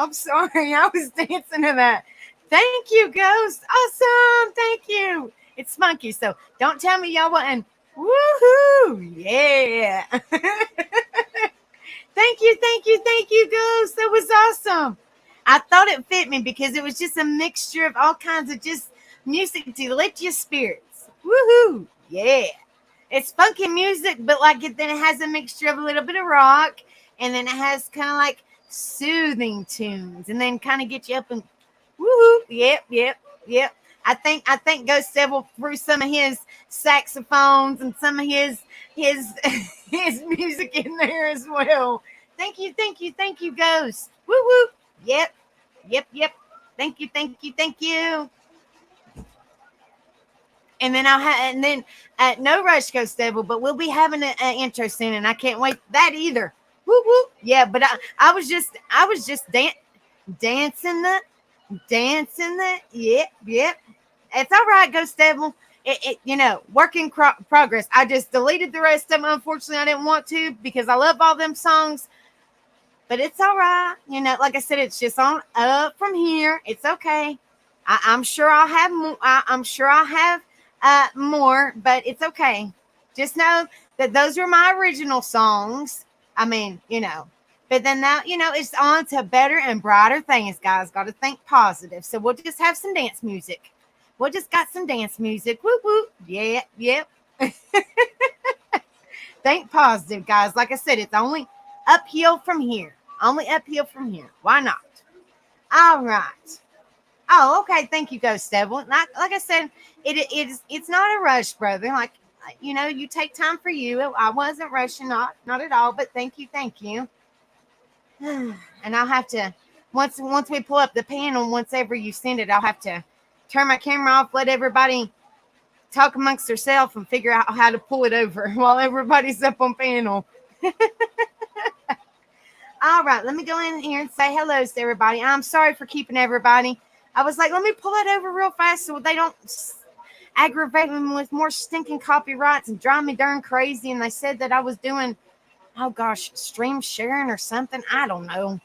I'm sorry. I was dancing to that. Thank you, Ghost. Awesome. Thank you. It's funky. So don't tell me y'all wasn't. Woohoo. Yeah. Thank you, Ghost. That was awesome. I thought it fit me because it was just a mixture of all kinds of just music to lift your spirits. Woohoo! Yeah. It's funky music, but like then it has a mixture of a little bit of rock, and then it has kind of like soothing tunes, and then kind of get you up and woohoo! Yep. I think Ghost Devil threw some of his saxophones and some of his his music in there as well. Thank you, Ghost. Woo woo. Yep. Thank you. And then and then no rush, Ghost Devil, but we'll be having an intro soon, and I can't wait that either. Woo woo. Yeah, but I was just dancing the. Yep. It's all right, Ghost Devil. Work in progress. I just deleted the rest of them. Unfortunately, I didn't want to because I love all them songs. But it's all right. Like I said, it's just on up from here. It's okay. I'm sure I'll have more. I'm sure I'll have more, but it's okay. Just know that those are my original songs. I mean, But then now, it's on to better and brighter things, guys. Got to think positive. So we'll just have some dance music. We'll just got some dance music. Whoop, whoop. Yeah, yep. Think positive, guys. Like I said, it's only uphill from here. Only uphill from here. Why not? All right. Oh, okay. Thank you, Ghost Devil. Like I said, it's not a rush, brother. Like you take time for you. I wasn't rushing, not at all. But thank you. And I'll have to once we pull up the panel, once ever you send it, I'll have to turn my camera off, let everybody talk amongst themselves, and figure out how to pull it over while everybody's up on panel. All right, let me go in here and say hello to everybody. I'm sorry for keeping everybody. I was like, let me pull it over real fast so they don't aggravate me with more stinking copyrights and drive me darn crazy. And they said that I was doing, oh gosh, stream sharing or something. I don't know.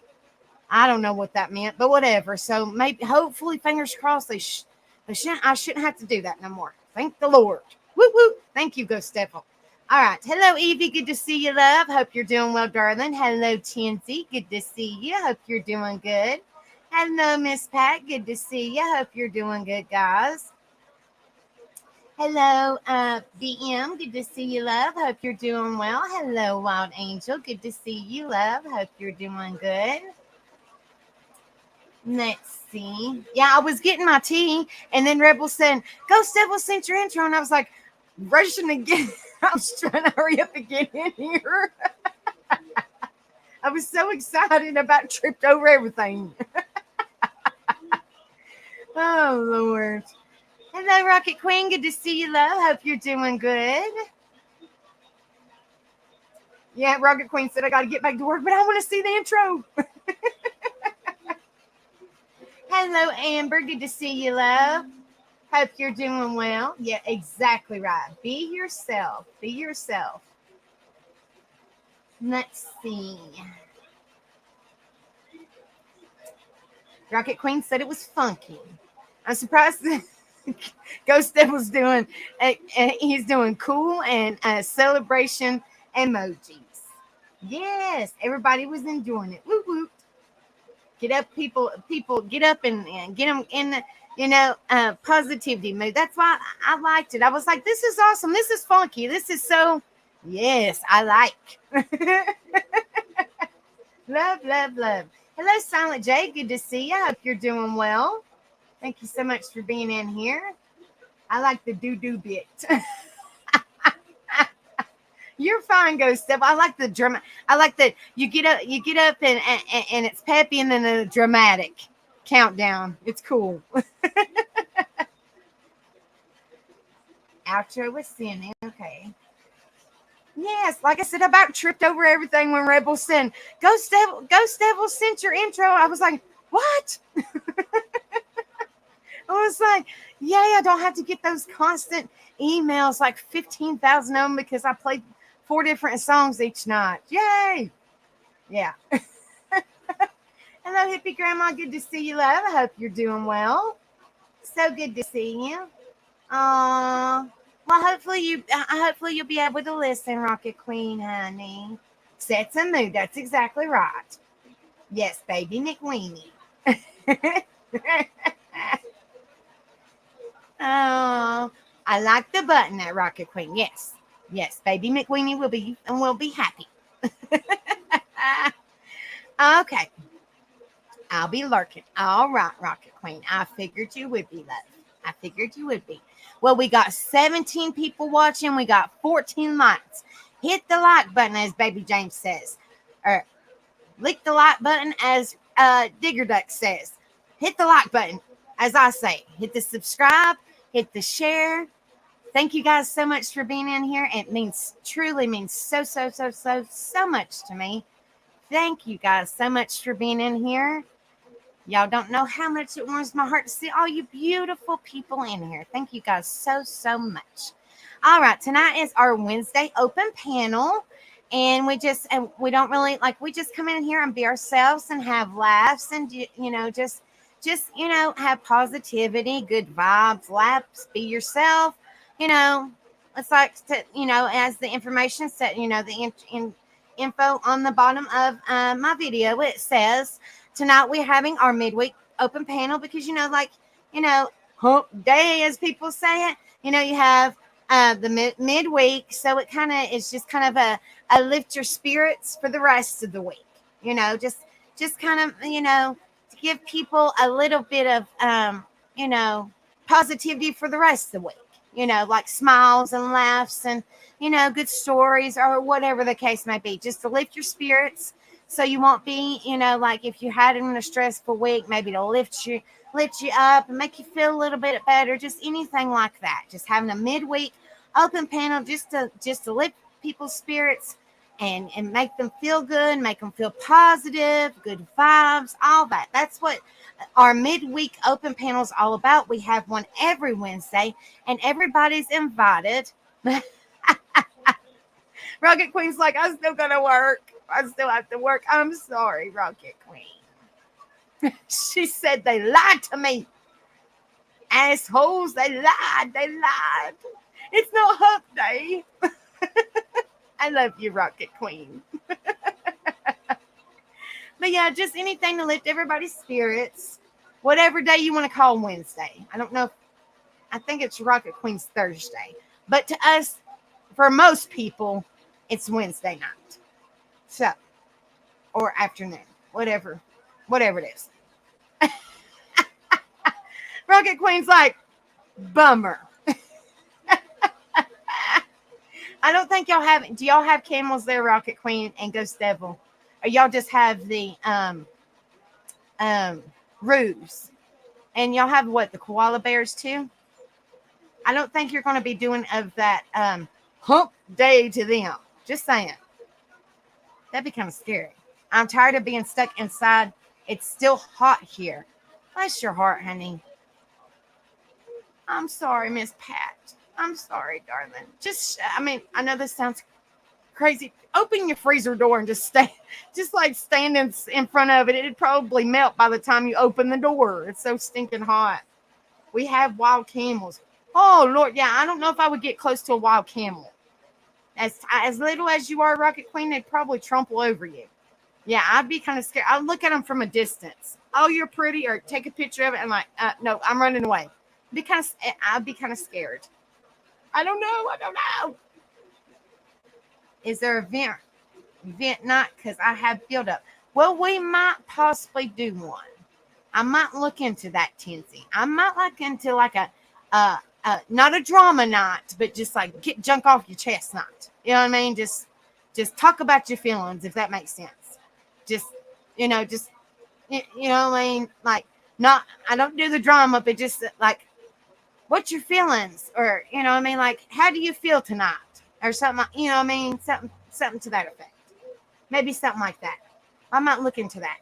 I don't know what that meant, but whatever. So maybe, hopefully, fingers crossed, I shouldn't have to do that no more. Thank the Lord. Woo woo. Thank you, Ghost Devil. All right. Hello, Evie. Good to see you, love. Hope you're doing well, darling. Hello, Tinsy. Good to see you. Hope you're doing good. Hello, Miss Pat. Good to see you. Hope you're doing good, guys. Hello, BM. Good to see you, love. Hope you're doing well. Hello, Wild Angel. Good to see you, love. Hope you're doing good. Let's see. Yeah, I was getting my tea, and then Rebel said, Ghost Devil sent your intro, and I was like, rushing to get. I was trying to hurry up and get in here. I was so excited about tripped over everything. Oh, Lord. Hello, Rocket Queen. Good to see you, love. Hope you're doing good. Yeah, Rocket Queen said I got to get back to work, but I want to see the intro. Hello, Amber. Good to see you, love. Hope you're doing well. Yeah, exactly right. Be yourself. Be yourself. Let's see. Rocket Queen said it was funky. I'm surprised that Ghost Devil's doing. He's doing cool and celebration emojis. Yes, everybody was enjoying it. Woo woo. Get up, people, get up and get them in the, positivity mood. That's why I liked it. I was like, this is awesome. This is funky. This is so, yes, I like. Love. Hello, Silent J. Good to see you. I hope you're doing well. Thank you so much for being in here. I like the do bit. You're fine, Ghost Devil. I like the drama. I like that you get up and it's peppy and then a dramatic countdown. It's cool. Outro was sinning. Okay. Yes, like I said, I about tripped over everything when Rebel sent Ghost Devil sent your intro. I was like, what? I was like, yay, I don't have to get those constant emails, like 15,000 of them, because I played 4 different songs each night. Yay. Yeah. Hello, hippie grandma. Good to see you, love. I hope you're doing well. So good to see you. Well, hopefully you'll be able to listen, Rocket Queen, honey. Sets a mood. That's exactly right. Yes, baby McWeenie. Oh, I like the button at Rocket Queen. Yes, yes, baby McWeenie will be happy. Okay, I'll be lurking. All right, Rocket Queen. I figured you would be, love. I figured you would be. Well, we got 17 people watching. We got 14 likes. Hit the like button, as Baby James says. Or lick the like button, as Digger Duck says. Hit the like button, as I say. Hit the subscribe. Hit the share. Thank you guys so much for being in here. It truly means so much to me. Thank you guys so much for being in here. Y'all don't know how much it warms my heart to see all you beautiful people in here. Thank you guys so much. All right, tonight is our Wednesday open panel. And we don't really we just come in here and be ourselves and have laughs and, just have positivity, good vibes, laughs, be yourself. It's like, as the information said, the info on the bottom of my video, it says tonight we're having our midweek open panel because, hump day, as people say it, you have the midweek. So it kind of is just kind of a lift your spirits for the rest of the week, just kind of, to give people a little bit of, positivity for the rest of the week, like smiles and laughs and, good stories or whatever the case may be, just to lift your spirits. So you won't be, if you had a stressful week, maybe to lift you up and make you feel a little bit better, just anything like that. Just having a midweek open panel just to lift people's spirits and make them feel good, make them feel positive, good vibes, all that. That's what our midweek open panel is all about. We have one every Wednesday, and everybody's invited. Rocket Queen's like, I'm still gonna work. I still have to work. I'm sorry, Rocket Queen. She said they lied to me. Assholes, they lied. It's not hump day. I love you, Rocket Queen. But yeah, just anything to lift everybody's spirits. Whatever day you want to call Wednesday. I don't know. I think it's Rocket Queen's Thursday. But to us, for most people, it's Wednesday night. So, or afternoon. Whatever it is. Rocket Queen's like, bummer. I don't think y'all have. Do y'all have camels there, Rocket Queen and Ghost Devil? Or y'all just have the roos? And y'all have what, the koala bears too? I don't think you're going to be doing of that hump day to them. Just saying. That'd be kind of scary. I'm tired of being stuck inside. It's still hot here. Bless your heart, honey. I'm sorry, Miss Pat. I'm sorry, darling. I know this sounds crazy. Open your freezer door and just stand in front of it. It'd probably melt by the time you open the door. It's so stinking hot. We have wild camels. Oh, Lord. Yeah, I don't know if I would get close to a wild camel. As little as you are, Rocket Queen, they'd probably trample over you. Yeah, I'd be kind of scared. I'd look at them from a distance. Oh, you're pretty, or take a picture of it. And no, I'm running away. I'd be kind of scared. I don't know. Is there a event night? Because I have build up. Well, we might possibly do one. I might look into that, Tinsy. I might look into like a not a drama night, but just like get junk off your chest night. You know what I mean? Just talk about your feelings, if that makes sense. You know what I mean? Like, not, I don't do the drama, but just like, what's your feelings? Or, you know what I mean? Like, how do you feel tonight? Or something, you know what I mean? Something to that effect. Maybe something like that. I might look into that.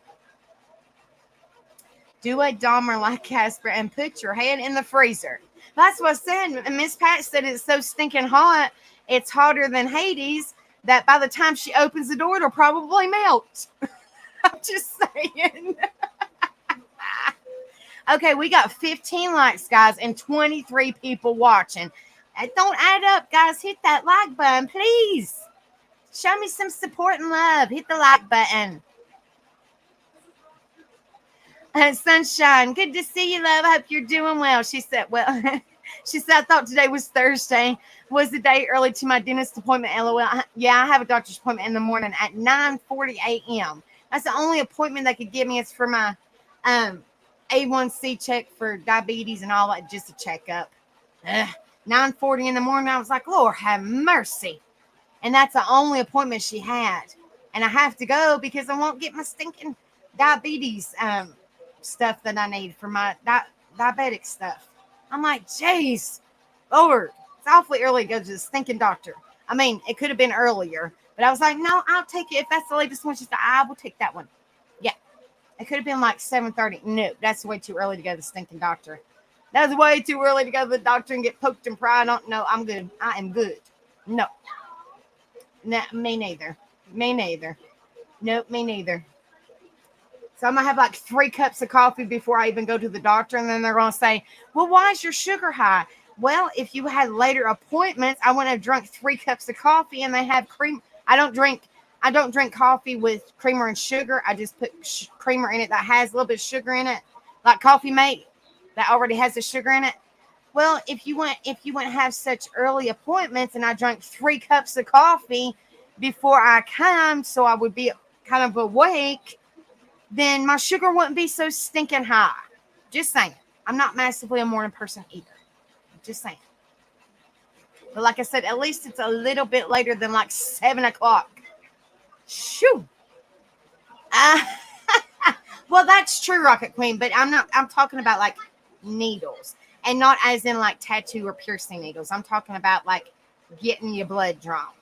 Do a Dahmer like Casper and put your head in the freezer. That's what I said. Miss Pat said it's so stinking hot. It's hotter than Hades that by the time she opens the door, it'll probably melt. I'm just saying. Okay, we got 15 likes, guys, and 23 people watching. Don't add up, guys. Hit that like button, please. Show me some support and love. Hit the like button. Sunshine, good to see you, love. I hope you're doing well. She said, well, she said, I thought today was Thursday. Was the day early to my dentist appointment? LOL. Yeah, I have a doctor's appointment in the morning at 9:40 a.m. That's the only appointment they could give me. It's for my A1C check for diabetes and all that, just a checkup. 9:40 in the morning. I was like, Lord have mercy. And that's the only appointment she had. And I have to go because I won't get my stinking diabetes stuff that I need for my diabetic stuff. I'm like, jeez, Lord, it's awfully early to go to the stinking doctor. I mean, it could have been earlier, but I was like, no, I'll take it. If that's the latest one, she said, I will take that one. Yeah, it could have been like 7:30. No, that's way too early to go to the stinking doctor. That's way too early to go to the doctor and get poked and pried. No, I'm good. I am good. No, me neither. Me neither. Nope, me neither. So I'm going to have like 3 cups of coffee before I even go to the doctor. And then they're going to say, well, why is your sugar high? Well, if you had later appointments, I wouldn't have drunk 3 cups of coffee and they have cream. I don't drink coffee with creamer and sugar. I just put creamer in it that has a little bit of sugar in it, like Coffee Mate that already has the sugar in it. Well, if you wouldn't have such early appointments and I drank 3 cups of coffee before I come, so I would be kind of awake, then my sugar wouldn't be so stinking high. Just saying. I'm not massively a morning person either. Just saying. But like I said, at least it's a little bit later than like 7 o'clock. Shoo. Well, that's true, Rocket Queen, but I'm talking about like needles. And not as in like tattoo or piercing needles. I'm talking about like getting your blood drawn.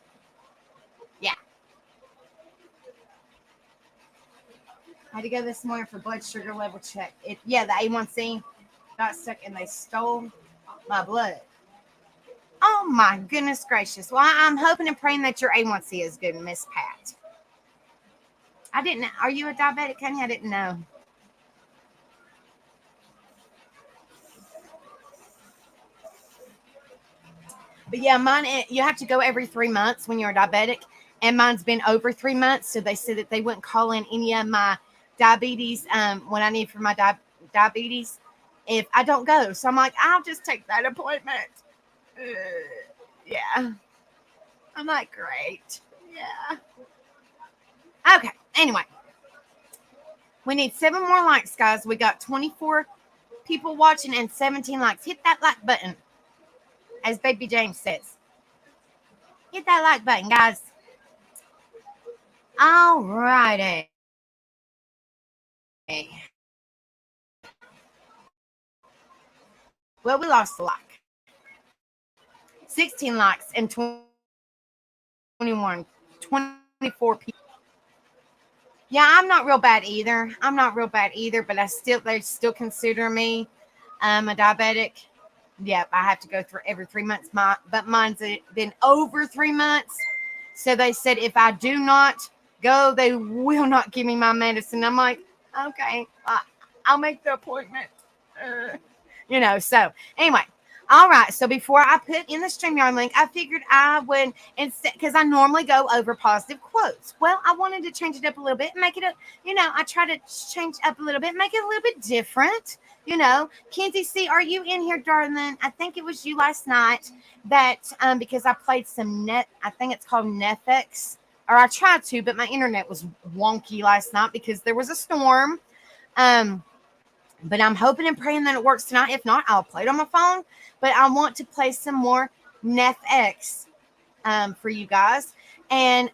Yeah. I had to go this morning for blood sugar level check. The A1C got stuck and they stole my blood. Oh my goodness gracious. Well, I'm hoping and praying that your A1C is good, Miss Pat. I didn't know. Are you a diabetic, honey? I didn't know. But yeah, mine, you have to go every 3 months when you're a diabetic. And mine's been over 3 months. So they said that they wouldn't call in any of my diabetes when I need for my diabetes if I don't go. So I'm like, I'll just take that appointment. Yeah. I'm like, great. Yeah. Okay. Anyway, we need 7 more likes, guys. We got 24 people watching and 17 likes. Hit that like button, as Baby James says. Hit that like button, guys. All righty. Well, we lost a like. 16 likes and 24 people. Yeah, I'm not real bad either. But they still consider me a diabetic. Yep, I have to go through every 3 months. But mine's been over 3 months. So they said if I do not go, they will not give me my medicine. I'm like, okay, I'll make the appointment. So anyway. All right. So before I put in the StreamYard link, I figured I would, instead, because I normally go over positive quotes. Well, I wanted to change it up a little bit, make it I try to change up a little bit, make it a little bit different. Kenzie C, are you in here, darling? I think it was you last night that, because I played some I think it's called Netflix, or I tried to, but my internet was wonky last night because there was a storm. But I'm hoping and praying that it works tonight. If not, I'll play it on my phone. But I want to play some more Netflix for you guys. And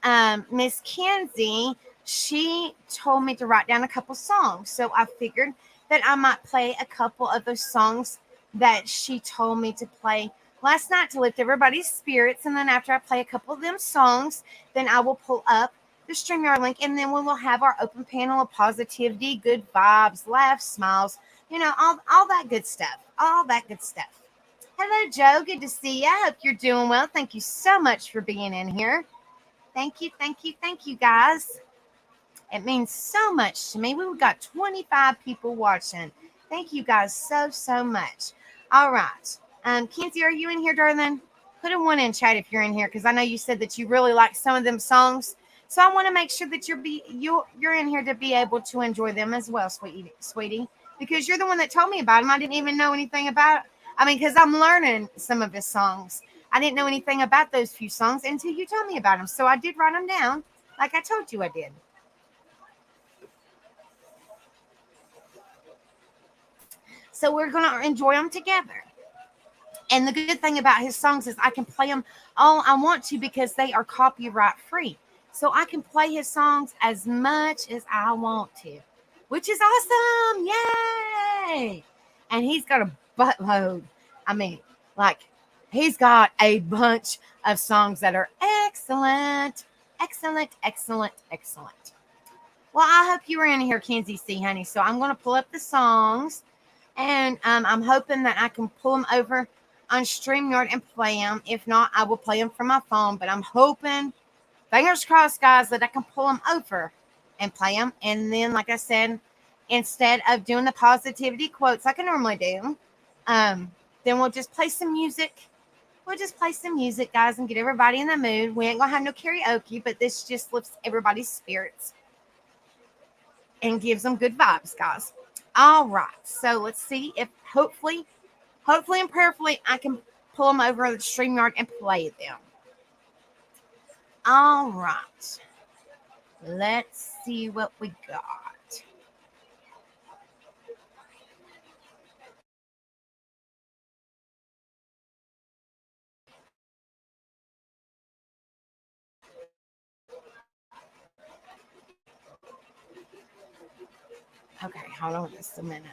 Miss Kenzie, she told me to write down a couple songs. So I figured that I might play a couple of those songs that she told me to play last night to lift everybody's spirits. And then after I play a couple of them songs, then I will pull up the StreamYard link, and then we will have our open panel of positivity, good vibes, laughs, smiles, all that good stuff. All that good stuff. Hello, Joe. Good to see you. I hope you're doing well. Thank you so much for being in here. Thank you, guys. It means so much to me. We've got 25 people watching. Thank you guys so, so much. All right. Kenzie, are you in here, darling? Put a one in chat if you're in here, because I know you said that you really like some of them songs. So I want to make sure that you're in here to be able to enjoy them as well, sweetie, because you're the one that told me about them. I didn't even know anything about. I mean, because I'm learning some of his songs. I didn't know anything about those few songs until you told me about them. So I did write them down, like I told you I did. So we're gonna enjoy them together. And the good thing about his songs is I can play them all I want to because they are copyright free. So I can play his songs as much as I want to, which is awesome. Yay! And he's got a buttload. I mean, like, he's got a bunch of songs that are excellent, excellent, excellent, excellent. Well, I hope you were in here, Kenzie C, honey. So I'm going to pull up the songs, and I'm hoping that I can pull them over on StreamYard and play them. If not, I will play them from my phone. But I'm hoping, fingers crossed, guys, that I can pull them over and play them. And then, like I said, instead of doing the positivity quotes like I normally do, then we'll just play some music. We'll just play some music, guys, and get everybody in the mood. We ain't going to have no karaoke, but this just lifts everybody's spirits and gives them good vibes, guys. All right. So let's see if hopefully and prayerfully I can pull them over the StreamYard and play them. All right. Let's see what we got. Okay, hold on just a minute.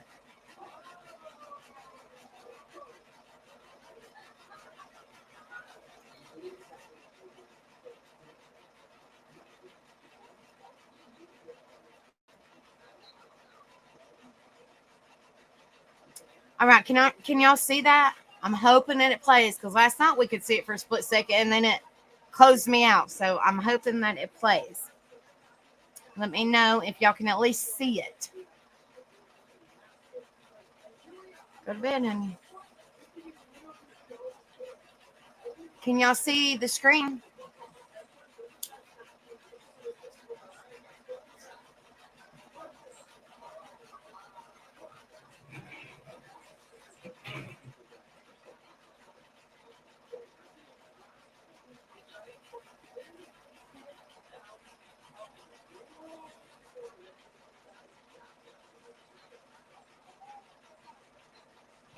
All right, can y'all see that? I'm hoping that it plays because last night we could see it for a split second and then it closed me out. So I'm hoping that it plays. Let me know if y'all can at least see it. Go to bed, honey. Can y'all see the screen?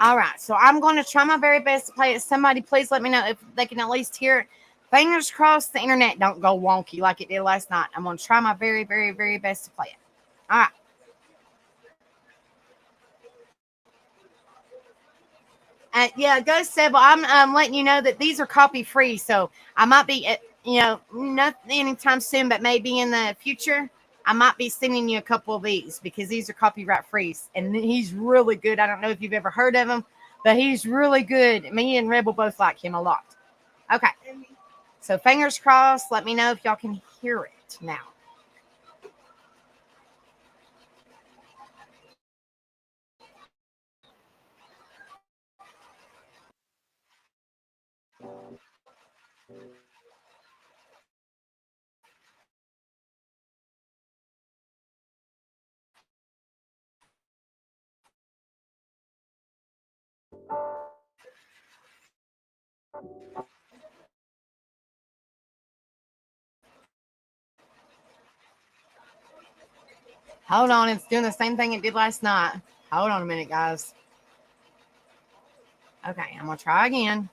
All right, so I'm going to try my very best to play it. Somebody please let me know if they can at least hear it. Fingers crossed the internet don't go wonky like it did last night. I'm going to try my very, very, very best to play it. All right. Yeah, Ghost Sable, I'm letting you know that these are copy free, so I might be, not anytime soon, but maybe in the future, I might be sending you a couple of these because these are copyright free, and he's really good. I don't know if you've ever heard of him, but he's really good. Me and Rebel both like him a lot. Okay, so fingers crossed. Let me know if y'all can hear it now. Hold on, it's doing the same thing it did last night. Hold on a minute, guys. Okay, I'm gonna try again.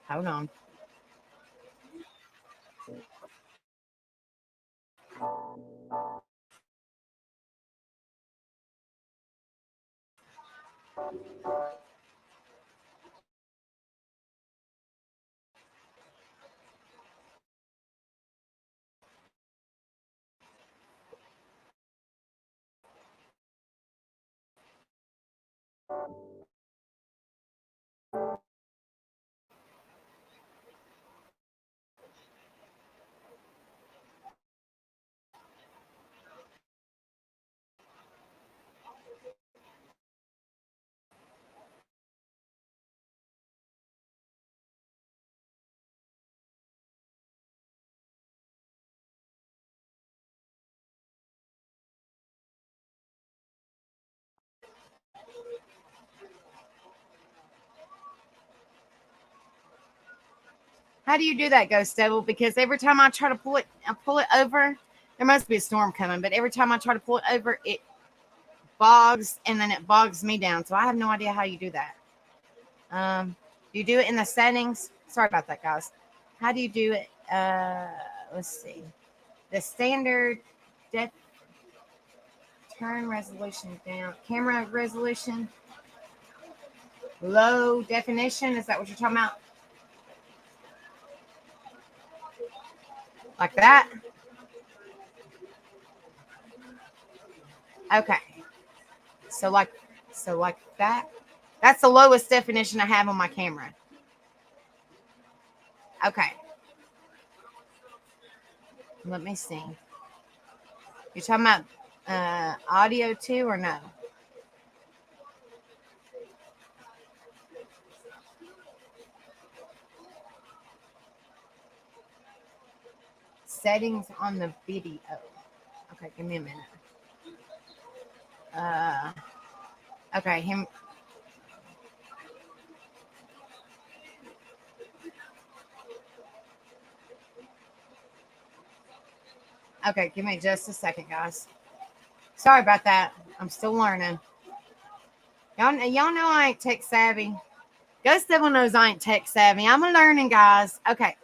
Hold on. How do you do that, Ghost Devil? Because every time I try to pull it over. There must be a storm coming, but every time I try to pull it over, it bogs and then it bogs me down. So I have no idea how you do that. You do it in the settings. Sorry about that, guys. How do you do it? Let's see. The standard depth, turn resolution down, camera resolution, low definition. Is that what you're talking about? Like that? Okay. So like that. That's the lowest definition I have on my camera. Okay. Let me see. You're talking about audio too or no? Settings on the video. Okay, give me a minute. Okay, Okay, give me just a second, guys. Sorry about that. I'm still learning. Y'all know I ain't tech savvy. Ghost Devil knows I ain't tech savvy. I'm learning, guys. Okay,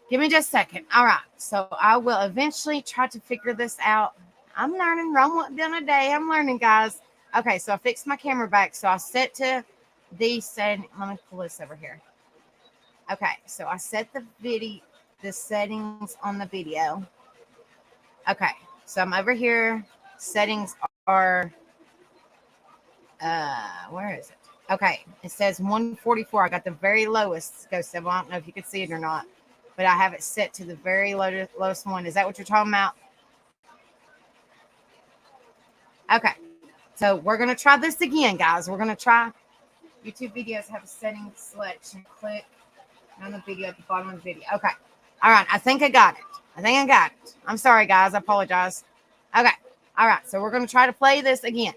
give me just a second. All right, so I will eventually try to figure this out. I'm learning. Rome won't be on a day. I'm learning, guys. Okay, so I fixed my camera back. So I set to the setting. Let me pull this over here. Okay, so I set the settings on the video. Okay, so I'm over here. Settings are, where is it? Okay, it says 144. I got the very lowest Ghost Devil. I don't know if you can see it or not, but I have it set to the very lowest one. Is that what you're talking about? Okay, so we're going to try this again, guys. We're going to try. YouTube videos have a setting selection. Click on the video at the bottom of the video. Okay. All right. I think I got it. I'm sorry, guys. I apologize. Okay. All right. So we're going to try to play this again.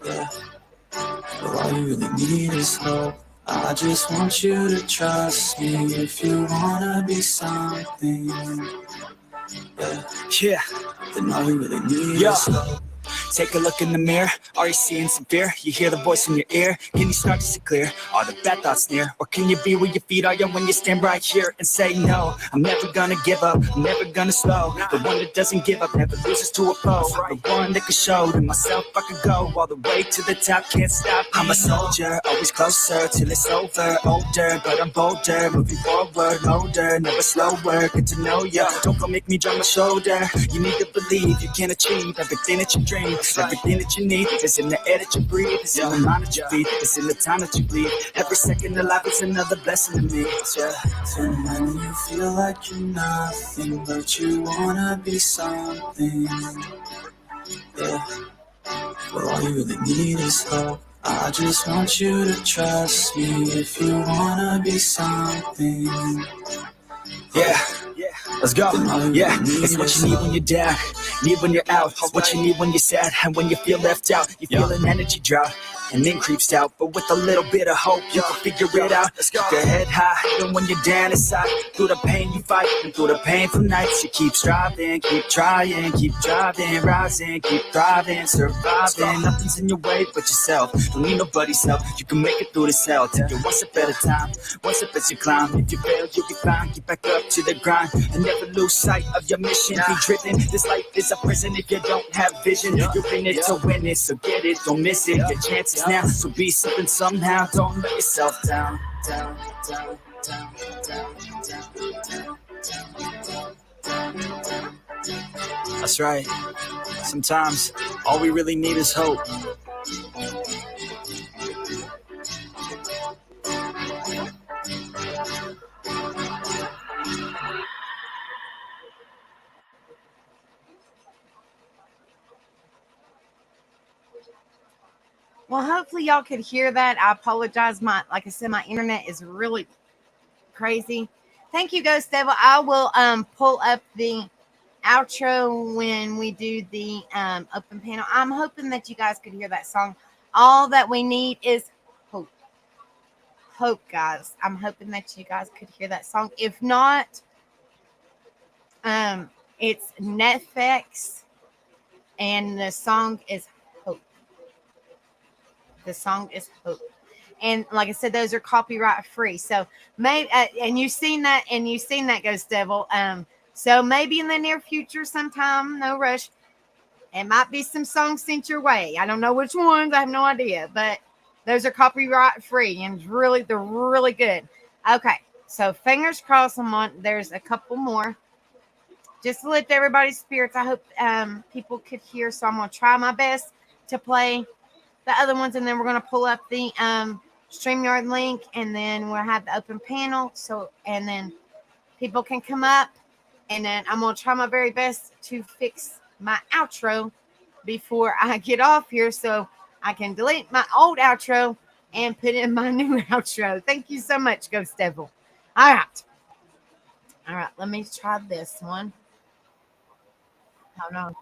Yeah. But all you really need is hope. I just want you to trust me if you wanna be something. Yeah. Then all you really need is hope. Take a look in the mirror, are you seeing some fear? You hear the voice in your ear, can you start to see clear? Are the bad thoughts near? Or can you be where your feet are when you stand right here and say no? I'm never gonna give up, I'm never gonna slow. The one that doesn't give up, never loses to a foe. The one that can show to myself I could go all the way to the top, can't stop. I'm a soldier, always closer till it's over. Older, but I'm bolder, moving forward, older, never slower. Get to know ya, don't go make me drop my shoulder. You need to believe you can achieve everything that you dream. Everything that you need is in the air that you breathe. It's in the mind that you feed. It's in the time that you bleed. Every second of life is another blessing to me. And when you feel like you're nothing, but you wanna be something. Yeah. Well, all you really need is hope. I just want you to trust me if you wanna be something. Yeah. Let's go. Yeah, it's what you need when you're down. need when you're out, what you need when you're sad, and when you feel left out. You feel an energy drought, and then creeps out. But with a little bit of hope, you can figure it out. Keep your head high, even when you're down inside. Through the pain you fight, and through the painful nights, you keep striving, keep trying, keep driving, rising, keep thriving, surviving. Nothing's in your way but yourself. Don't need nobody's help. You can make it through this hell. Take it one step at a time, one step as you climb. If you fail, you'll be fine. Get back up to the grind, and never lose sight of your mission. Be driven. This life is a prison if you don't have vision. You're in it to win it, so get it, don't miss it. Your chances now, so be something somehow. Don't let yourself down, down, down, down, down, down, down, down. That's right. Sometimes all we really need is hope. Well, hopefully y'all could hear that. I apologize. Like I said, my internet is really crazy. Thank you, Ghost Devil. I will pull up the outro when we do the open panel. I'm hoping that you guys could hear that song. All that we need is hope. Hope, guys. I'm hoping that you guys could hear that song. If not, it's Netflix, and the song is Hope. The song is Hope. And like I said, those are copyright free. So maybe, and you've seen that, Ghost Devil. So maybe in the near future, sometime, no rush, it might be some songs sent your way. I don't know which ones. I have no idea, but those are copyright free, and they're really good. Okay, so fingers crossed. There's a couple more. Just to lift everybody's spirits. I hope people could hear. So I'm gonna try my best to play the other ones, and then we're gonna pull up the StreamYard link, and then we'll have the open panel. So, and then people can come up, and then I'm gonna try my very best to fix my outro before I get off here, so I can delete my old outro and put in my new outro. Thank you so much, Ghost Devil. All right. Let me try this one. Hold on.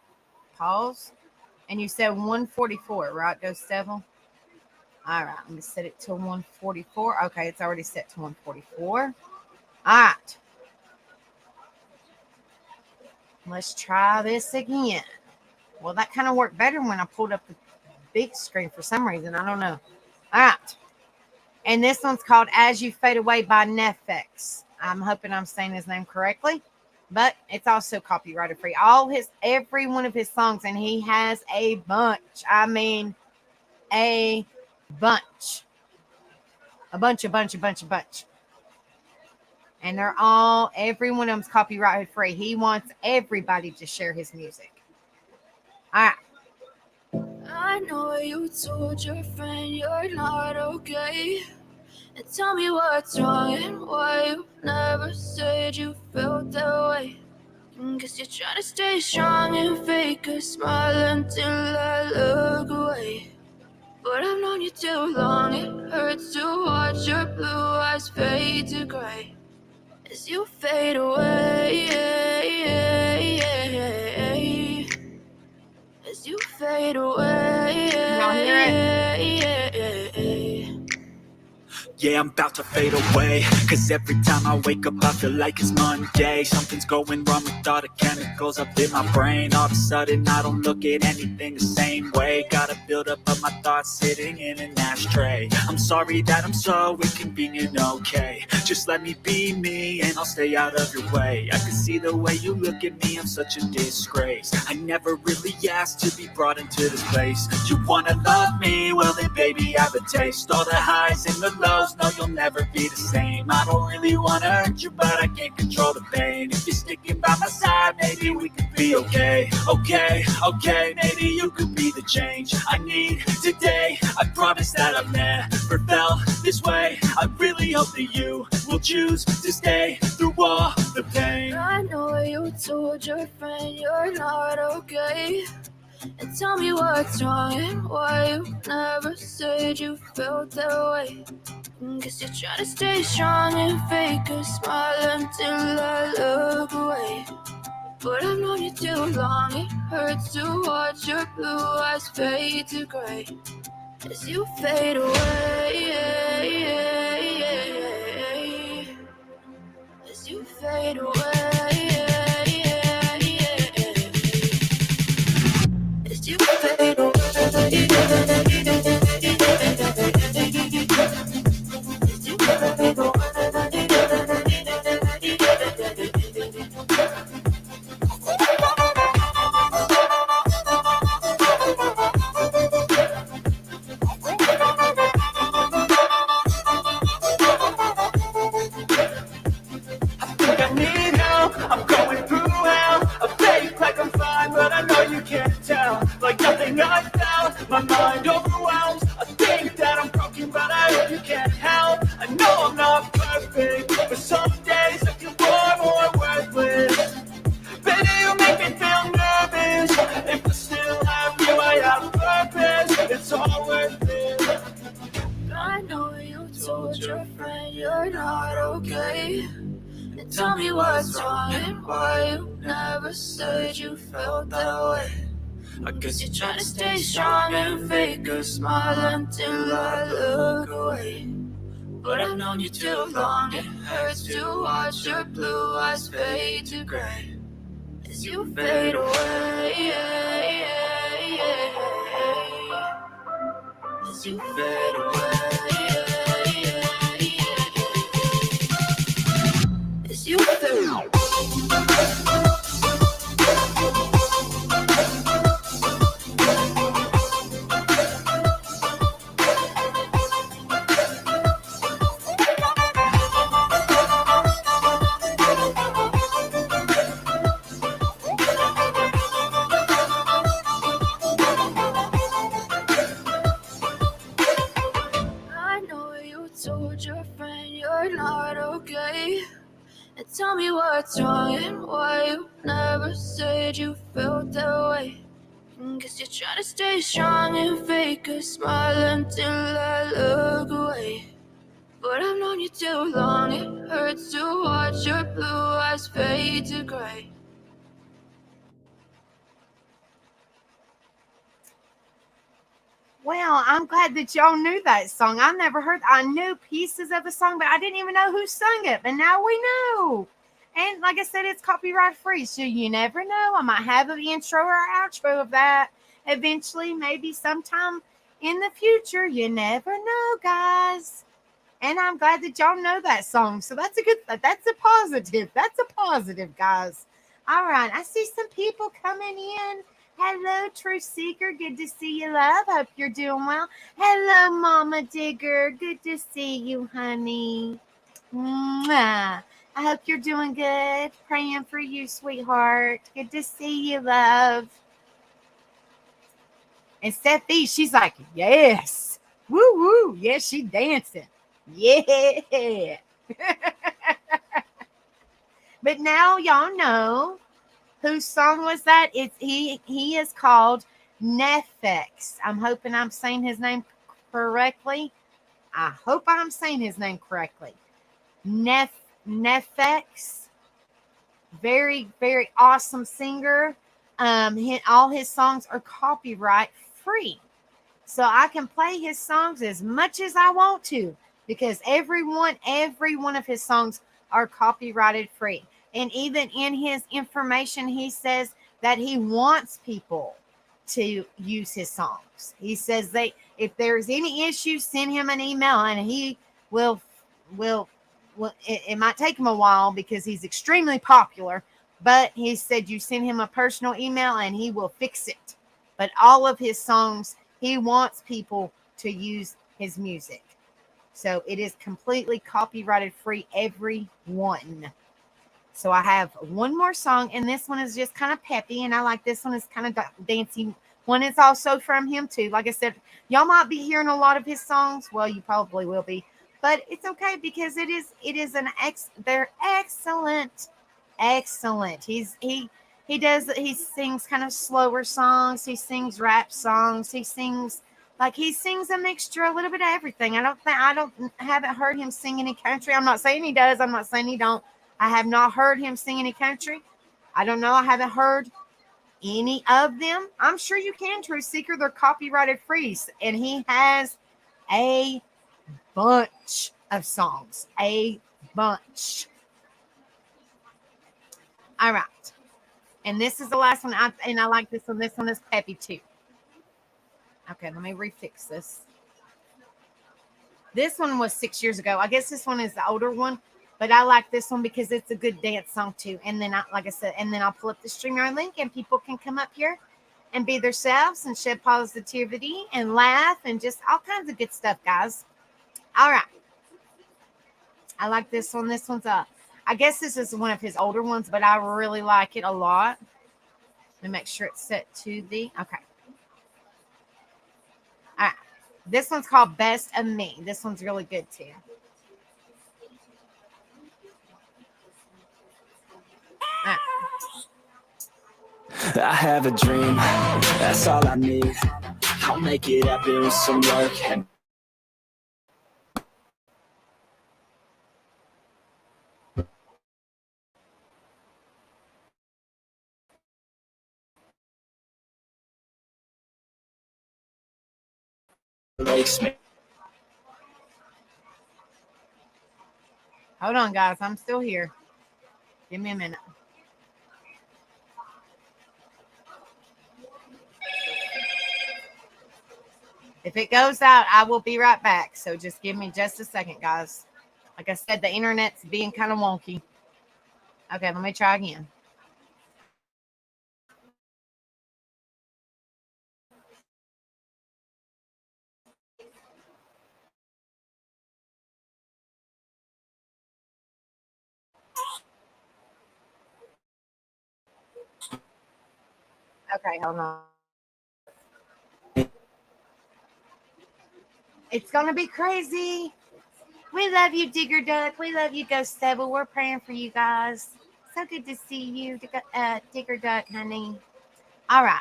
Pause. And you said 144, right, Ghost Devil? All right. Let me set it to 144. Okay, it's already set to 144. All right. Let's try this again. Well, that kind of worked better when I pulled up the big screen for some reason. I don't know. All right. And this one's called As You Fade Away by Netflix. I'm hoping I'm saying his name correctly, but it's also copyrighted free. Every one of his songs, and he has a bunch. I mean, a bunch. A bunch. And every one of them's copyrighted free. He wants everybody to share his music. All right. I know you told your friend you're not okay. And tell me what's wrong and why you never said you felt that way. Guess you're trying to stay strong and fake a smile until I look away. But I've known you too long, it hurts to watch your blue eyes fade to gray as you fade away, as you fade away. Y'all hear it? Yeah, I'm about to fade away, cause every time I wake up I feel like it's Monday. Something's going wrong with all the chemicals up in my brain. All of a sudden I don't look at anything the same way. Got a buildup of my thoughts sitting in an ashtray. I'm sorry that I'm so inconvenient, okay. Just let me be me and I'll stay out of your way. I can see the way you look at me, I'm such a disgrace. I never really asked to be brought into this place. You wanna love me? Well then baby I have a taste. All the highs and the lows, no, you'll never be the same. I don't really wanna hurt you, but I can't control the pain. If you're sticking by my side, maybe we could be okay. Okay, maybe you could be the change I need today. I promise that I've never felt this way. I really hope that you will choose to stay through all the pain. I know you told your friend you're not okay. And tell me what's wrong and why you never said you felt that way. Guess you're trying to stay strong and fake a smile until I look away. But I've known you too long. It hurts to watch your blue eyes fade to gray as you fade away. As you fade away. As you fade away. Like nothing I found, my mind overwhelms. I think that I'm broken, but I hope you can't help. I know I'm not perfect, but some days I feel more worthless. Baby, you make me feel nervous. If I still have you, I have purpose. It's all worth it. I know you told your friend you're not okay. And tell me what's wrong and why you never said you felt that way. I guess you're trying to stay strong and fake a smile until I look away. But I've known you too long. It hurts to watch your blue eyes fade to gray as you fade away. As you fade away. As you fade away. Tell me what's wrong and why you never said you felt that way. Guess you're trying to stay strong and fake a smile until I look away. But I've known you too long. It hurts to watch your blue eyes fade to gray. Well, I'm glad that y'all knew that song. I knew pieces of the song, but I didn't even know who sung it. But now we know. And like I said, it's copyright free. So you never know. I might have an intro or outro of that eventually, maybe sometime in the future. You never know, guys. And I'm glad that y'all know that song. So that's a positive. That's a positive, guys. All right. I see some people coming in. Hello, Truth Seeker. Good to see you, love. Hope you're doing well. Hello, Mama Digger. Good to see you, honey. Mwah. I hope you're doing good. Praying for you, sweetheart. Good to see you, love. And Steffi, she's like, yes. Woo, woo. Yes, she dancing. Yeah. But now y'all know whose song was that? He is called Nefex. I'm hoping I'm saying his name correctly. I hope I'm saying his name correctly. Nefex. Very, very awesome singer. All his songs are copyright free. So I can play his songs as much as I want to because every one of his songs are copyrighted free. And even in his information, he says that he wants people to use his songs. He says if there's any issues, send him an email and he will it might take him a while because he's extremely popular, but he said you send him a personal email and he will fix it. But all of his songs, he wants people to use his music. So it is completely copyrighted free, every one. So I have one more song, and this one is just kind of peppy, and I like this one. It's kind of dancey. One is also from him too. Like I said, y'all might be hearing a lot of his songs. Well, you probably will be, but it's okay because they're excellent. He sings kind of slower songs. He sings rap songs. He sings a mixture, a little bit of everything. I haven't heard him sing any country. I'm not saying he does. I'm not saying he don't. I have not heard him sing any country, I don't know. I haven't heard any of them. I'm sure you can, Truth Seeker. They're copyrighted free. And he has a bunch of songs. A bunch. All right. And this is the last one. I like this one. This one is peppy too. Okay, let me refix this. This one was 6 years ago. I guess this one is the older one, but I like this one because it's a good dance song too. And then, like I said, and then I'll pull up the StreamYard link and people can come up here and be themselves and shed positivity and laugh and just all kinds of good stuff, guys. All right. I like this one. This one's I guess this is one of his older ones, but I really like it a lot. Let me make sure it's set to the, okay. All right. This one's called Best of Me. This one's really good too. All right. I have a dream, that's all I need. I'll make it happen with some work and makes me. Hold on, guys. I'm still here. Give me a minute. If it goes out, I will be right back. So just give me just a second, guys. Like I said, the internet's being kind of wonky. Okay, let me try again. Okay, hold on. It's going to be crazy. We love you, Digger Duck. We love you, Ghost Devil. We're praying for you guys. So good to see you, Digger Duck, honey. All right.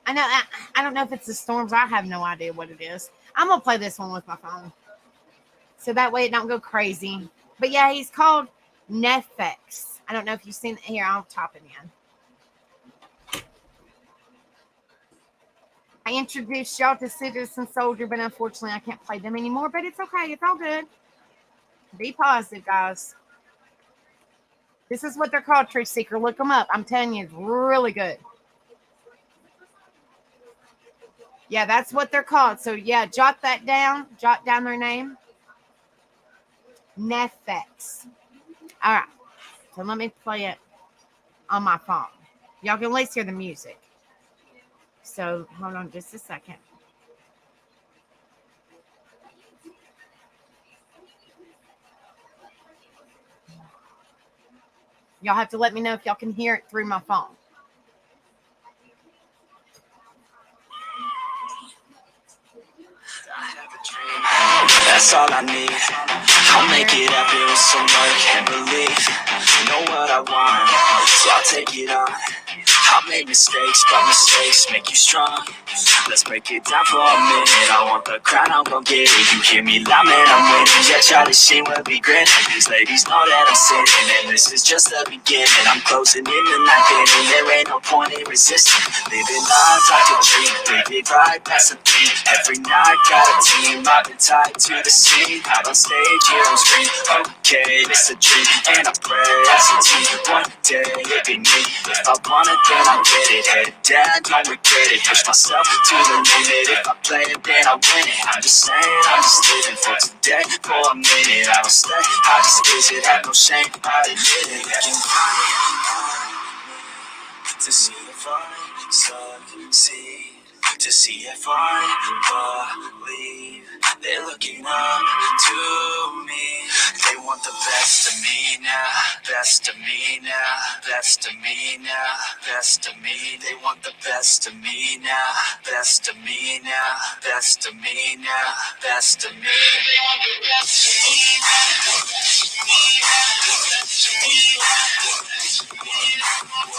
I don't know if it's the storms. I have no idea what it is. I'm going to play this one with my phone. So that way it don't go crazy. But yeah, he's called Nefex. I don't know if you've seen it here. I'll top it in. I introduced y'all to Citizen Soldier, but unfortunately I can't play them anymore. But it's okay. It's all good. Be positive, guys. This is what they're called, Truth Seeker. Look them up. I'm telling you, it's really good. Yeah, that's what they're called. So, yeah, jot that down. Jot down their name. Nefex. All right. So let me play it on my phone. Y'all can at least hear the music. So hold on just a second. Y'all have to let me know if y'all can hear it through my phone. I have a dream, that's all I need. I'll make it happen with some work and belief. You know what I want, so I'll take it on. I'll make mistakes, but mistakes make you strong. Let's break it down for a minute. I want the crown, I'm gon' get it. You hear me loud, man, I'm winning. Yeah, Charlie Sheen will be grinning. These ladies know that I'm sinning, and this is just the beginning. I'm closing in the night inning. There ain't no point in resisting. Living life like a dream, live it right, that's the theme. Every night got a team, I've been tied to the scene. Out on stage, here on screen. Okay, it's a dream, and I pray as a team. One day it be me. If I want it, then I get it. Head down, don't regret it. Push myself to the limit. If I play it, then I win it. I'm just saying, I'm just living for today, for a minute. I don't stay, I just visit, have no shame, I admit it. Looking to see if I succeed, to see if I believe. They're looking up to me. They want the best of me now, best of me now, best of me now, best of me. They want the best of me now, best of me now, best of me now, best of me. They want the best of me now, best of me now, best of me now, best of me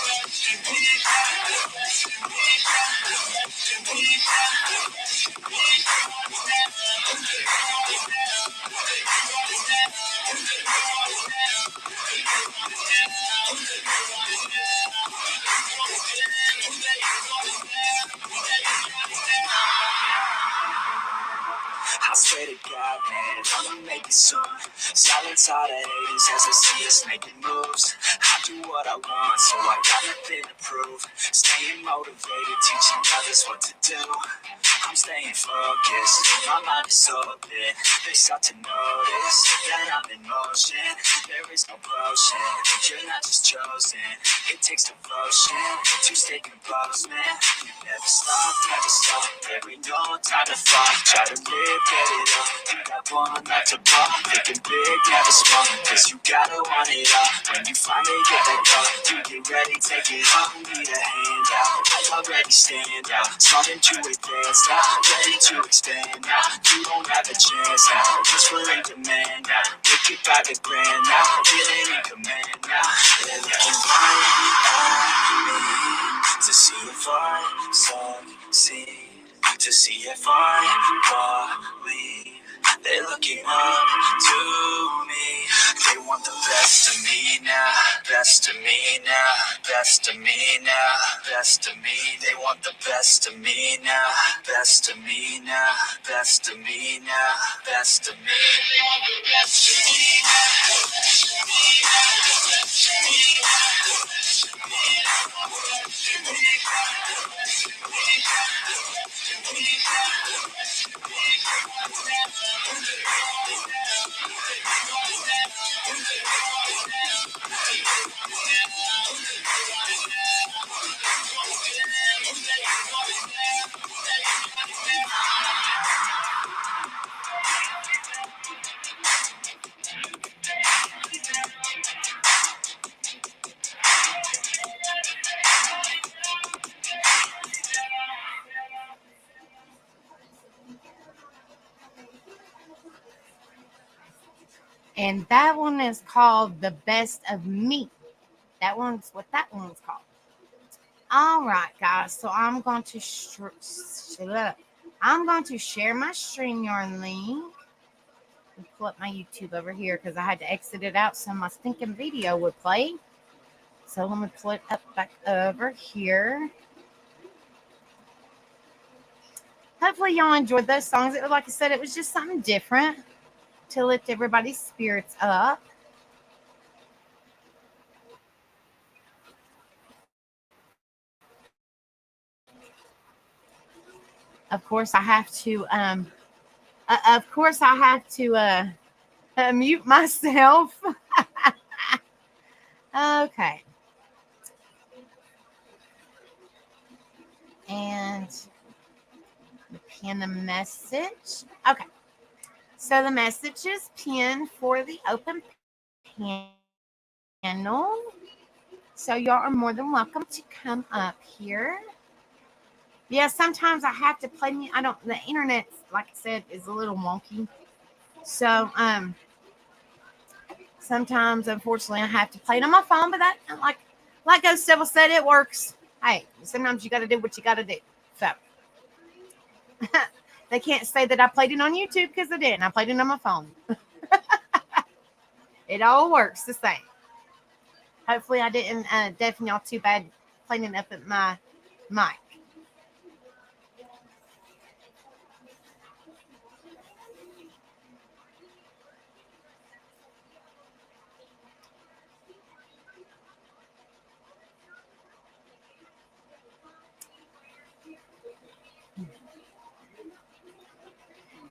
now, best of me now, best of me now, best of me now, best of me now. I'ma make it soon. Silence all the haters as I see us making moves. I do what I want, so I got nothing to prove. Staying motivated, teaching others what to do. I'm staying focused, my mind is open. They start to notice that I'm in motion. There is no potion, you're not just chosen. It takes devotion to stay composed, man. You never stop, there ain't no time to fall. Try to live, get it up. You got one life to ball, thinking big, never small. Cause you gotta want it all. When you finally get that call, you get ready, take it on. Need a hand out, I already stand out. Something to advance now, ready to expand now. You don't have a chance now, just for in demand now. Wicked by the grand now, feeling in command now. They're looking right at me to see if I succeed, to see if I believe. They're looking up to me. They want the best of me now, best of me now, best of me now, best of me. They want the best of me now, best of me now, best of me now, best of me. They want the best of me now, best of me now, best of me now, best of me now, best of me now, best of me now, best of me And that one is called The Best of Me. That one's what that one's called. All right, guys. So I'm going to share my StreamYard link. Pull up my YouTube over here because I had to exit it out so my stinking video would play. So let me pull it up back over here. Hopefully y'all enjoyed those songs. It was, like I said, it was just something different to lift everybody's spirits up. Of course, I have to mute myself. Okay. And pin the message. Okay. So the message is pinned for the open panel. So y'all are more than welcome to come up here. Yeah, sometimes I have to play. The internet, like I said, is a little wonky. So sometimes, unfortunately, I have to play it on my phone. But that, like Ghost Devil said, it works. Hey, sometimes you got to do what you got to do. So they can't say that I played it on YouTube because I didn't. I played it on my phone. It all works the same. Hopefully, I didn't deafen y'all too bad playing it up at my mic.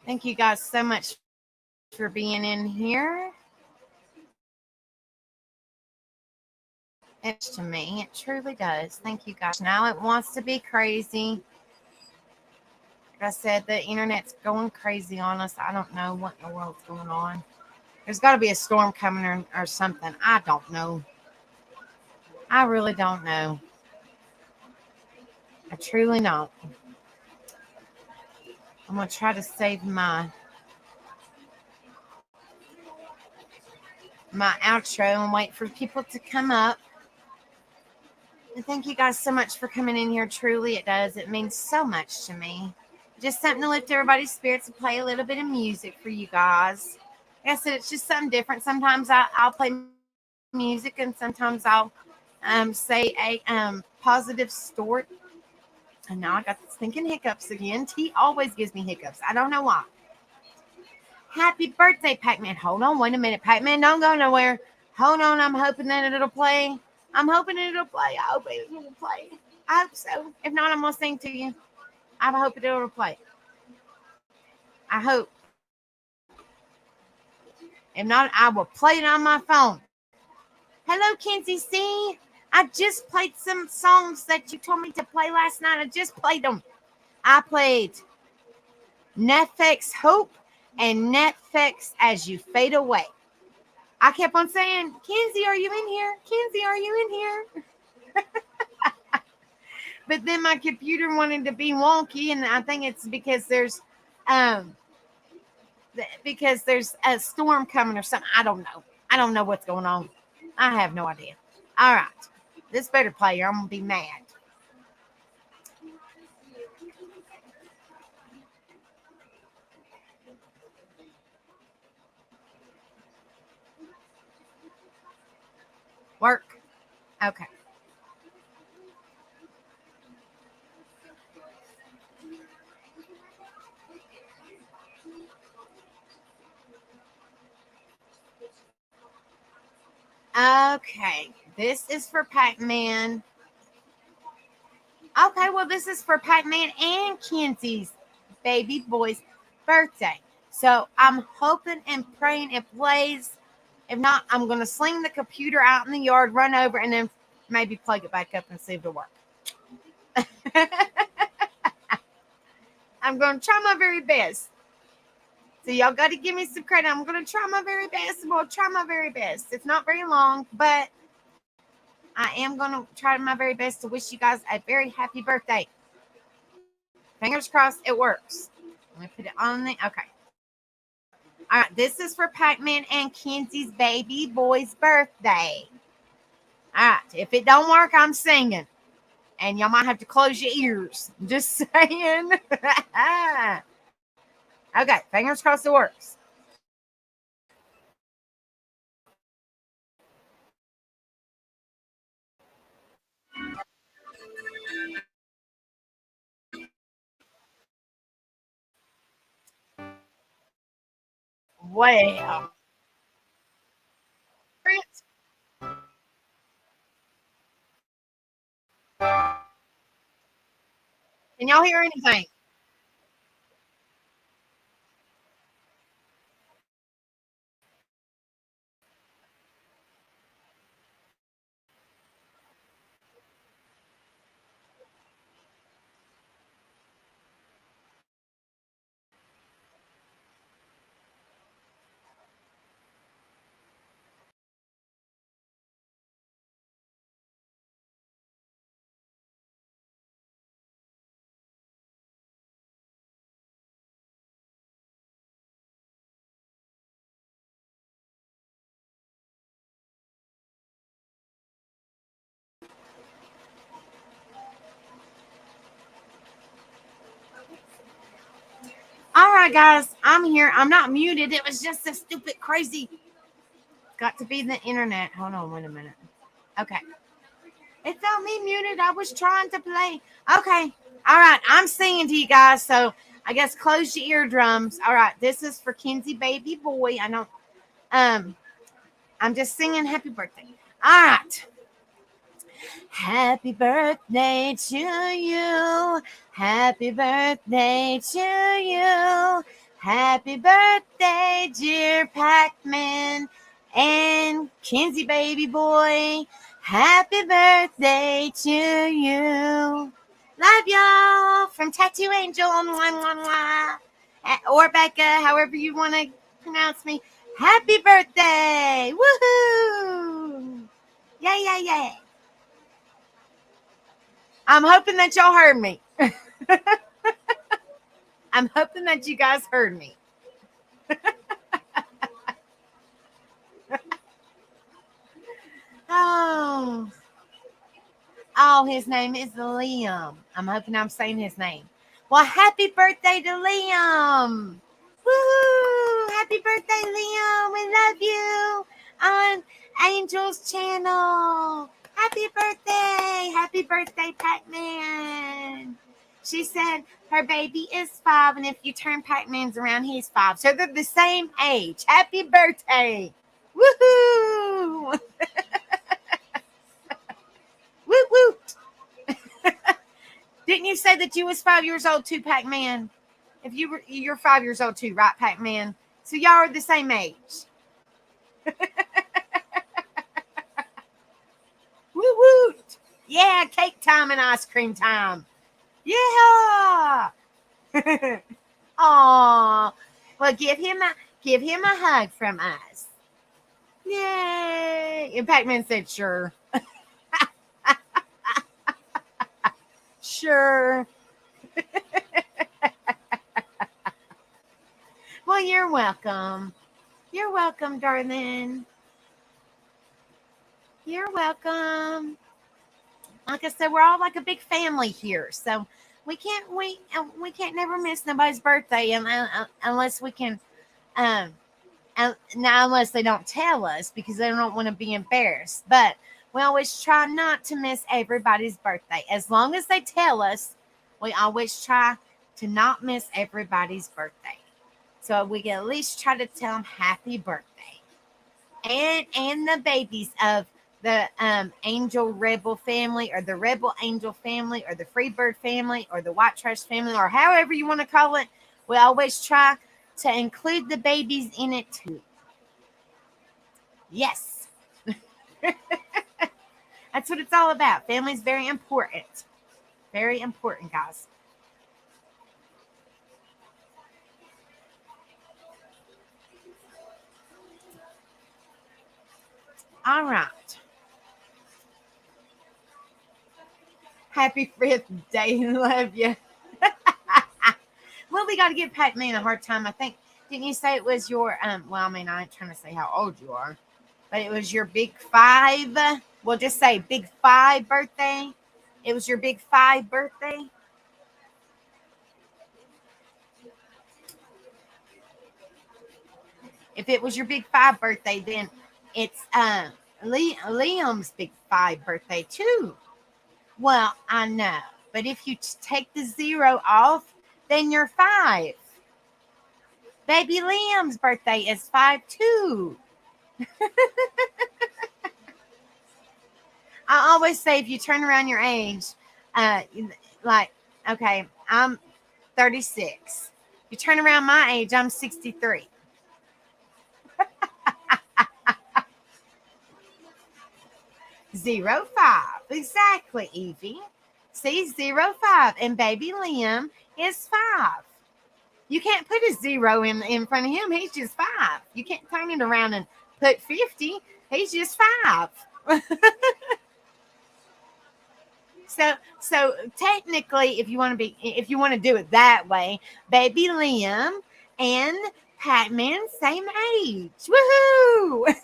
Thank you guys so much for being in here. It's to me. It truly does. Thank you guys. Now it wants to be crazy. Like I said, the internet's going crazy on us. I don't know what in the world's going on. There's got to be a storm coming or something. I don't know. I really don't know. I truly don't. I'm going to try to save my outro and wait for people to come up. And thank you guys so much for coming in here. Truly, it does. It means so much to me. Just something to lift everybody's spirits and play a little bit of music for you guys. Like I said, it's just something different. Sometimes I'll play music and sometimes I'll say a positive story. And now I got the stinking hiccups again. T always gives me hiccups. I don't know why. Happy birthday, Pac-Man. Hold on, wait a minute. Pac-Man, don't go nowhere. Hold on, I'm hoping that it'll play. I'm hoping it'll play. I hope it will play. I hope so. If not, I'm going to sing to you. I hope it'll play. I hope. If not, I will play it on my phone. Hello, Kenzie C. I just played some songs that you told me to play last night. I just played them. I played Netflix Hope and Netflix As You Fade Away. I kept on saying, Kenzie, are you in here? Kenzie, are you in here? But then my computer wanted to be wonky, and I think it's because there's a storm coming or something. I don't know. I don't know what's going on. I have no idea. All right. This better play or I'm going to be mad. Work. Okay. Okay. This is for Pac-Man. Okay, well, this is for Pac-Man and Kenzie's baby boy's birthday. So I'm hoping and praying it plays. If not, I'm going to sling the computer out in the yard, run over, and then maybe plug it back up and see if it'll work. I'm going to try my very best. So y'all got to give me some credit. I'm going to try my very best. I'm going to try my very best. It's not very long, but I am going to try my very best to wish you guys a very happy birthday. Fingers crossed it works. Let me put it on the, okay. All right, this is for Pac-Man and Kenzie's baby boy's birthday. All right, if it don't work, I'm singing. And y'all might have to close your ears. Just saying. Okay, fingers crossed it works. Well. Can y'all hear anything? All right, guys, I'm here. I'm not muted. It was just a stupid, crazy. Got to be the internet. Hold on, wait a minute. Okay. It felt me muted. I was trying to play. Okay. All right. I'm singing to you guys. So I guess close your eardrums. All right. This is for Kenzie baby boy. I don't I'm just singing happy birthday. All right. Happy birthday to you. Happy birthday to you. Happy birthday, dear Pac-Man and Kenzie baby boy. Happy birthday to you. Love y'all from Tattoo Angel. Or Becca, however you want to pronounce me. Happy birthday. Woohoo. Yay, yay, yay. I'm hoping that y'all heard me. I'm hoping that you guys heard me. Oh, his name is Liam. I'm hoping I'm saying his name. Well, happy birthday to Liam. Woo! Happy birthday, Liam. We love you on Angel's channel. Happy birthday. Happy birthday, Pac-Man. She said her baby is 5, and if you turn Pac-Man's around, he's 5. So they're the same age. Happy birthday! Woohoo! Woot woot! Didn't you say that you was 5 years old too, Pac-Man? If you're 5 years old too, right, Pac-Man? So y'all are the same age. Woot woot! Yeah, cake time and ice cream time. Yeah. Aw. Well, give him a hug from us. Yay! And Pac-Man said, "Sure." Sure. Well, you're welcome. You're welcome, darling. You're welcome. Like I said, we're all like a big family here, so we can't never miss nobody's birthday unless we can, now unless they don't tell us because they don't want to be embarrassed. But we always try not to miss everybody's birthday. As long as they tell us, we always try to not miss everybody's birthday. So we can at least try to tell them happy birthday. And the babies of the Angel Rebel family, or the Rebel Angel family, or the Freebird family, or the White Trash family, or however you want to call it, we always try to include the babies in it too. Yes. That's what it's all about. Family is very important. Very important, guys. All right. Happy 5th day. Love you. Well, we got to give Pac-Man a hard time. I think, didn't you say it was your, well, I mean, I ain't trying to say how old you are, but it was your big 5. We'll just say big 5 birthday. It was your big 5 birthday. If it was your big 5 birthday, then it's Liam's big 5 birthday too. Well, I know, but if you take the 0 off, then you're 5. Baby Liam's birthday is 5 too. I always say if you turn around your age, like, okay, I'm 36. You turn around my age, I'm 63. Zero 5. Exactly, Evie. See, 0 5. And baby Liam is 5. You can't put a 0 in front of him. He's just 5. You can't turn it around and put 50. He's just 5. So technically, if you want to do it that way, baby Liam and Pac-Man same age. Woohoo!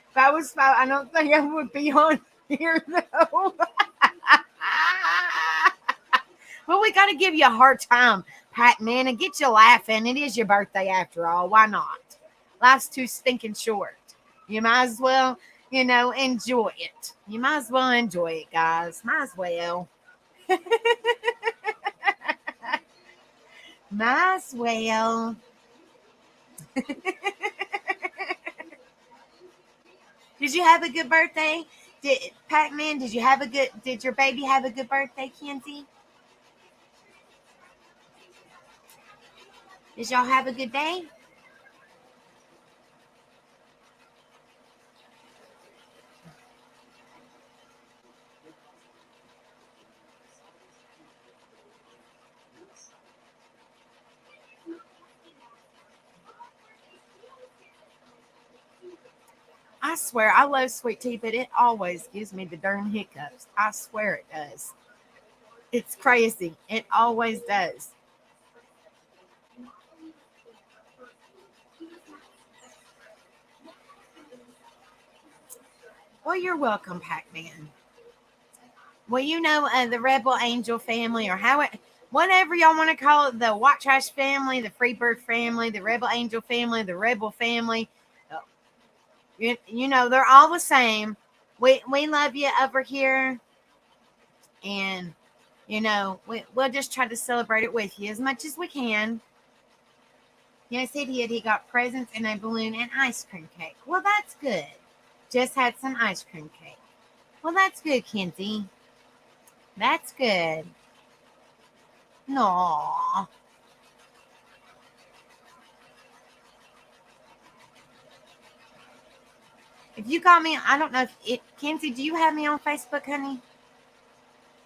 If I was 5, I don't think I would be on here though. Well, we got to give you a hard time, Pac-Man, and get you laughing. It is your birthday after all. Why not? Life's too stinking short. You might as well, enjoy it. You might as well enjoy it, guys. Might as well. Might as well. Did you have a good birthday? Pac-Man, did your baby have a good birthday, Kenzie? Did y'all have a good day? I swear, I love sweet tea, but it always gives me the darn hiccups. I swear it does. It's crazy. It always does. Well, you're welcome, Pac-Man. Well, the Rebel Angel family, or whatever y'all want to call it, the White Trash family, the Freebird family, the Rebel Angel family, the Rebel family. They're all the same. We love you over here. And, we'll just try to celebrate it with you as much as we can. Yes, he did. He got presents and a balloon and ice cream cake. Well, that's good. Just had some ice cream cake. Well, that's good, Kenzie. That's good. No. If you got me, I don't know if Kenzie, do you have me on Facebook, honey?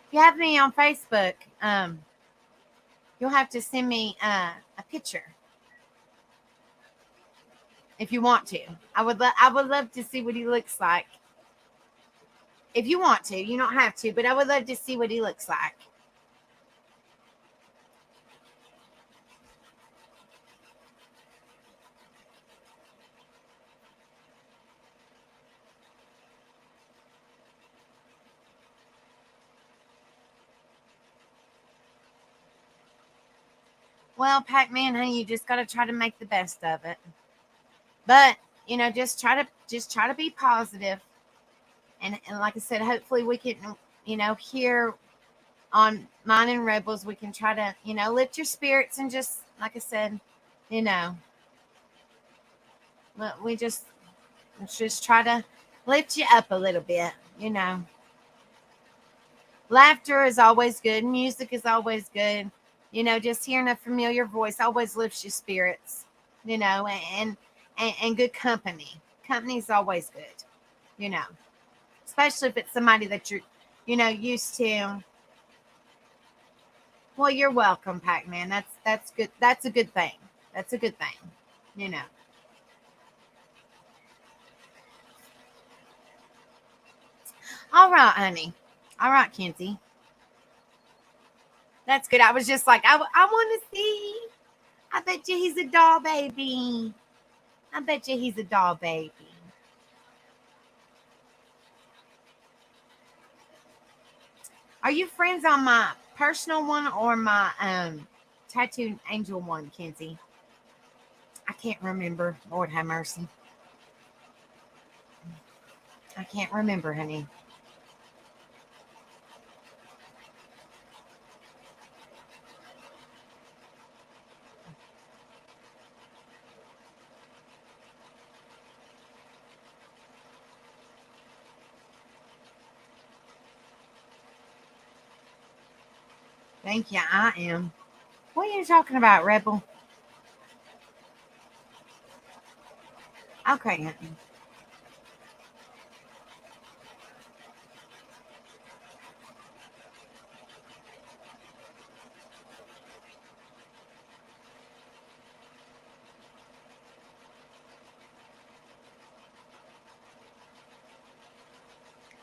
If you have me on Facebook, you'll have to send me a picture if you want to. I would love to see what he looks like. If you want to, you don't have to, but I would love to see what he looks like. Well, Pac-Man, honey, you just got to try to make the best of it. But, just try to be positive. And like I said, hopefully we can, here on Mine and Rebels, we can try to, lift your spirits and just, like I said, we just try to lift you up a little bit, Laughter is always good. Music is always good. Just hearing a familiar voice always lifts your spirits, and good company. Company is always good, especially if it's somebody that you're, used to. Well, you're welcome, Pac-Man. That's good. That's a good thing. That's a good thing, All right, honey. All right, Kenzie. That's good. I was just like, I want to see. I bet you he's a doll baby. I bet you he's a doll baby. Are you friends on my personal one or my tattooed angel one, Kenzie? I can't remember. Lord have mercy. I can't remember, honey. Thank you. I am. What are you talking about, Rebel? Okay, honey.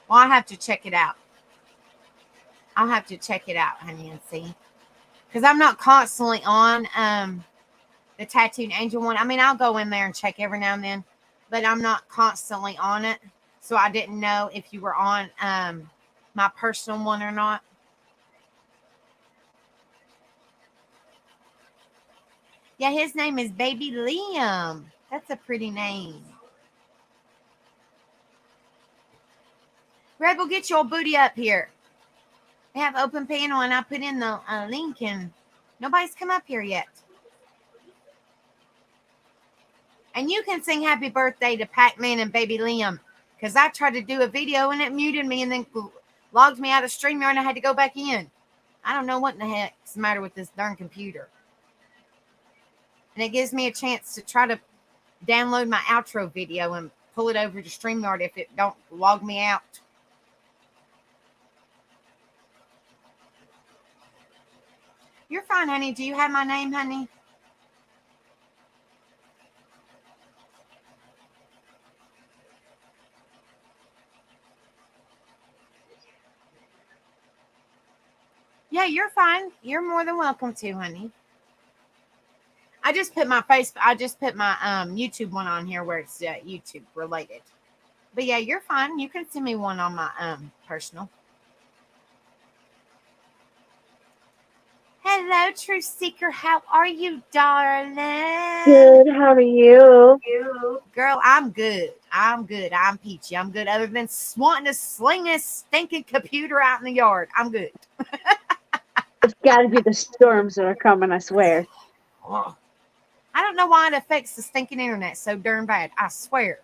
Well, I have to check it out. I'll have to check it out, honey, and see. Because I'm not constantly on the tattooed angel one. I mean, I'll go in there and check every now and then, but I'm not constantly on it. So I didn't know if you were on my personal one or not. Yeah, his name is Baby Liam. That's a pretty name. Rebel, get your booty up here. We have open panel, and I put in the link, and nobody's come up here yet. And you can sing happy birthday to Pac-Man and Baby Liam, because I tried to do a video, and it muted me and then logged me out of StreamYard, and I had to go back in. I don't know what in the heck's the matter with this darn computer. And it gives me a chance to try to download my outro video and pull it over to StreamYard if it don't log me out. You're fine, honey. Do you have my name, honey? Yeah, you're fine. You're more than welcome to, honey. I just put my YouTube one on here where it's YouTube related. But yeah, you're fine. You can send me one on my personal. Hello, Truth Seeker. How are you, darling? Good. How are you? Girl, I'm good. I'm good. I'm peachy. I'm good. Other than wanting to sling this stinking computer out in the yard, I'm good. It's got to be the storms that are coming. I swear. I don't know why it affects the stinking internet so darn bad. I swear.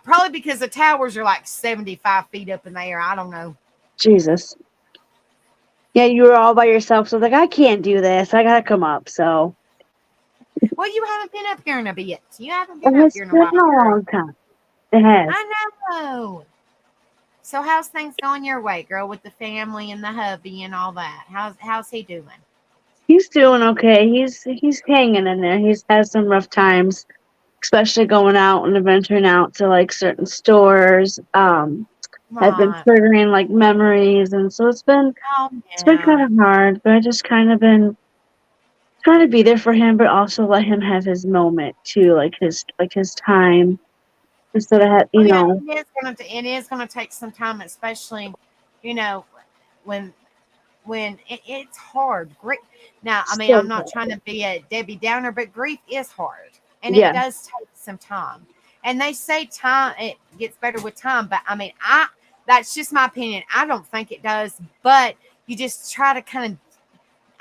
Probably because the towers are like 75 feet up in the air. I don't know. Jesus. Yeah, you were all by yourself, so I was like, I can't do this. I gotta come up. So Well, you haven't been up here in a bit. You haven't been up it's here in a been while. a long time. It has. I know. So how's things going your way, girl, with the family and the hubby and all that? How's he doing? He's doing okay. He's hanging in there. He's had some rough times, especially going out and venturing out to like certain stores. Have been Right. triggering like memories, and so it's been Yeah. kind of hard. But I just kind of been trying to be there for him, but also let him have his moment too, like his time, instead of Oh yeah, it is gonna take some time, especially, you know, when it's hard. Grief. Now, I mean, so I'm not trying to be a Debbie Downer, but grief is hard, and it yeah, does take some time. And they say time it gets better with time, but I mean, that's just my opinion. I don't think it does, but you just try to kind of.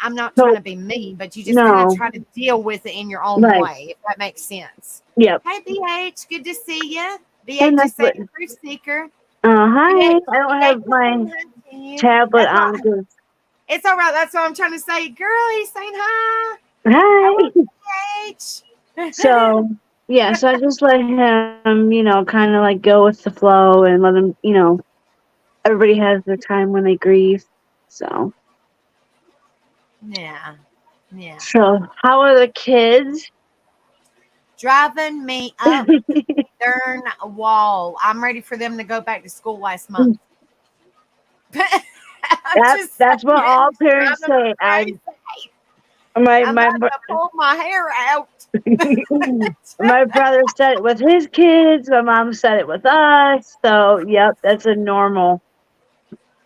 I'm not so trying to be mean, but you just kind of no, try to deal with it in your own right, way, if that makes sense. yep, Hey, BH, good to see you. and BH is that's what. saying Truth Seeker. Hi, BH, I don't BH have is my saying hi to you. tablet That's on. all, it's all right. That's what I'm trying to say. Girl, he's saying hi. Hi. BH. So yeah, so I just let him, kind of like go with the flow and let him, everybody has their time when they grieve. So Yeah. Yeah. so how are the kids? Driving me up the darn wall. I'm ready for them to go back to school last month. I'm just That's what saying, all it's parents driving me say. crazy. My I'm my about to pull my hair out. my brother said it with his kids. My mom said it with us. So yep, that's a normal.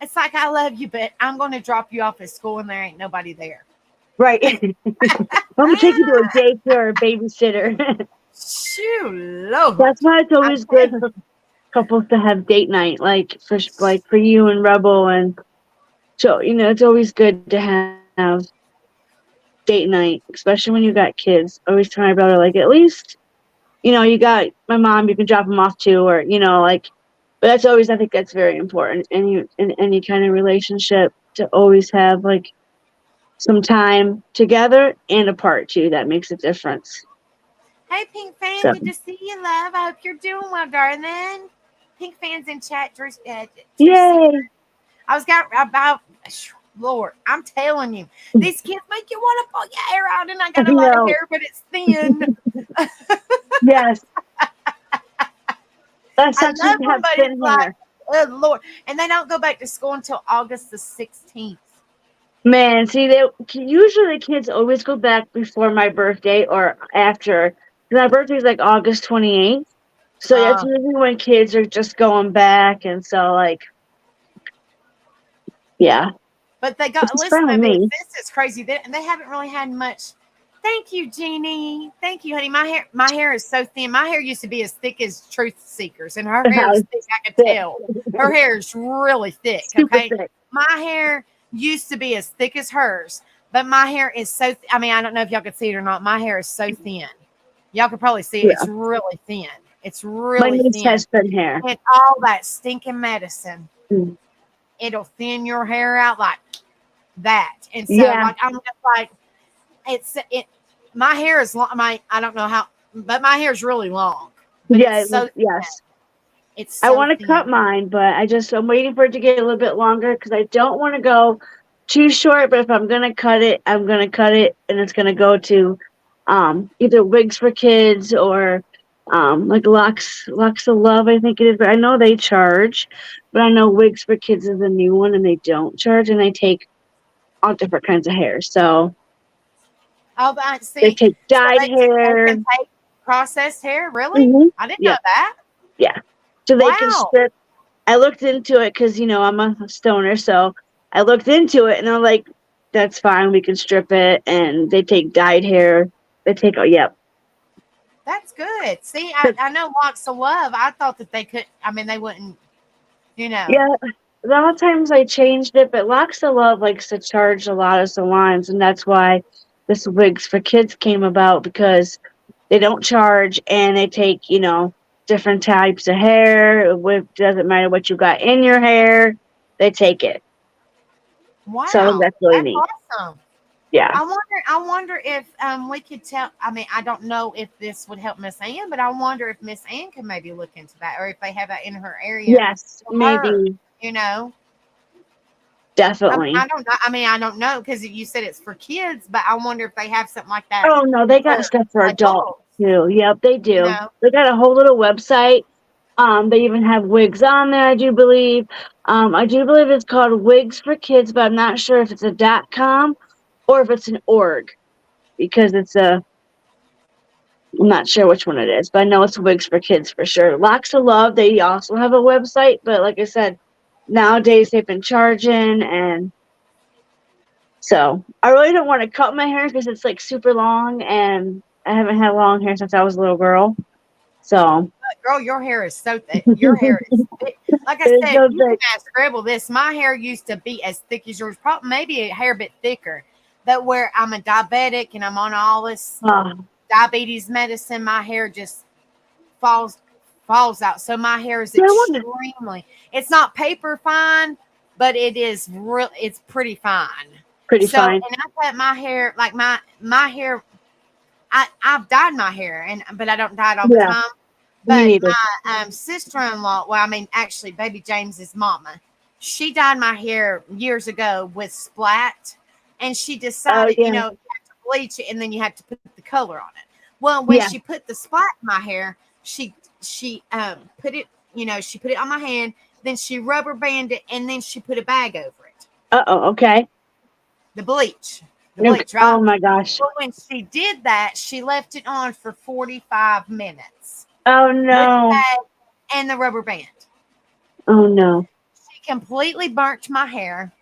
It's like, I love you, but I'm going to drop you off at school and there ain't nobody there. Right. I'm gonna take you to a daycare or a babysitter. Shoot, Lord. That's why it's always good for couples to have date night, like for you and Rebel, and so it's always good to have date night, especially when you got kids. Always tell my brother, like, at least you got my mom, you can drop them off too, or like. But that's always, I think that's very important in any kind of relationship, to always have like some time together and apart too. That makes a difference. Hey, Pink Fan, So good to see you, love. I hope you're doing well, darling. Pink Fan's in chat. yay! I was got about, Lord, I'm telling you, these kids make you want to pull your hair out, and I got a lot of hair, but it's thin. Yes. That's I such love a them, have but thin it's like, hair. oh, Lord. And they don't go back to school until August the 16th. Man, see, usually the kids always go back before my birthday or after. 'Cause my birthday is like August 28th. So that's usually when kids are just going back, and so like, yeah. But they got, It's listen, fine I with mean, me. this is crazy. They haven't really had much. Thank you, Jeannie. Thank you, honey. My hair is so thin. My hair used to be as thick as Truth Seekers, and her hair is thick. I could tell. Her hair is really thick. Super Okay, thick. my hair used to be as thick as hers, but my hair is so. I mean, I don't know if y'all could see it or not. My hair is so thin. Y'all could probably see it. Yeah. It's really thin. It's My really niece thin. has thin hair. And all that stinking medicine, Mm. it'll thin your hair out like that. And so, Yeah. like, I'm just like, my hair is long. I don't know how, but my hair is really long. But Yeah. it's so Yes. it's I so want to thin. cut mine, but I'm waiting for it to get a little bit longer because I don't want to go too short. But if I'm gonna cut it, I'm gonna cut it, and it's gonna go to either Wigs for Kids or like Locks of Love, I think it is. But I know they charge, but I know Wigs for Kids is a new one, and they don't charge, and they take all different kinds of hair. So Oh, but see, they take so dyed they hair. can take processed hair. Really? Mhm. I didn't Yeah. know that. Yeah. So they can Wow. that's fine. We can strip it, and they take dyed hair. They take, yep. That's good. See, I know Locks of Love. I thought that they could. I mean, they wouldn't. You know. Yeah, a lot of times I changed it, but Locks of Love likes to charge a lot of salons, and that's why this Wigs for Kids came about, because they don't charge, and they take, different types of hair. It doesn't matter what you got in your hair, they take it. Wow, So that's really neat. awesome. Yeah. I wonder if we could tell. I mean, I don't know if this would help Miss Ann, but I wonder if Miss Ann could maybe look into that, or if they have that in her area. Yes, for her, maybe. Definitely. I don't know. I mean, I don't know, because you said it's for kids, but I wonder if they have something like that. Oh no, they got stuff for adults too. Yep, they do. They got a whole little website. They even have wigs on there, I do believe. I do believe it's called Wigs for Kids, but I'm not sure if it's a .com or if it's an org, because I'm not sure which one it is, but I know it's Wigs for Kids for sure. Locks of Love, they also have a website, but like I said, nowadays they've been charging, and so I really don't want to cut my hair because it's like super long, and I haven't had long hair since I was a little girl. So, girl, your hair is so thick. Your hair is thick. Like I said, you can ask Rebel this. My hair used to be as thick as yours, probably maybe a hair bit thicker. But where I'm a diabetic and I'm on all this diabetes medicine, my hair just falls out. So my hair is extremely. It's not paper fine, but it is real. It's pretty fine. Pretty fine. And I cut my hair like my hair. I've dyed my hair, but I don't dye it all the time. But my sister-in-law, well, I mean, actually, baby James's mama, she dyed my hair years ago with Splat, and she decided, you have to bleach it, and then you have to put the color on it. Well, when she put the Splat in my hair, she put it, she put it on my hand, then she rubber banded it, and then she put a bag over it. Okay. The bleach. Right? Oh my gosh. But when she did that, she left it on for 45 minutes. Oh no. And the rubber band. Oh no. She completely burnt my hair.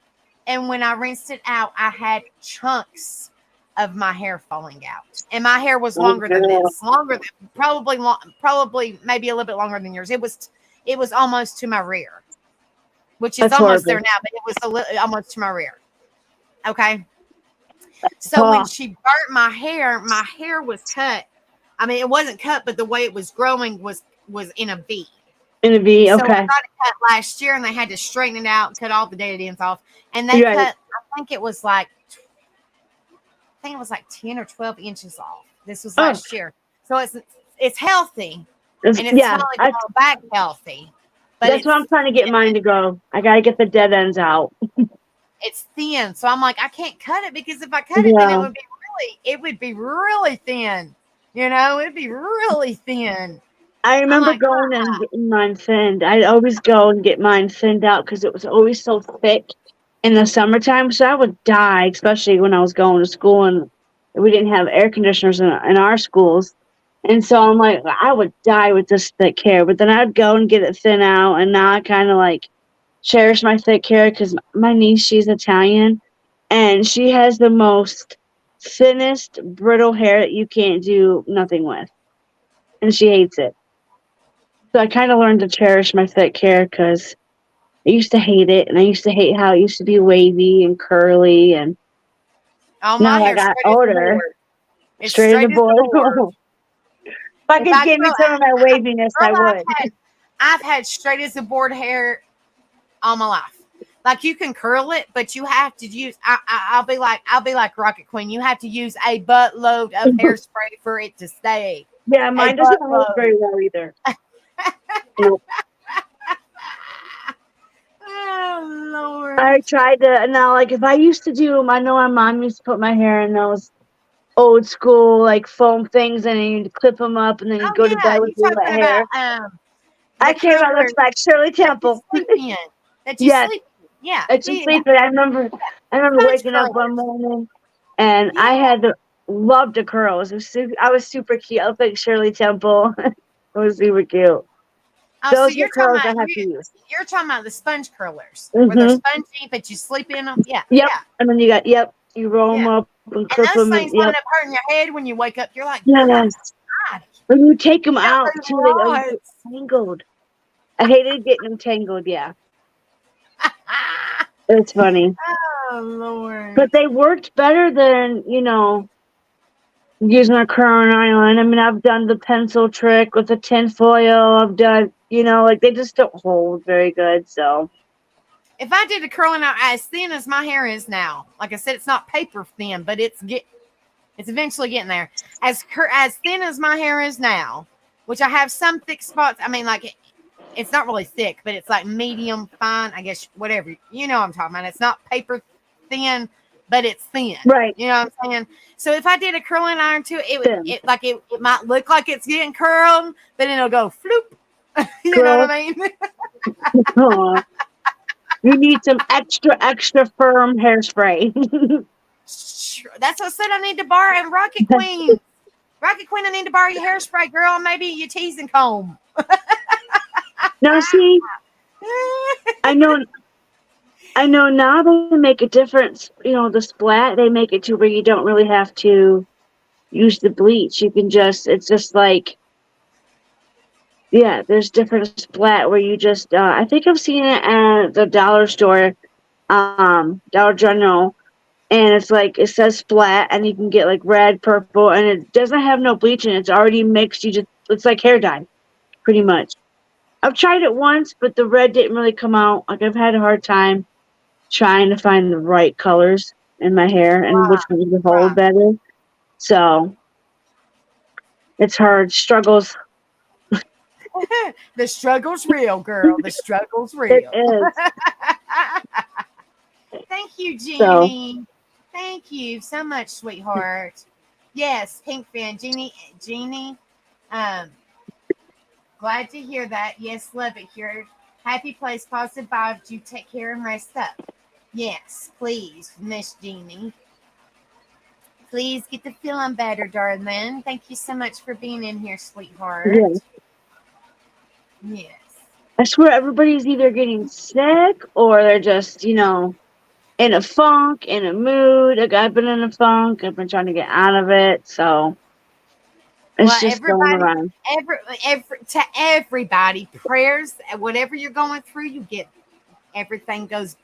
And when I rinsed it out, I had chunks of my hair falling out. And my hair was longer than this. Longer than probably maybe a little bit longer than yours. It was almost to my rear. Which is almost there now, but it was almost to my rear. Okay. So when she burnt my hair was cut. I mean, it wasn't cut, but the way it was growing was in a V. In a V, okay. So I got it cut last year, and they had to straighten it out and cut all the dead ends off. And they cut, I think it was like 10 or 12 inches off. This was last year. So it's healthy. And it's slowly going back healthy. But that's what I'm trying to get mine to go. I got to get the dead ends out. It's thin, so I'm like, I can't cut it, because if I cut it, then it would be really thin. It'd be really thin. I remember going and getting mine thinned. I'd always go and get mine thinned out because it was always so thick in the summertime. So I would die, especially when I was going to school and we didn't have air conditioners in our schools. And so I'm like, I would die with this thick hair. But then I'd go and get it thin out, and now I kind of like cherish my thick hair because my niece, she's Italian, and she has the most thinnest brittle hair that you can't do nothing with, and she hates it. So I kind of learned to cherish my thick hair because I used to hate it, and I used to hate how it used to be wavy and curly, and now I got older. Straight as a board. If I could give me some of my waviness, I would. I've had straight as a board hair all my life. Like, you can curl it, but you have to use. I'll be like Rocket Queen. You have to use a buttload of hairspray for it to stay. Yeah, mine doesn't work very well either. Oh Lord! I tried to now. Like, if I used to do, I know my mom used to put my hair in those old school like foam things, and you'd clip them up, and then you'd go to bed with your wet hair. I can't remember. Looks like Shirley Temple. That you sleep. Yeah. That you sleep in. I remember waking up one morning, and I loved the curls. I was super cute. I looked like Shirley Temple. It was super cute. Those are curls I have to use. You're talking about the sponge curlers, where they're spongy, but you sleep in them. Yeah. Yep. And then you got You roll them Yeah. up and And clip those them, things and yep. wind up hurting your head when you wake up. You're like, Yes. God, When you take them get out those too, they always rods. get tangled. I hated getting them tangled. Yeah, it's funny, Oh Lord. but they worked better than using a curling iron. I mean, I've done the pencil trick with the tin foil. I've done, like they just don't hold very good. So If I did a curling iron as thin as my hair is now, like I said, it's not paper thin, but it's eventually getting there. As thin as my hair is now, which I have some thick spots. I mean, like it's not really thick, but it's like medium fine. I guess whatever you know what I'm talking about. It's not paper thin, but it's thin. right, You know what I'm saying? So if I did a curling iron to it, thin. it might look like it's getting curled, but then it'll go floop. You know Girl, what I mean? aw, you need some extra firm hairspray. That's what I said. I need to borrow. And Rocket Queen, Rocket Queen, I need to borrow your hairspray, girl. Maybe your teasing comb. Now, see, I know. I know now they make a difference. The splat, they make it to where you don't really have to use the bleach. You can it's just like, yeah, there's different splat where you just, I think I've seen it at the dollar store, Dollar General, and it's like, it says splat, and you can get like red, purple, and it doesn't have no bleach in it. It's already mixed. It's like hair dye, pretty much. I've tried it once, but the red didn't really come out. Like, I've had a hard time trying to find the right colors in my hair and which ones would hold Right. better. So it's hard. Struggles. The struggle's real, girl. The struggle's It real. is. Thank you, So Jeannie. Thank you so much, sweetheart. Yes, Pink Fan, Jeannie. Um, glad to hear that. Yes, love it here. Happy place, positive vibes. You take care and rest up. Yes, please, Miss Jeannie. Please get to feeling better, darling. Thank you so much for being in here, sweetheart. yeah, Yes. I swear everybody's either getting sick or they're just, in a funk, in a mood. Like, I've been in a funk. I've been trying to get out of it. So it's Well, just going around. to everybody, prayers, whatever you're going through, you get everything goes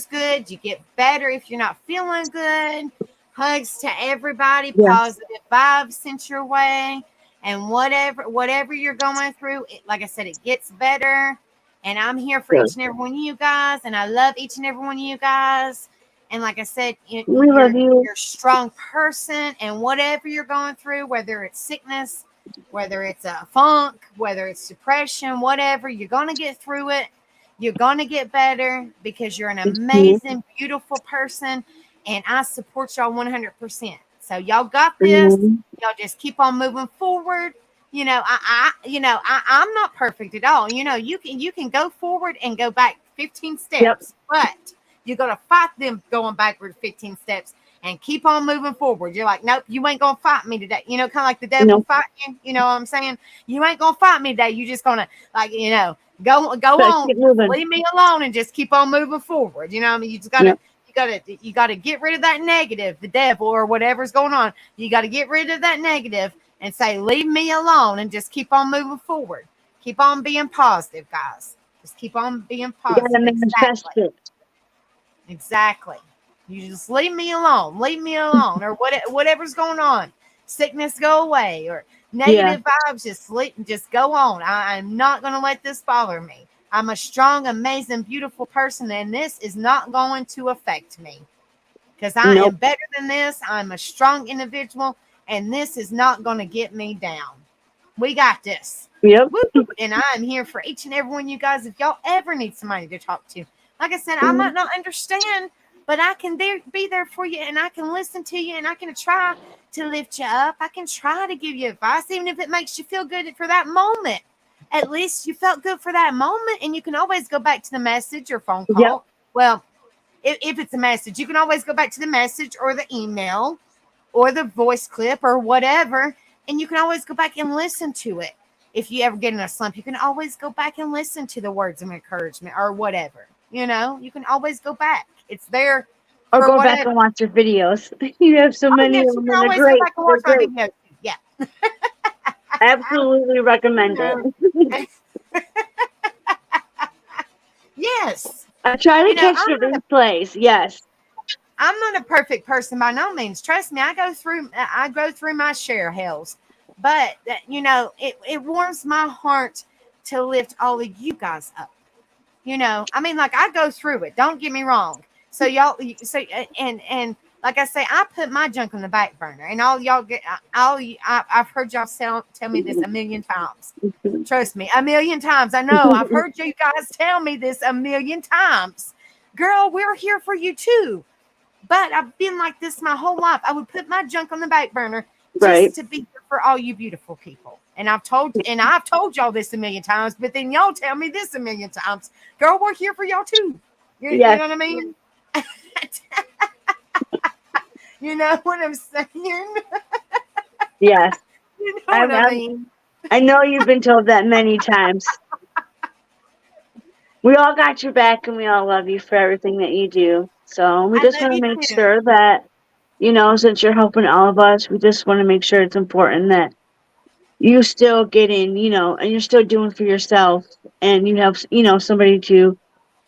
good. You get better if you're not feeling good. Hugs to everybody, Yes. positive vibes sent your way, and whatever you're going through, like I said, it gets better. And I'm here for Good. each and every one of you guys, and I love each and every one of you guys. And like I said, We love you. you're a strong person, and whatever you're going through, whether it's sickness, whether it's a funk, whether it's depression, whatever, you're gonna get through it. You're gonna get better because you're an amazing, beautiful person, and I support y'all 100%. So y'all got this. Mhm. Y'all just keep on moving forward. I'm not perfect at all. You can go forward and go back 15 steps, but you're gonna fight them going backward 15 steps and keep on moving forward. You're like, nope, you ain't gonna fight me today. Kind of like the devil Nope. fighting you. You know what I'm saying? You ain't gonna fight me today. You just gonna go But on, keep moving. leave me alone and just keep on moving forward. You know what I mean? You just gotta you gotta get rid of that negative, the devil or whatever's going on. You gotta get rid of that negative and say, leave me alone and just keep on moving forward. Keep on being positive, guys. Just keep on being You positive. gotta manifest it. Exactly. You just leave me alone. Leave me alone. Or whatever's going on. Sickness go away. Or negative vibes, just go on. I'm not going to let this bother me. I'm a strong, amazing, beautiful person, and this is not going to affect me. Because I am better than this. I'm a strong individual, and this is not going to get me down. We got this. Yep. Woo! And I'm here for each and every one of you guys. If y'all ever need somebody to talk to, like I said, I might not understand, but I can be there for you, and I can listen to you, and I can try to lift you up. I can try to give you advice, even if it makes you feel good for that moment. At least you felt good for that moment, and you can always go back to the message or phone call. Yep. Well, if it's a message, you can always go back to the message or the email or the voice clip or whatever, and you can always go back and listen to it. If you ever get in a slump, you can always go back and listen to the words of encouragement or whatever. You can always go back. It's there Or for go back whatever. and watch your videos. You have so Oh many yeah, of she them, can and they're always go great. back and They're watch my great. videos. Yeah. Absolutely You recommend know. it. Yes. I try You to know, catch the replays. Yes. I'm not a perfect person by no means. Trust me, I go through my share of hells. But you know, it warms my heart to lift all of you guys up. You know, I mean, like I go through it. Don't get me wrong. So y'all, and like I say, I put my junk on the back burner, and all y'all get, I've heard y'all tell me this a million times. Trust me, a million times. I know I've heard you guys tell me this a million times. Girl, we're here for you too. But I've been like this my whole life. I would put my junk on the back burner Right. just to be here for all you beautiful people. And I've told y'all this a million times, but then y'all tell me this a million times. Girl, we're here for y'all too. You Yes. know what I mean? You know what I'm saying? Yes. You know I'm, what I I'm, mean? I know you've been told that many times. We all got your back, and we all love you for everything that you do. So we I just love want to you make too. sure that, since you're helping all of us, we just want to make sure it's important that you still get in, and you're still doing for yourself, and you have, somebody to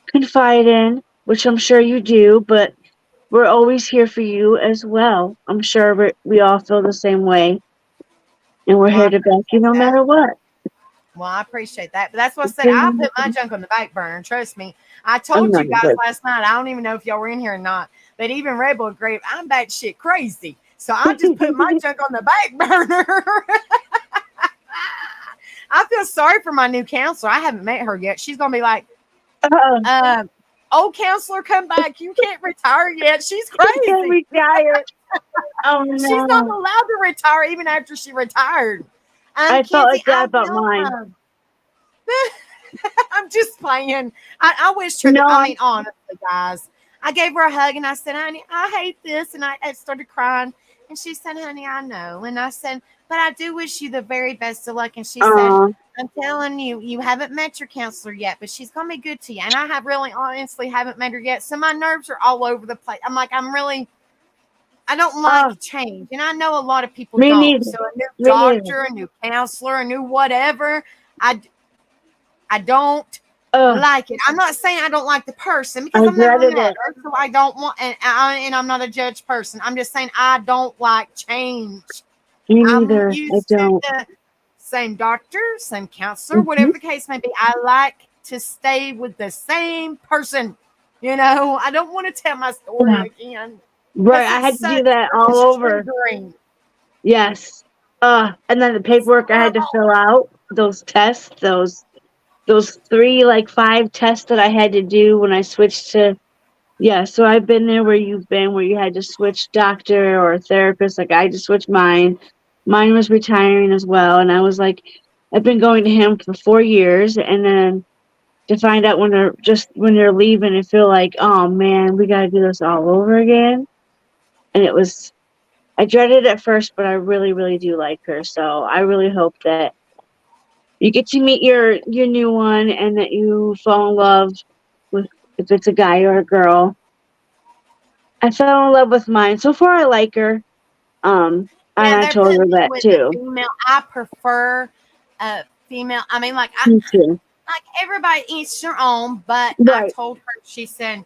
confide in, which I'm sure you do, but we're always here for you as well. I'm sure we all feel the same way, and we're Well, I here to back you appreciate no that. matter what. Well, I appreciate that. But that's what I said. I I'm put my junk on the back burner. Trust me. I told not you guys good. last night. I don't even know if y'all were in here or not. But even Rebel agreed. I'm batshit crazy. So I just put my junk on the back burner. I feel sorry for my new counselor. I haven't met her yet. She's gonna be like, Oh, old counselor, come back. You can't retire yet. She's you can't crazy. retire. Oh She's not no. allowed to retire even after she retired. I felt Kenzie, like that I about will. mine. I'm just playing. I wished her. I No, mean, honestly, guys, I gave her a hug and I said, "Honey, I hate this," and I started crying. And she said, "Honey, I know." And I said, "But I do wish you the very best of luck." And she said, uh, "I'm telling you, you haven't met your counselor yet, but she's gonna be good to you." And I have really, honestly, haven't met her yet, so my nerves are all over the place. I'm like, I don't uh, like change, and I know a lot of people me don't. neither. So a new Me neither. doctor, a new counselor, a new whatever. I I don't Uh, like it. I'm not saying I don't like the person I because I've never dreaded met it. her, so I don't want. And I'm not a judge person. I'm just saying I don't like change. Me I'm neither. I used to don't. the same doctor, same counselor, Hmm. whatever the case may be. I like to stay with the same person. You know, I don't want to tell my story Yeah. again Right. because I it's had to such do that all over. triggering. Yes. And then the It's paperwork I had to horrible. fill out, those tests, those three, like 5 tests that I had to do when I switched to. Yeah, so I've been there where you've been, where you had to switch doctor or therapist. Like I just switched mine. Mine was retiring as well, and I was like, I've been going to him for 4 years, and then to find out when they're leaving and feel like, oh man, we got to do this all over again. And it was, I dreaded it at first, but I really, really do like her. So I really hope that you get to meet your new one, and that you fall in love with, if it's a guy or a girl. I fell in love with mine. So far, I like her. And Yeah, I they're told putting her me that with a too. female. I prefer a female. I mean, Me too. like everybody eats their own, but I Right. told her, she said,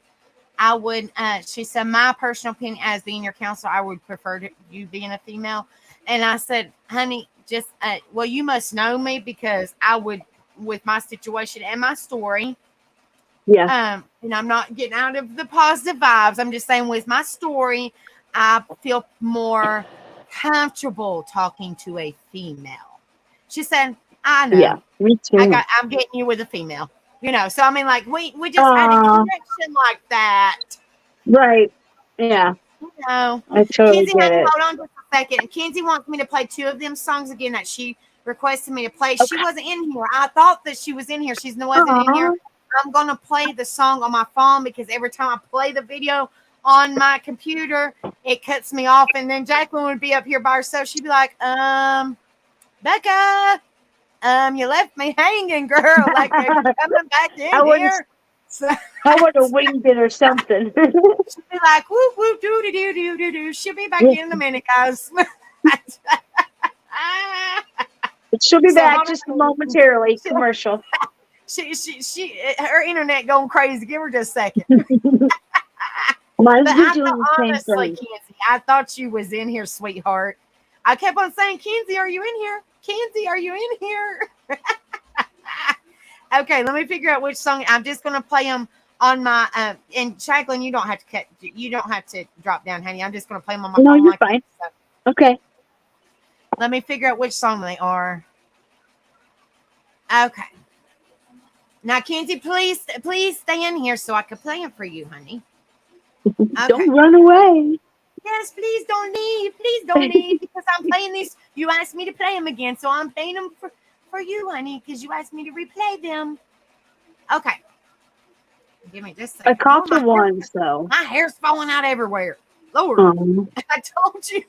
I would, she said, my personal opinion as being your counselor, I would prefer you being a female. And I said, honey, just, well, you must know me because I would, with my situation and my story, Yeah. and I'm not getting out of the positive vibes. I'm just saying with my story, I feel more comfortable talking to a female. She said, I Yeah. know. Me too. I'm getting you with a female. You know, so I mean, like we just had a Uh, connection like that. right. Yeah. You know, I totally Kenzie, get honey, it. hold on just a second. Kenzie wants me to play 2 of them songs again that she requested me to play. She Okay. wasn't in here. I thought that she was in here. She wasn't in here. Aw. I'm gonna play the song on my phone because every time I play the video on my computer, it cuts me off. And then Jacqueline would be up here by herself. She'd be like, Becca, you left me hanging, girl. Like, are you coming back I in wouldn't. here? So I would have winged it or something. she'll be like, whoop, whoop, doo doo doo doo doo doo. She'll be back in a minute, guys. She'll be So back hold just on. momentarily. Commercial. Her internet going crazy. Give her just a second. Mine's But been I doing thought, the same honestly, thing. Kenzie, I thought you was in here, sweetheart. I kept on saying, Kenzie, are you in here? Kenzie, are you in here? Okay, let me figure out which song. I'm just gonna play them on my. And Jacqueline, you don't have to cut. You don't have to drop down, honey. I'm just gonna play them on my No, phone. you're like fine. this. Okay. Let me figure out which song they are. Okay. Now, Kenzie, please stay in here so I can play them for you, honey. Okay. Don't run away. Yes, please don't leave. Please don't leave because I'm playing these. You asked me to play them again, so I'm playing them for you, honey, because you asked me to replay them. Okay. Give me just a second. I caught Oh, the ones though. my hair's falling out everywhere. Lord, I told you.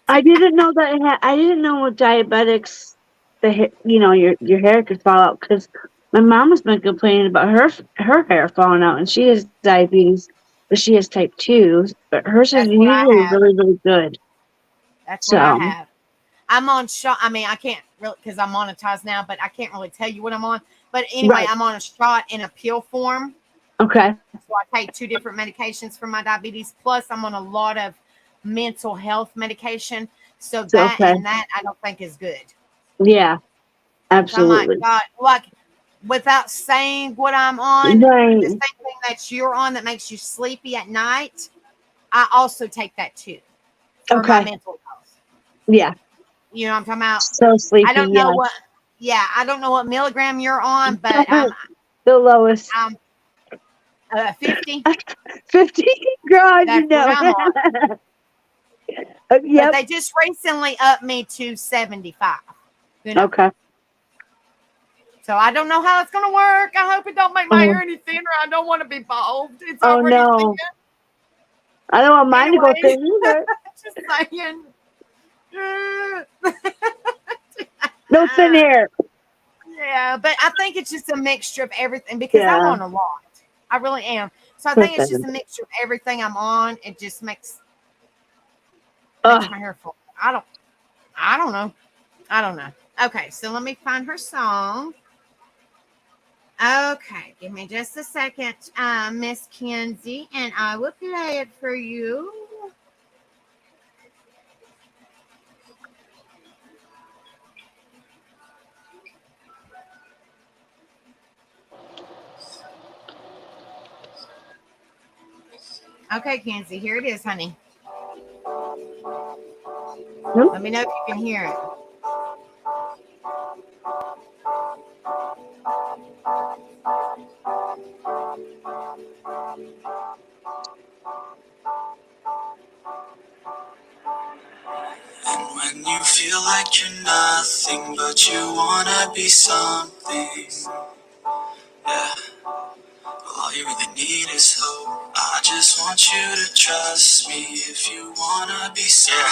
I didn't know that. I didn't know with diabetics, your hair could fall out because my mom has been complaining about her hair falling out, and she has diabetes, but she has type 2. But hers is That's what I usually have. really, really good. That's So, what I have. I'm on shot. I mean, I can't really because I'm monetized now, but I can't really tell you what I'm on. But anyway, right. I'm on a shot in a pill form. Okay. So I take 2 different medications for my diabetes. Plus, I'm on a lot of mental health medication. So that okay. and that I don't think is good. Yeah. Absolutely. So I'm like, God, like without saying what I'm on, Right. the same thing that you're on that makes you sleepy at night, I also take that too for my Okay. mental health. Yeah. You know what I'm talking about? So sleepy. I don't know what. Yeah, I don't know what milligram you're on, but the lowest. 50. 50. God, That's you know. what I'm on. Yep. But they just recently upped me to 75. You know? Okay. So I don't know how it's going to work. I hope it don't make my hair any thinner. I don't want to be bald. It's already no. thin. I don't want mine to go thin either. Just saying. No thin hair. Yeah, but I think it's just a mixture of everything because I'm on a lot. I really am. So I think it's just a mixture of everything I'm on. It just makes my hair fall. I don't know. I don't know. Okay, so let me find her song. Okay, give me just a second, Miss Kenzie, and I will play it for you. Okay, Kenzie, here it is, honey. Nope. Let me know if you can hear it. And when you feel like you're nothing, but you wanna be something, yeah. Well, all you really need is hope. I just want you to trust me if you wanna be something.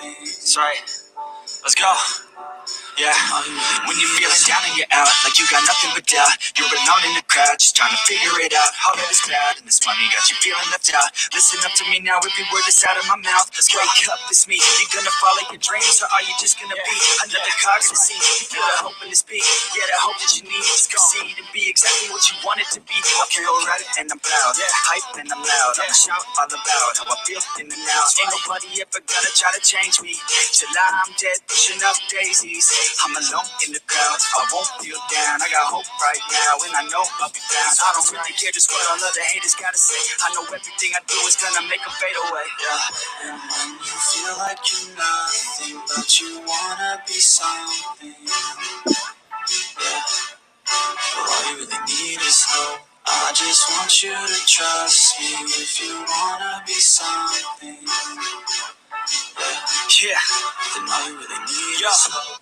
Yeah, that's right. Let's go. Yeah, when you're feeling down and you're out, like you got nothing but doubt. You're alone in the crowd, just trying to figure it out. All of this cloud and this money got you feeling left out. Listen up to me now, every word that's out of my mouth. Let's wake up, it's me. You gonna follow your dreams, or are you just gonna be another cog in the sea? You feel the hope in this beat, yeah, the hope that you need to succeed and be exactly what you want it to be. Okay, alright, and I'm proud, hype and I'm loud. I'ma shout all about how I feel in the now. Ain't nobody ever gonna try to change me till I'm dead, pushing up daisies. I'm alone in the crowd, I won't feel down. I got hope right now, and I know I'll be found. I don't really care just what all other haters gotta say. I know everything I do is gonna make them fade away. Yeah. And when you feel like you're nothing, but you wanna be something, yeah. Well, all you really need is hope. I just want you to trust me if you wanna be something, yeah. Then all you really need is hope.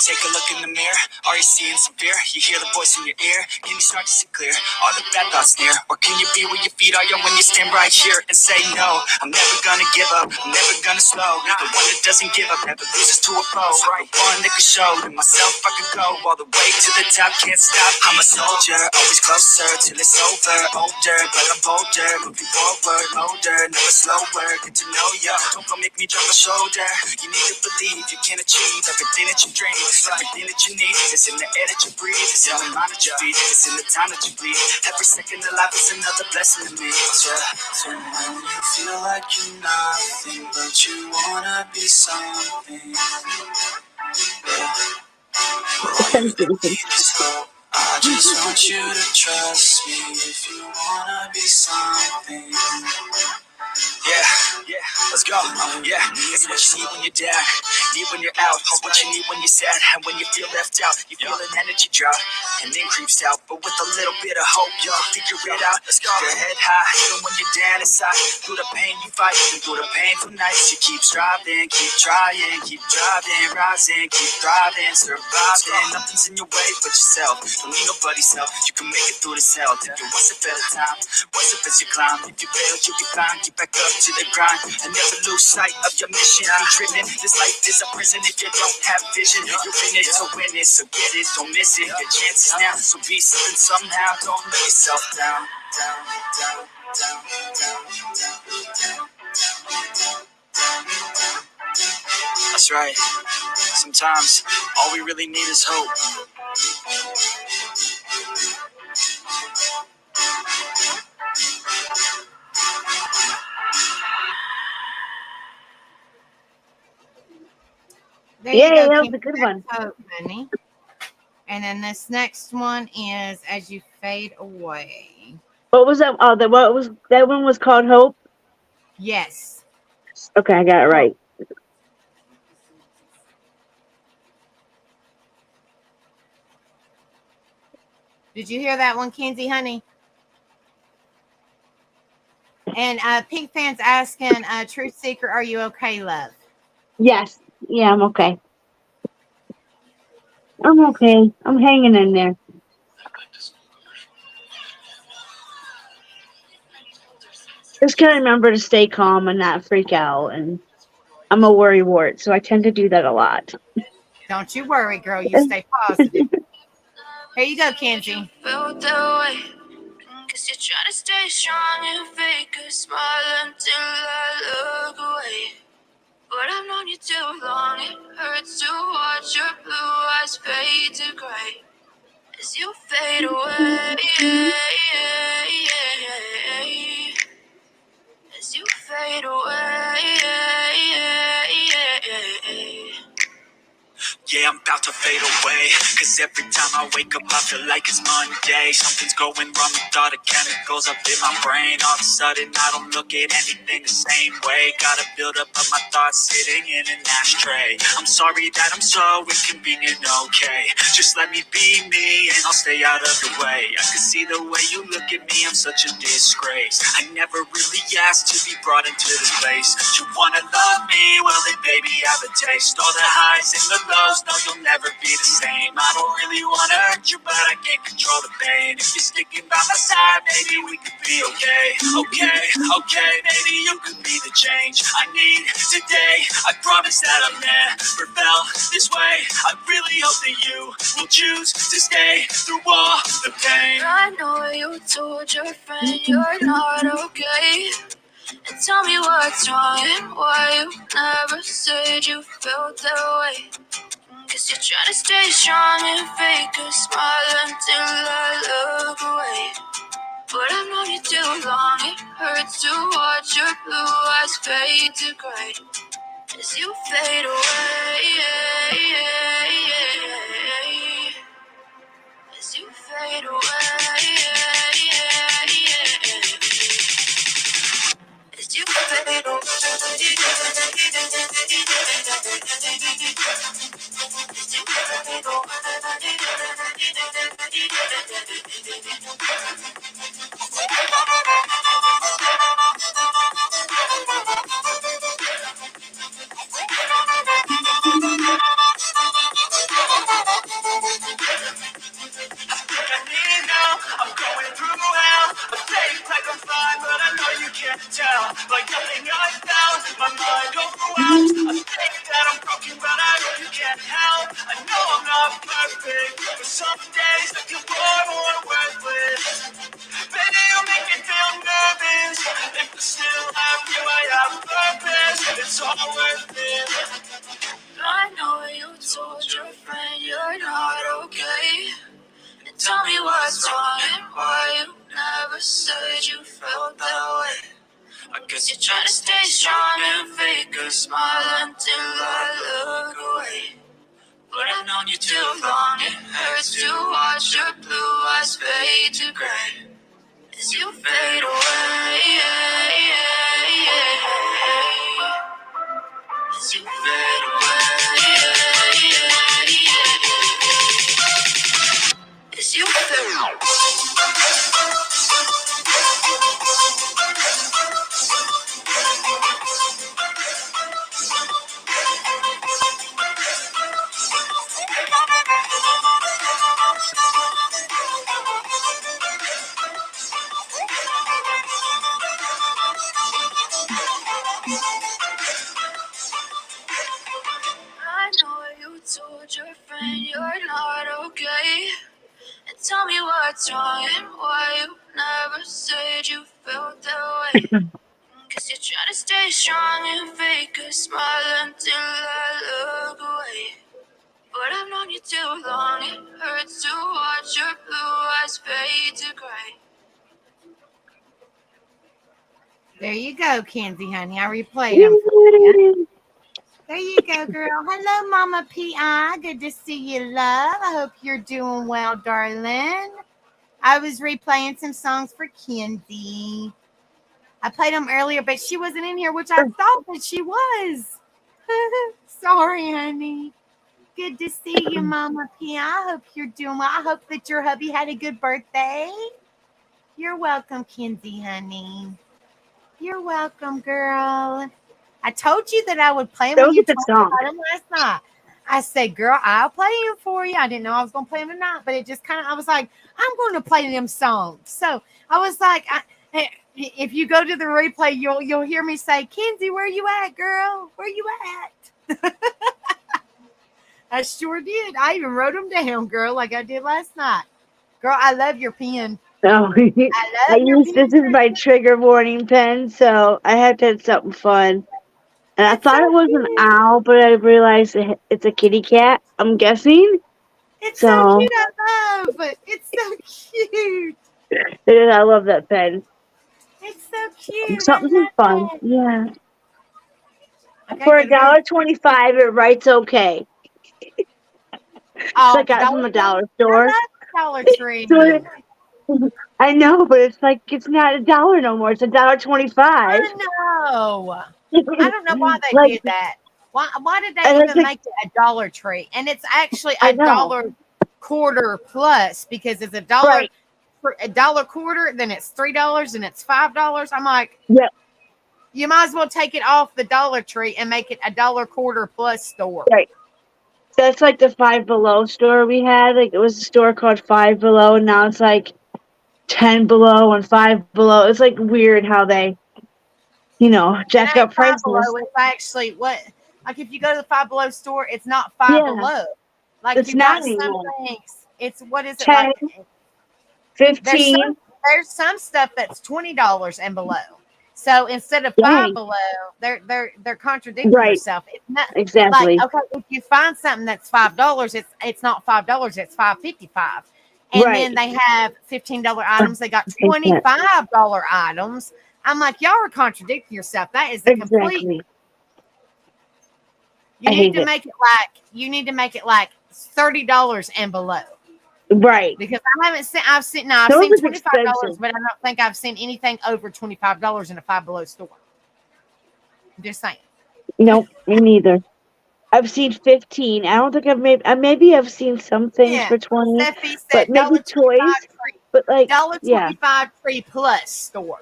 Take a look in the mirror. Are you seeing some fear? You hear the voice in your ear. Can you start to see clear? Are the bad thoughts near? Or can you be where your feet are? Yeah, when you stand right here and say no. I'm never gonna give up. I'm never gonna slow. The one that doesn't give up never loses to a foe. The one that can show to myself I can go all the way to the top. Can't stop. I'm a soldier, always closer till it's over. Older, but I'm bolder. Moving forward, older, never slower. Get to know ya. Don't go make me drop my shoulder. You need to believe you can achieve everything that you dream. Everything that you need is in the air that you breathe. It's in the mind that you feed. It's in the time that you bleed. Every second of life is another blessing to me. So when you feel like you're nothing, but you wanna be something. All you need is hope. I just want you to trust me if you wanna be something. Yeah, let's go. Yeah, it's what you need when you're down, need when you're out. It's what you need when you're sad, and when you feel left out. You feel an energy drop, and then creeps out. But with a little bit of hope, you'll figure it out. Let's go. Your head high, even when you're down inside. Through the pain you fight, and through the painful nights, you keep striving, keep trying, keep driving, rising, keep thriving, surviving. Nothing's in your way but yourself. Don't need nobody's help. You can make it through this hell. Take it one step at a time, one step as you climb. If you fail, you'll be fine. Get back up to the grind and never lose sight of your mission. Be driven. This life is a prison if you don't have vision. You're in it to win it, so get it, don't miss it. Your chances now, so be something somehow. Don't let yourself down, down, down, down, down, down, down. That's right. Sometimes all we really need is hope. There Yeah, you go, that was Kim. a good one. Hope, honey. And then this next one is As You Fade Away. What was that? Oh, that one was called Hope. Yes. Okay, I got it right. Did you hear that one, Kenzie, honey? And Pink Fan's asking, Truth Seeker, are you okay, love? Yes. Yeah, I'm okay. I'm okay. I'm hanging in there. Just gotta remember to stay calm and not freak out. And I'm a worry wart, so I tend to do that a lot. Don't you worry, girl. You stay positive. Here you go, Kenzie. Felt that way. Cause you're trying to stay strong and fake a smile until I look away. But I've known you too long, it hurts to watch your blue eyes fade to gray as you fade away. As you fade away. Yeah, I'm about to fade away. Cause every time I wake up, I feel like it's Monday. Something's going wrong with all the chemicals up in my brain. All of a sudden, I don't look at anything the same way. Gotta build up of my thoughts sitting in an ashtray. I'm sorry that I'm so inconvenient, okay. Just let me be me and I'll stay out of your way. I can see the way you look at me, I'm such a disgrace. I never really asked to be brought into this place. You wanna love me? Well then baby, I have a taste. All the highs and the lows, no, you'll never be the same. I don't really wanna hurt you, but I can't control the pain. If you're sticking by my side, maybe we could be okay. Okay, maybe you could be the change I need today. I promise that I've never felt this way. I really hope that you will choose to stay through all the pain. I know you told your friend you're not okay. And tell me what's wrong and why you never said you felt that way. Cause you're trying to stay strong and fake a smile until I look away. But I've known you too long, it hurts to watch your blue eyes fade to gray as you fade away. As you fade away. As you fade away. can't tell. Like nothing I found, my mind overwhelmed. I think that I'm broken, but I really can't help. I know I'm not perfect, but some days I feel more worthless. Baby, you make me feel nervous. If I still have you, I have purpose. It's all worth it. I know you told your friend you're not okay. And tell me what's wrong and why you never said you felt that way. I guess you're trying to stay strong and fake a smile until I look away. But I've known you too long, it hurts to watch your blue eyes fade to gray as you fade away. As you fade away. As you fade away. I know you told your friend you're not okay. And tell me what's wrong and why you never said you felt that way. Cause you're trying to stay strong and fake a smile until I look away. But I've known you too long, it hurts to watch your blue eyes fade to gray. There you go, Kenzie, honey. I replayed them for you. There you go, girl. Hello, Mama P.I. Good to see you, love. I hope you're doing well, darling. I was replaying some songs for Kenzie. I played them earlier, but she wasn't in here, which I thought that she was. Sorry, honey. Good to see you, Mama P.I. I hope you're doing well. I hope that your hubby had a good birthday. You're welcome, Kenzie, honey. You're welcome, girl. I told you that I would play them That when was you a good told me song. about them last night. I said, girl, I'll play them for you. I didn't know I was going to play them or not, but it just kind of, I was like, I'm going to play them songs. So I was like, if you go to the replay, you'll hear me say, Kenzie, where you at, girl? Where you at? I sure did. I even wrote them down, girl, like I did last night. Girl, I love your pen. No, I use this is my trigger warning pen, so I had to have something fun. And I It's thought so it was an cute. owl, but I realized it's a kitty cat. I'm guessing. It's so So cute. I love it. It's so cute. I love that pen. It's so cute. Something I fun. love it. Yeah. Okay, For gonna go. $1.25, it writes okay. Oh, I got it from a dollar I store. love Dollar Tree. So I know, but it's like it's not $1 no more. It's $1.25. I know. I don't know why they Like, did that. Why did they and it's even like, make it a Dollar Tree? And it's actually I a know. dollar quarter plus because it's a dollar Right. for a dollar quarter, then it's $3 and it's $5. I'm like, Yep. you might as well take it off the Dollar Tree and make it a dollar quarter plus store. Right. That's like the Five Below store we had. Like it was a store called Five Below, and now it's like 10 Below and Five Below. It's like weird how they, jack It ain't up Five prices. Below. It's actually what, like if you go to the Five Below store, it's not Five Yeah. Below. Like It's you got not some anymore. things. It's what is it 10, like? 15. There's some stuff that's $20 and below. So instead of Dang. $5 below, they're contradicting Right. yourself. It's not Exactly. like, okay, if you find something that's $5, it's not $5, it's $5.55. And Right. then they have $15 items. They got $25 items. I'm like, y'all are contradicting yourself. That is the complete. Exactly. You I need hate to it. make it like $30 and below. Right. Because I've seen Those $25, are expensive. but I don't think I've seen anything over $25 in a Five Below store. I'm just saying. Nope, me neither. I've seen 15. I don't think maybe I've seen some things Yeah. for 20, Steffi said but maybe $1.25 toys. free. But like, yeah. $1.25 free plus store.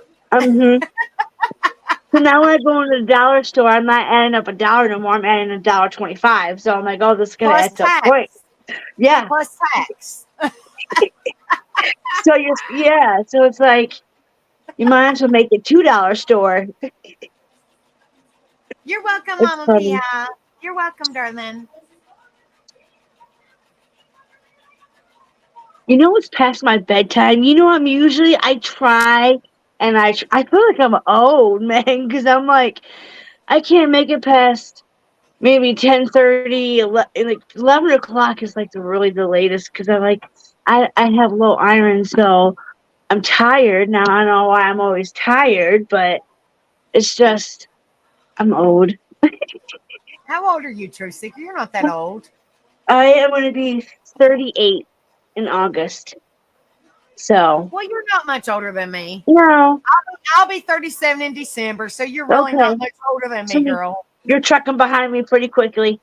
So now when I go into the dollar store, I'm not adding up $1 no more. I'm adding $1.25. So I'm like, oh, this is gonna Plus add up tax. quick. Yeah. Plus tax. So so it's like You might as well make it $2 store. You're welcome, It's Mama funny. Pia. You're welcome, darling. You know what's past my bedtime? You know, I try and I feel like I'm old, man, because I'm like, I can't make it past maybe 10:30, like 11 o'clock is like the latest because I have low iron, so I'm tired. Now I know why I'm always tired, but it's just, I'm old. How old are you, True Seeker? You're not that old. I am going to be 38 in August. So, Well, you're not much older than me. no, I'll be 37 in December, so you're really okay. not much older than So me, girl. you're trucking behind me pretty quickly.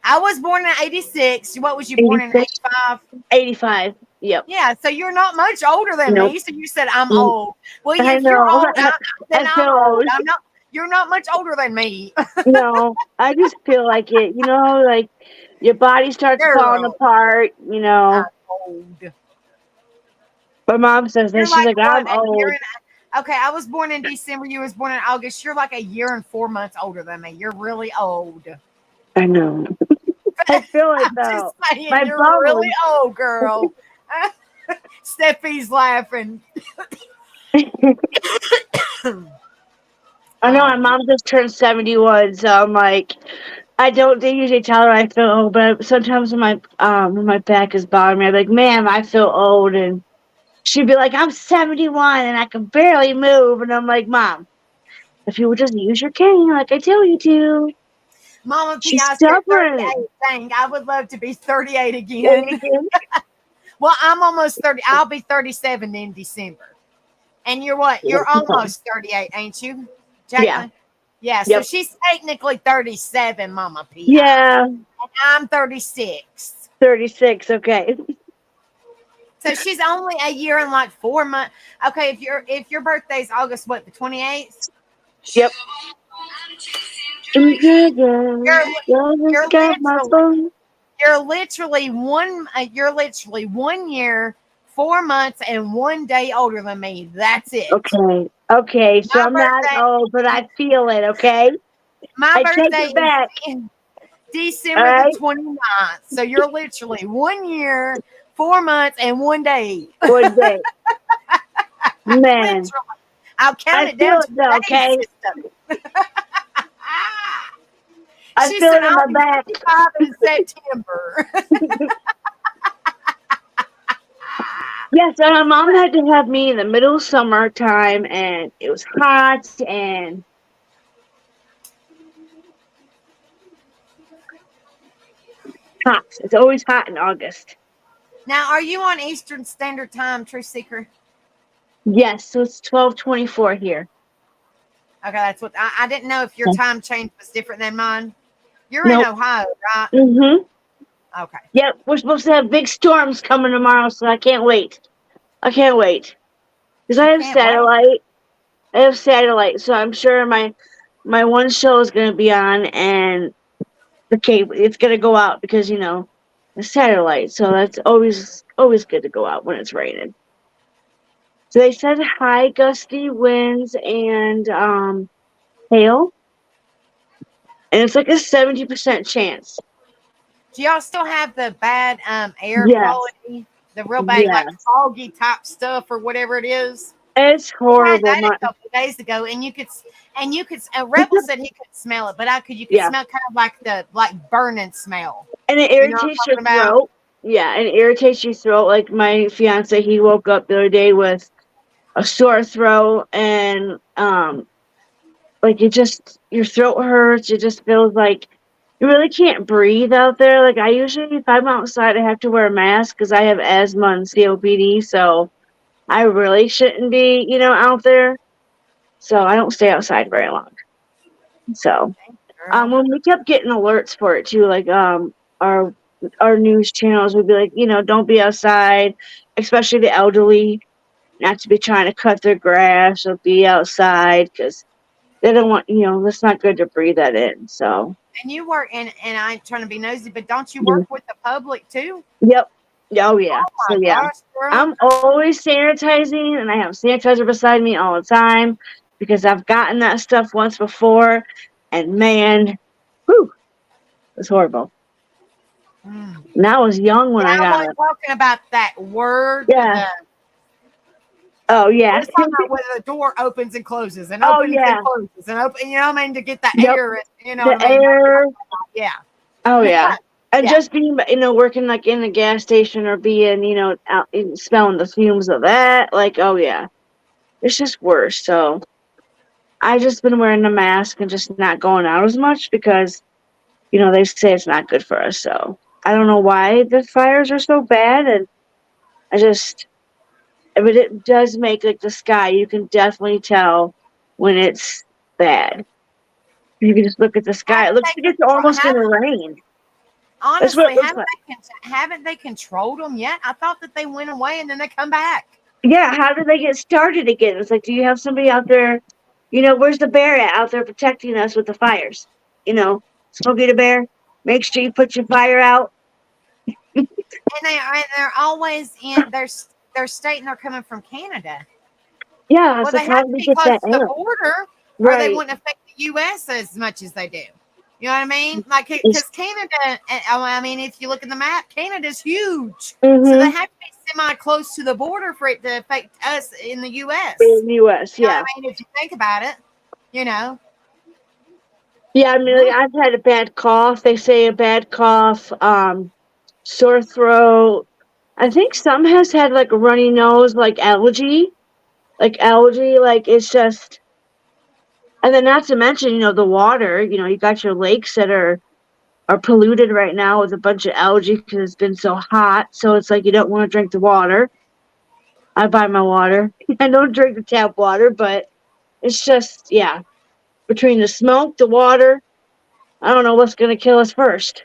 I was born in 86. What was you born in 86, 85? 85. Yep. Yeah, so you're not much older than Nope. me. So you said I'm Mm, old. Well, I if you're know. old, then I I'm feel old. old. I'm not. You're not much older than me. No, I just feel like it. You know, like your body starts falling Girl, apart. You I'm know, old. my mom says that. You're She's like like, what? I'm A year old. and okay, I was born in December. You was born in August. You're like a year and 4 months older than me. You're really old. I know. I feel it I'm just though. saying, My you're really bubbles. old, girl. Steffi's laughing. I know my mom just turned 71, so I'm like, I don't. They usually tell her I feel old, but sometimes when my back is bothering me, I'm like, "Ma'am, I feel old," and she'd be like, "I'm 71 and I can barely move," and I'm like, "Mom, if you would just use your cane like I tell you to." Mama P, She's I said stubborn. 38. Dang, I would love to be 38 And again. again, Well, I'm almost 30. I'll be 37 in December. And you're what? You're almost 38, ain't you, yeah, Jacqueline? Yeah, so yep, she's technically 37, Mama P. yeah, And I'm 36. 36. Okay, So she's only a year and like 4 months. Okay, if your birthday's August what, the 28th? yep. You're Just you're got my literally phone. you're literally 1 year, 4 months, and 1 day older than me. That's it. Okay, okay. So My I'm not birthday, old, but I feel it. Okay, my I take birthday it back. is All December the right, 29th. So you're literally 1 year, 4 months, and 1 day. one day, Literally. man. I'll count I it feel down it to though. the day Okay, system. I She feel said, it in I'll my be back. 55 in September. Yes, and my mom had to have me in the middle of summertime, and it was hot and hot. It's always hot in August. Now, are you on Eastern Standard Time, True Seeker? Yes, so it's 12:24 here. Okay, that's what I didn't know if your time change was different than mine. You're in Nope. Ohio, right? Mhm. Okay. Yep, we're supposed to have big storms coming tomorrow, so I can't wait. I can't wait because I have Can't wait. satellite. I have satellite, so I'm sure my one show is going to be on, and the cable it's going to go out because the satellite. So that's always good to go out when it's raining. So they said high gusty winds and hail, and it's like a 70% chance. Do y'all still have the bad air Yes, quality? The real bad, like yes, foggy type stuff or whatever it is? it's We had horrible. that a couple of days ago, and you could. Rebel said he couldn't smell it, but you could Yeah, smell kind of like the burning smell. and it You know what I'm irritates your talking about? throat. Yeah, and it irritates your throat. Like my fiance, he woke up the other day with a sore throat, and like your throat hurts. It just feels like you really can't breathe out there. Like I usually, if I'm outside, I have to wear a mask because I have asthma and COPD. So I really shouldn't be, out there. So I don't stay outside very long. So Girl. when we kept getting alerts for it too, like our our news channels would be like, don't be outside, especially the elderly, not to be trying to cut their grass or be outside because they don't want, that's not good to breathe that in. So, And you work, and I ain't trying to be nosy, but don't you mm, work with the public too? yep, Oh yeah. Oh So my yeah. gosh, girl. I'm always sanitizing, and I have sanitizer beside me all the time because I've gotten that stuff once before, and man, whew, it's horrible. Mm. And I was young when Yeah, I I got wasn't it. talking about that word. Yeah. Oh I yeah. was talking about where the door opens and closes and Oh opens and yeah. closes and open. You know what I mean? To get the Yep. air. You know The what I mean? air. Yeah. Oh yeah. And Yeah. just being, working like in a gas station or being, out smelling the fumes of that, like, oh yeah, it's just worse. So I just been wearing a mask and just not going out as much because, they say it's not good for us. So I don't know why the fires are so bad, and but it does make like the sky. You can definitely tell when it's bad. You can just look at the sky. It Haven't looks they like it's almost gonna haven't, rain. That's what honestly, it looks like. haven't they controlled them yet? I thought that they went away and then they come back. Yeah, how do they get started again? It's like, do you have somebody out there? Where's the bear at out there protecting us with the fires? Smokey the Bear, make sure you put your fire out. And they're always in. They're stating they're coming from Canada. Yeah, Well, it's they like, how have do to we be get close that to the air? border, or they Right. wouldn't affect the U.S. as much as they do. You know what I mean? Like, It's, because Canada, I mean, if you look at the map, Canada's huge. So mm-hmm. they have to be semi close to the border for it to affect us in the U.S. In the U.S., You know yeah. what I mean? If you think about it, you know. Yeah, I mean, like, I've had a bad cough. They say a bad cough, sore throat. I think some has had like a runny nose, like allergy. Like it's just, and then not to mention, the water. You got your lakes that are polluted right now with a bunch of algae because it's been so hot. So it's like you don't want to drink the water. I buy my water. I don't drink the tap water, but it's just, yeah. Between the smoke, the water, I don't know what's going to kill us first.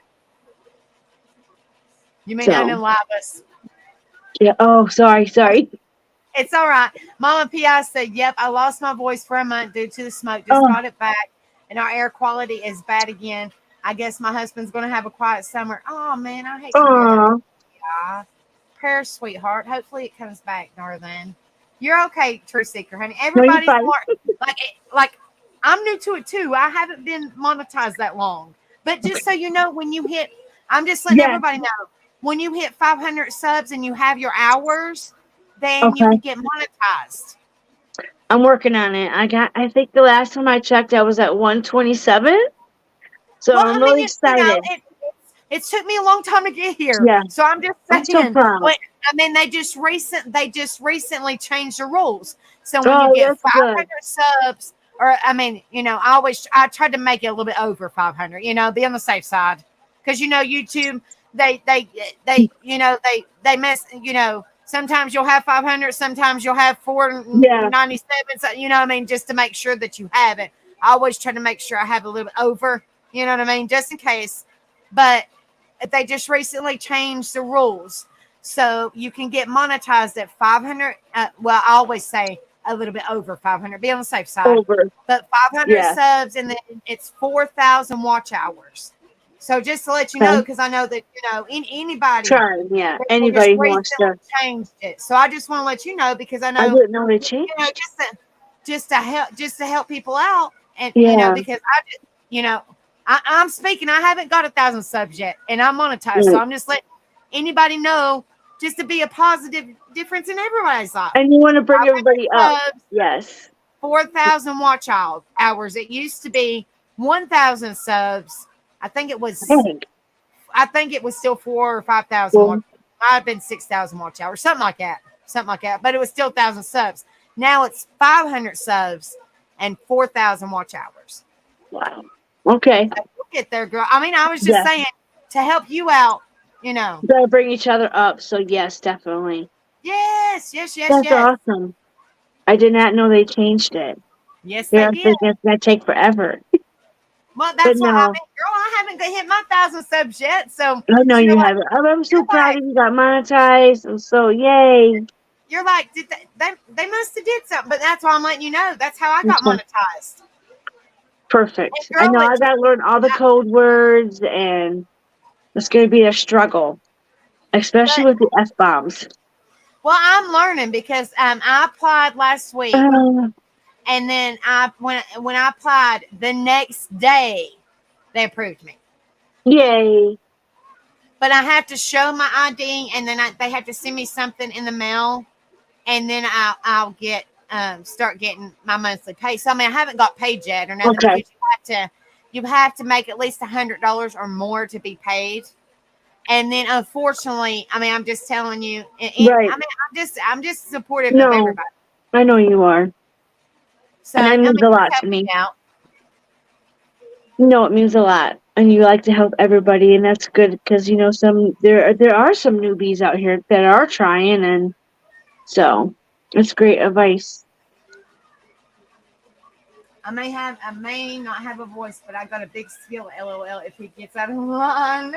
You may So. not enlive us. Yeah. Oh, sorry. It's all right. Mama P.I. said, yep, I lost my voice for a month due to the smoke. Just got it back. And our air quality is bad again. I guess my husband's going to have a quiet summer. Oh, man, I hate to hear that. Yeah. Prayers, sweetheart. Hopefully it comes back, darling. You're okay, True Seeker, honey. Everybody's like I'm new to it too. I haven't been monetized that long. But just so you know, when you hit, I'm just letting everybody know, when you hit 500 subs and you have your hours, then you can get monetized. I'm working on it. I think the last time I checked, I was at 127. So I'm really excited. It took me a long time to get here. Yeah. So I'm just saying. I'm so proud. They just recently changed the rules. So when you get 500 subs, or I tried to make it a little bit over 500. Be on the safe side, because YouTube they mess. Sometimes you'll have 500, sometimes you'll have 497. So, you know what I mean? Just to make sure that you have it. I always try to make sure I have a little bit over, you know what I mean? Just in case. But they just recently changed the rules. So you can get monetized at 500. I always say a little bit over 500. Be on the safe side. But 500 subs, and then it's 4,000 watch hours. So just to let you know, because I know that anybody wants to change it. So I just want to let you know, because I know I didn't know they changed. Just to help people out, and because I'm speaking. I haven't got 1,000 subs yet, and I'm monetized. So I'm just letting anybody know, just to be a positive difference in everybody's life. And you want to bring everybody up. Yes. 4,000 watch hours. It used to be 1,000 subs. I think it was still 4,000 or 5,000. Might have been 6,000 watch hours, something like that. But it was still 1,000 subs. Now it's 500 subs and 4,000 watch hours. Wow. Okay. So we'll get there, girl. I mean, I was just saying, to help you out, Gotta bring each other up. So yes, definitely. Yes. That's awesome. I did not know they changed it. Yes, they did. It's gonna take forever. Well, that's why girl, I haven't hit my 1,000 subs yet. So I know you haven't. I'm so proud of you got monetized. I'm so yay. You're like, they must have did something, but that's why I'm letting you know. That's how I got monetized. Perfect. I know I got to learn all the code words, and it's going to be a struggle. especially But with the F bombs. well, I'm learning because I applied last week, and then when I applied the next day, they approved me. Yay! But I have to show my ID, and then they have to send me something in the mail, and then I'll get start getting my monthly pay. So I mean, I haven't got paid yet or nothing Okay. because you have to make at least $100 or more to be paid. And then, unfortunately, I mean, I'm just telling you. Right. I mean, I'm just supportive of No, everybody. I know you are. So And that I mean, means a lot help to me. me out. No, it means a lot, and you like to help everybody, and that's good because you know there are some newbies out here that are trying, and so it's great advice. I may not have a voice, but I got a big skill. LOL. If he gets out of line.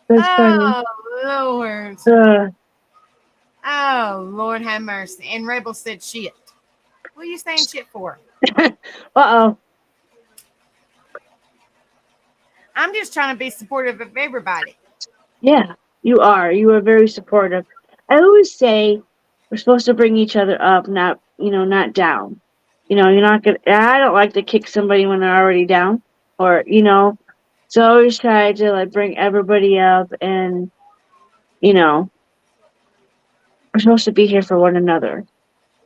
That's funny. Oh Lord. Oh Lord, have mercy. And Rebel said shit. What are you saying shit for? Uh-oh. I'm just trying to be supportive of everybody. Yeah, you are. You are very supportive. I always say we're supposed to bring each other up, not not down. You're not gonna. I don't like to kick somebody when they're already down, or So I always try to like bring everybody up, and we're supposed to be here for one another.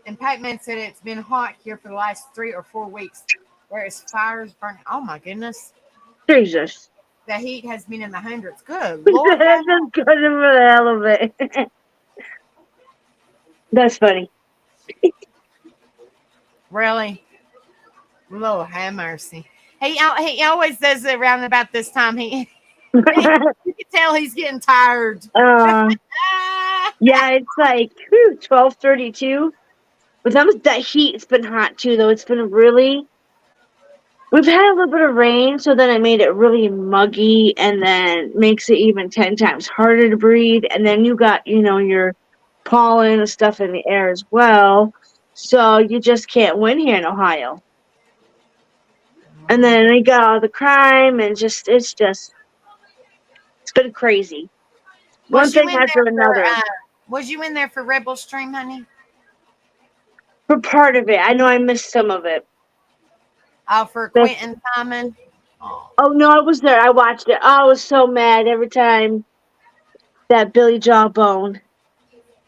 And Pac-Man said it's been hot here for the last 3 or 4 weeks, whereas fires burning. Oh my goodness. Jesus. The heat has been in the hundreds. Good Lord. That's just good for the hell of it. That's funny. Really? Lord have mercy. He always does it around about this time. You can tell he's getting tired. Yeah, it's like 12:32. But that heat, it's been hot too, though. It's been really. We've had a little bit of rain, so then it made it really muggy, and then makes it even 10 times harder to breathe. And then you got, your pollen and stuff in the air as well. So you just can't win here in Ohio. And then they got all the crime, and it's been crazy. One thing after another. Was you in there for Rebel Stream, honey? For part of it. I know I missed some of it. Oh, for Quentin Simon? Oh, no, I was there. I watched it. Oh, I was so mad every time that Billy Jawbone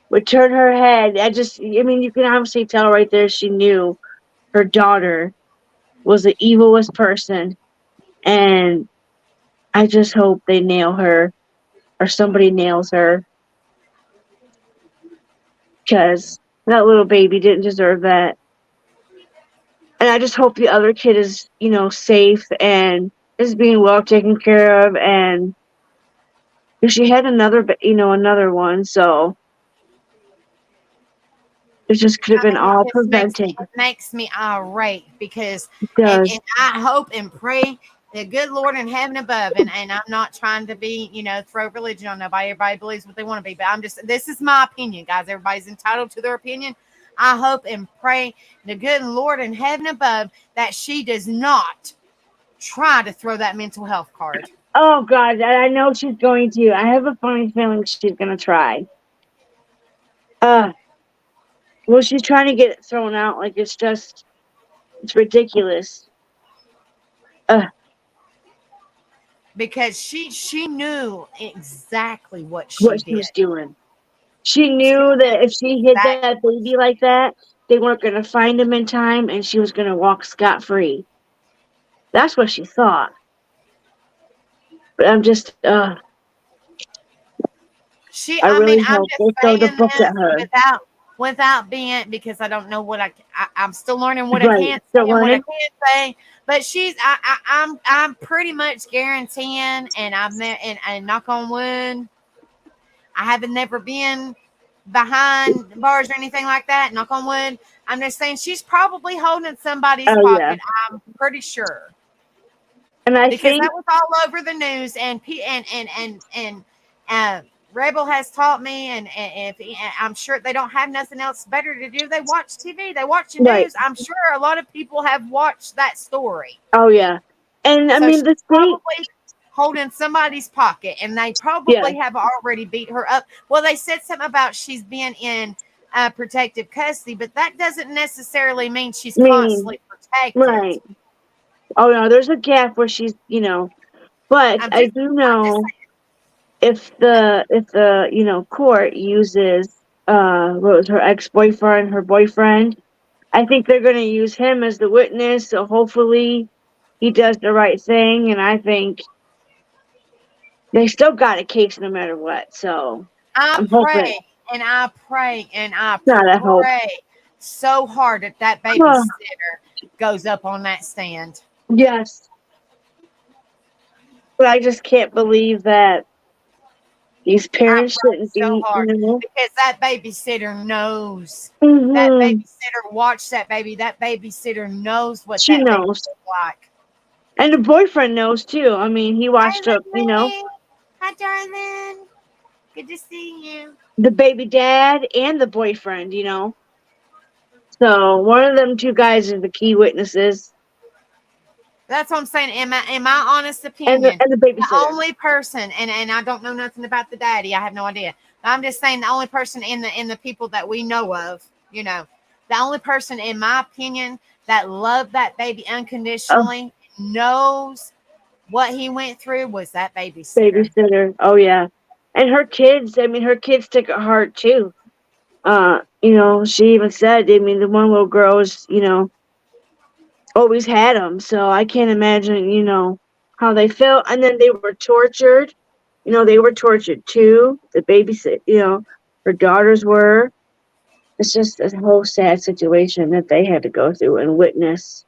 would turn her head. You can obviously tell right there she knew her daughter was the evilest person. And I just hope they nail her or somebody nails her. Because that little baby didn't deserve that. And I just hope the other kid is, safe and is being well taken care of. And she had another one, so it just could have been all prevented. It makes me irate because, and I hope and pray the good Lord in heaven above, and I'm not trying to be, throw religion on nobody. Everybody believes what they want to be, but this is my opinion, guys. Everybody's entitled to their opinion. I hope and pray the good Lord in heaven above that she does not try to throw that mental health card. Oh, God, I know she's going to. I have a funny feeling she's going to try. Well, she's trying to get it thrown out. Like, it's ridiculous. Because she knew exactly what she was doing. She knew that if she hit that baby like that, they weren't going to find him in time, and she was going to walk scot-free. That's what she thought. But I'm just, I really hope they throw the book at her. Without being, because I don't know what I'm still learning what I can't say and what I can't say. But I'm pretty much guaranteeing, and I'm there, and knock on wood, I haven't never been behind bars or anything like that. Knock on wood. I'm just saying she's probably holding somebody's pocket. Yeah. I'm pretty sure. And because that was all over the news, and Rebel has taught me, and I'm sure they don't have nothing else better to do. They watch TV. They watch the news. I'm sure a lot of people have watched that story. Oh yeah, and I mean the state. holding somebody's pocket, and they probably have already beat her up. Well, they said something about she's been in protective custody, but that doesn't necessarily mean she's constantly protected. Right. Oh no, there's a gap where she's, but I do know if the court uses what was her ex-boyfriend, her boyfriend, I think they're going to use him as the witness, so hopefully he does the right thing, and I think they still got a case no matter what. So I pray and I pray and I pray so hard that babysitter goes up on that stand. Yes. But I just can't believe that these parents shouldn't be so hard because that babysitter knows. Mm-hmm. That babysitter watched that baby. That babysitter knows what she that knows like. And the boyfriend knows too. I mean, he watched her, Hi, darling. Good to see you. The baby dad and the boyfriend, So one of them two guys are the key witnesses. That's what I'm saying. In my honest opinion, and the babysitter. The only person, and I don't know nothing about the daddy. I have no idea. I'm just saying the only person in the people that we know of, the only person, in my opinion, that loved that baby unconditionally, knows what he went through was that babysitter. Oh yeah. And her kids, her kids took it hard too. She even said, the one little girl is, always had them. So I can't imagine, how they felt. And then they were tortured. They were tortured too. The babysit, her daughters were. It's just a whole sad situation that they had to go through and witness.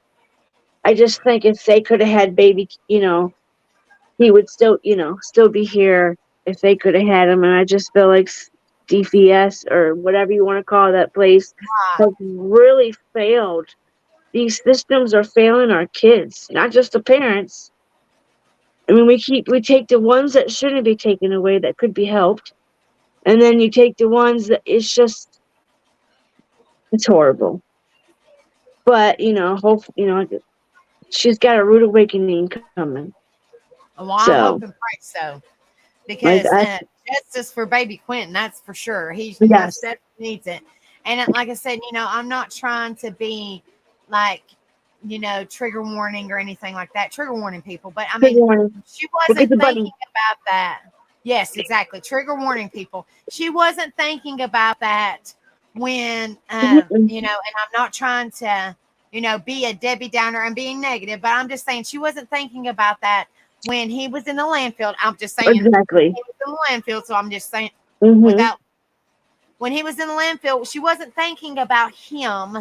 I just think if they could have had baby, he would still be here if they could have had him. And I just feel like DFS or whatever you want to call that place has really failed. These systems are failing our kids, not just the parents. We take the ones that shouldn't be taken away that could be helped, and then you take the ones that it's horrible. But hope she's got a rude awakening coming. Well, I hope and pray so, because justice for baby Quentin, that's for sure. He definitely needs it. And like I said, I'm not trying to be like, trigger warning or anything like that. Trigger warning people. But she wasn't thinking about that. Yes, exactly. Trigger warning people. She wasn't thinking about that when, and I'm not trying to, be a Debbie Downer and being negative, but I'm just saying she wasn't thinking about that when he was in the landfill. I'm just saying exactly. He was in the landfill. So I'm just saying when he was in the landfill, she wasn't thinking about him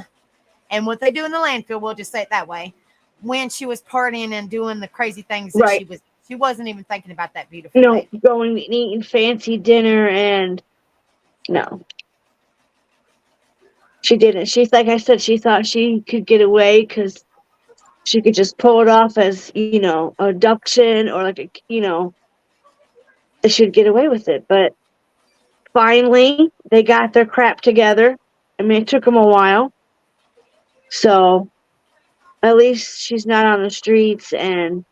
and what they do in the landfill. We'll just say it that way. When she was partying and doing the crazy things that she wasn't even thinking about that beautiful baby. Going and eating fancy dinner and no. She didn't. She's like I said, she thought she could get away because she could just pull it off as, abduction or she'd get away with it. But finally, they got their crap together. It took them a while. So at least she's not on the streets and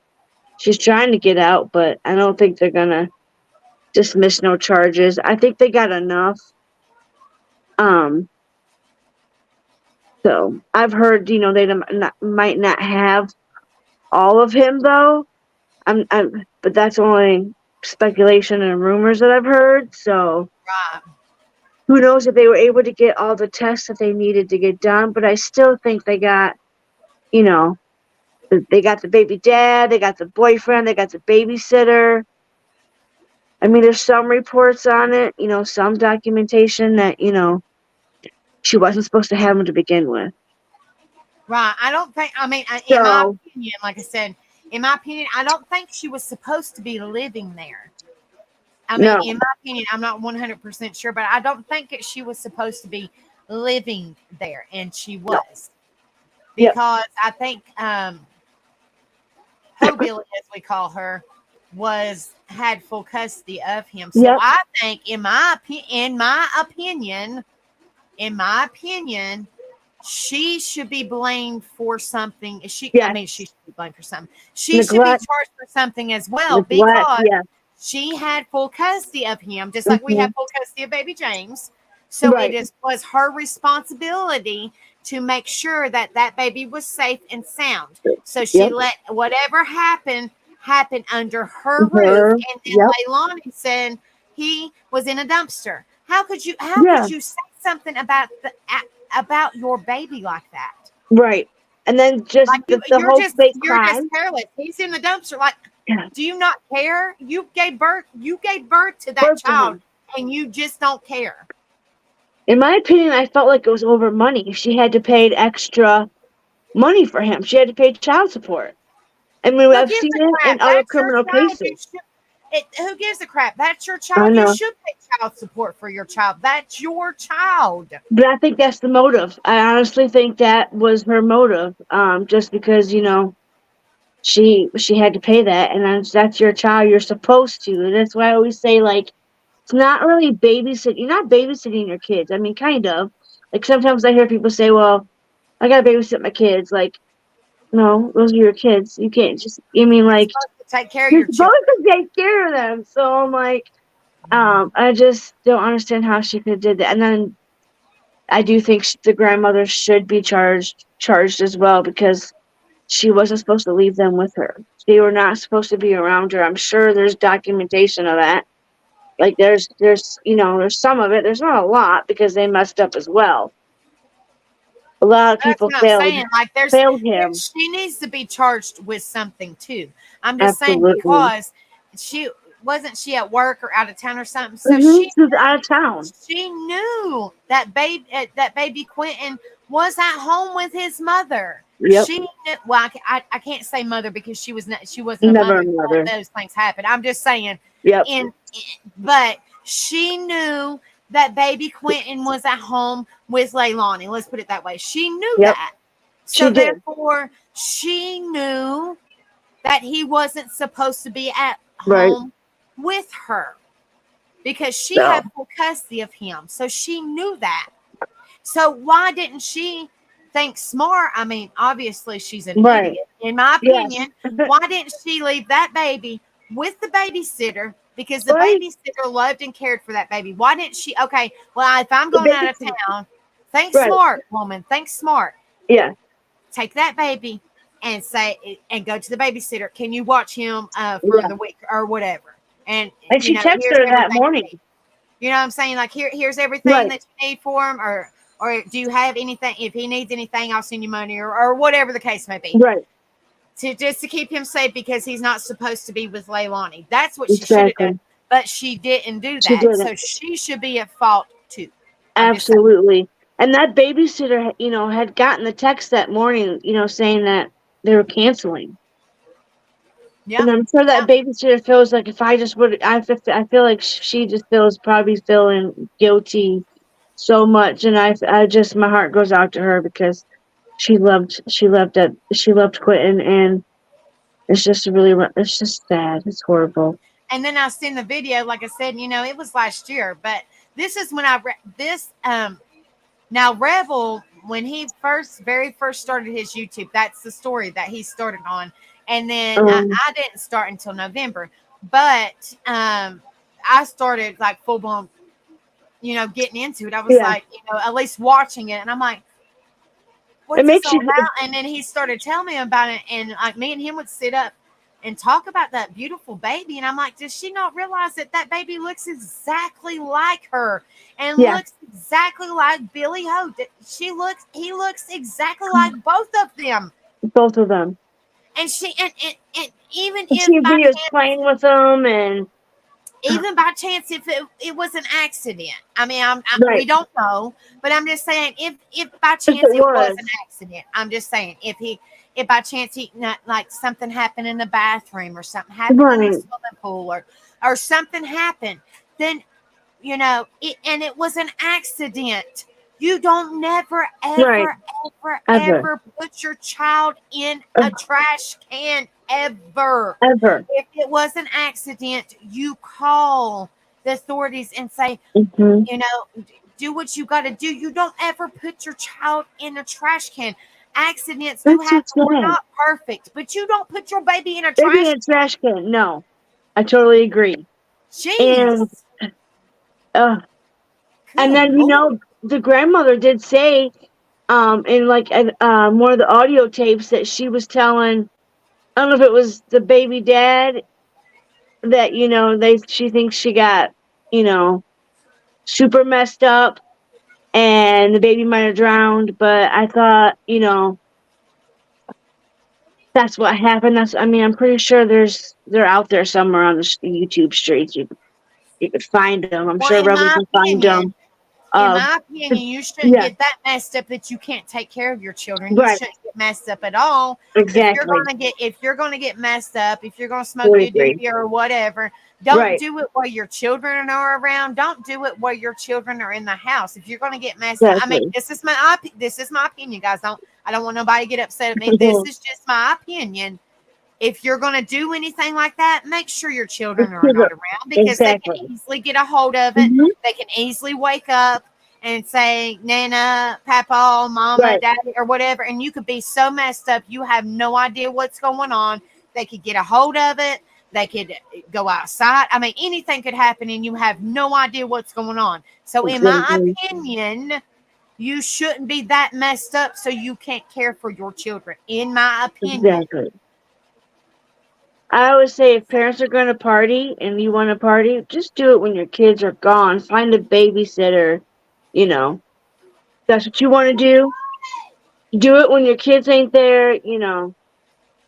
she's trying to get out, but I don't think they're going to dismiss no charges. I think they got enough. So I've heard, they might not have all of him though. But that's only speculation and rumors that I've heard. So who knows if they were able to get all the tests that they needed to get done. But I still think they got, they got the baby dad, they got the boyfriend, they got the babysitter. There's some reports on it, some documentation that, she wasn't supposed to have him to begin with. Right. I don't think, in my opinion, like I said, I don't think she was supposed to be living there. In my opinion, I'm not 100% sure, but I don't think she was supposed to be living there, and she was. Because I think Hillbilly, as we call her, had full custody of him. So I think, in my opinion, she should be blamed for something. She, I Yes. mean, she should be blamed for something. She should be Neglect. charged for something as well Neglect, because yeah. she had full custody of him, just like we Mhm. have full custody of baby James. So Right. it was her responsibility to make sure that that baby was safe and sound. So she Yep. let whatever happened happen under her roof. Her, And then yep. Leilani said he was in a dumpster. How could you Yeah. say something about your baby like that? Right. And then just Like the whole fake you're just crime. careless. He's in the dumpster. Like, Yeah. do you not care? You gave birth to that Birth to child, him. and you just don't care. In my opinion, I felt like it was over money. She had to pay extra money for him. She had to pay child support. I mean, Who I've gives seen a it crap? in other That's your criminal child. cases. Who gives a crap? That's your I child. know. You should pay child support for your child. That's your child. But I think that's the motive. I honestly think that was her motive. Just because, you know, she had to pay that, and that's your child. You're supposed to. And that's why I always say, like, it's not really babysitting. You're not babysitting your kids. I mean, kind of. Like, sometimes I hear people say, well, I gotta babysit my kids. Like, no, those are your kids. You can't just, I mean, You're like, supposed to take care of you're your supposed children. to take care of them. So I'm like, I just don't understand how she could have did that. And then I do think the grandmother should be charged as well, because she wasn't supposed to leave them with her. They were not supposed to be around her. I'm sure there's documentation of that. Like, there's you know, there's some of it. There's not a lot, because they messed up as well. A lot of That's people what I'm saying. Like, failed him. she needs to be charged with something too. I'm just saying, Absolutely. because she at work or out of town or something. So She was out of town. she knew that baby Quentin was at home with his mother. Yep. She knew, well, I can't say mother because she wasn't a Never a mother. mother. Those things happen. I'm just saying. Yep. But she knew that baby Quentin was at home with Leilani. Let's put it that way. She knew Yep. that. She So did. therefore, she knew that he wasn't supposed to be at Right. home with her, because she No. had full custody of him. So she knew that. So why didn't she think smart? I mean, obviously she's an Right. idiot. In my Yes. opinion, why didn't she leave that baby with the babysitter? Because the Right. babysitter loved and cared for that baby. Why didn't she? Okay, well, if I'm going out of babysitter. town, think Right. smart, woman. Think smart. Yeah. Take that baby and go to the babysitter. Can you watch him for Yeah. the week or whatever? And she texted here's her that everything you morning. need. You know what I'm saying? Like, here's everything Right. that you need for him, or do you have anything? If he needs anything, I'll send you money, or whatever the case may be. Right. Just to keep him safe, because he's not supposed to be with Leilani. That's what she should have Exactly. done. But she didn't do that. She didn't. So she should be at fault too. I'm just saying. Absolutely. And that babysitter, you know, had gotten the text that morning, you know, saying that they were canceling. Yeah. And I'm sure that babysitter feels like, if I just would, I feel like she just probably feeling guilty so much. And I just, my heart goes out to her, because she loved Quentin, and it's just sad. It's horrible. And then I seen the video, like I said, it was last year, but this is when now Rebel, when he very first started his YouTube, that's the story that he started on. And then I didn't start until November, but I started like full blown, getting into it. I was like, at least watching it. And I'm like, what's this all about? And then he started telling me about it. And like me and him would sit up and talk about that beautiful baby. And I'm like, does she not realize that baby looks exactly like her and looks exactly like Billy Ho? He looks exactly like both of them. Both of them. And she and even if she was playing with them, and even by chance, if it was an accident, I mean, we don't know, but I'm just saying, if by chance it was an accident, I'm just saying, if by chance like something happened in the bathroom, or something happened in the swimming pool, or something happened, then it was an accident. You don't never ever put your child in a trash can ever. If it was an accident, you call the authorities and say, do what you got to do. You don't ever put your child in a trash can. Accidents do That's happen. We're okay. not perfect, but you don't put your baby in a Maybe trash in a trash can. No, I totally agree. And Jeez. uh, and Good then Lord. the grandmother did say, in like one of the audio tapes that she was telling. I don't know if it was the baby dad that she thinks she got super messed up and the baby might have drowned, but I thought that's what happened. I'm pretty sure they're out there somewhere on the YouTube streets. You could find them. I'm Well, sure Rebel can find them. in Uh, my opinion, you shouldn't yeah, get that messed up that you can't take care of your children. You right, shouldn't get messed up at all. exactly. If you're gonna get messed up, if you're gonna smoke Totally good agree. doobie or whatever, don't Right, do it while your children are around. Don't do it while your children are in the house. If you're gonna get messed up, I mean, exactly. this is my opinion, guys. I don't want nobody to get upset at me. This is just my opinion. If you're going to do anything like that, make sure your children are not around because they can Exactly. easily get a hold of it. Hmm. They can easily wake up and say, Nana, Papa, Mama, Right, Daddy, or whatever. And you could be so messed up, you have no idea what's going on. They could get a hold of it. They could go outside. I mean, anything could happen and you have no idea what's going on. So, in my exactly. opinion, you shouldn't be that messed up so you can't care for your children. In my opinion. Exactly. I always say if parents are going to party and you want to party, just do it when your kids are gone. Find a babysitter. You know, that's what you want to do. Do it when your kids ain't there.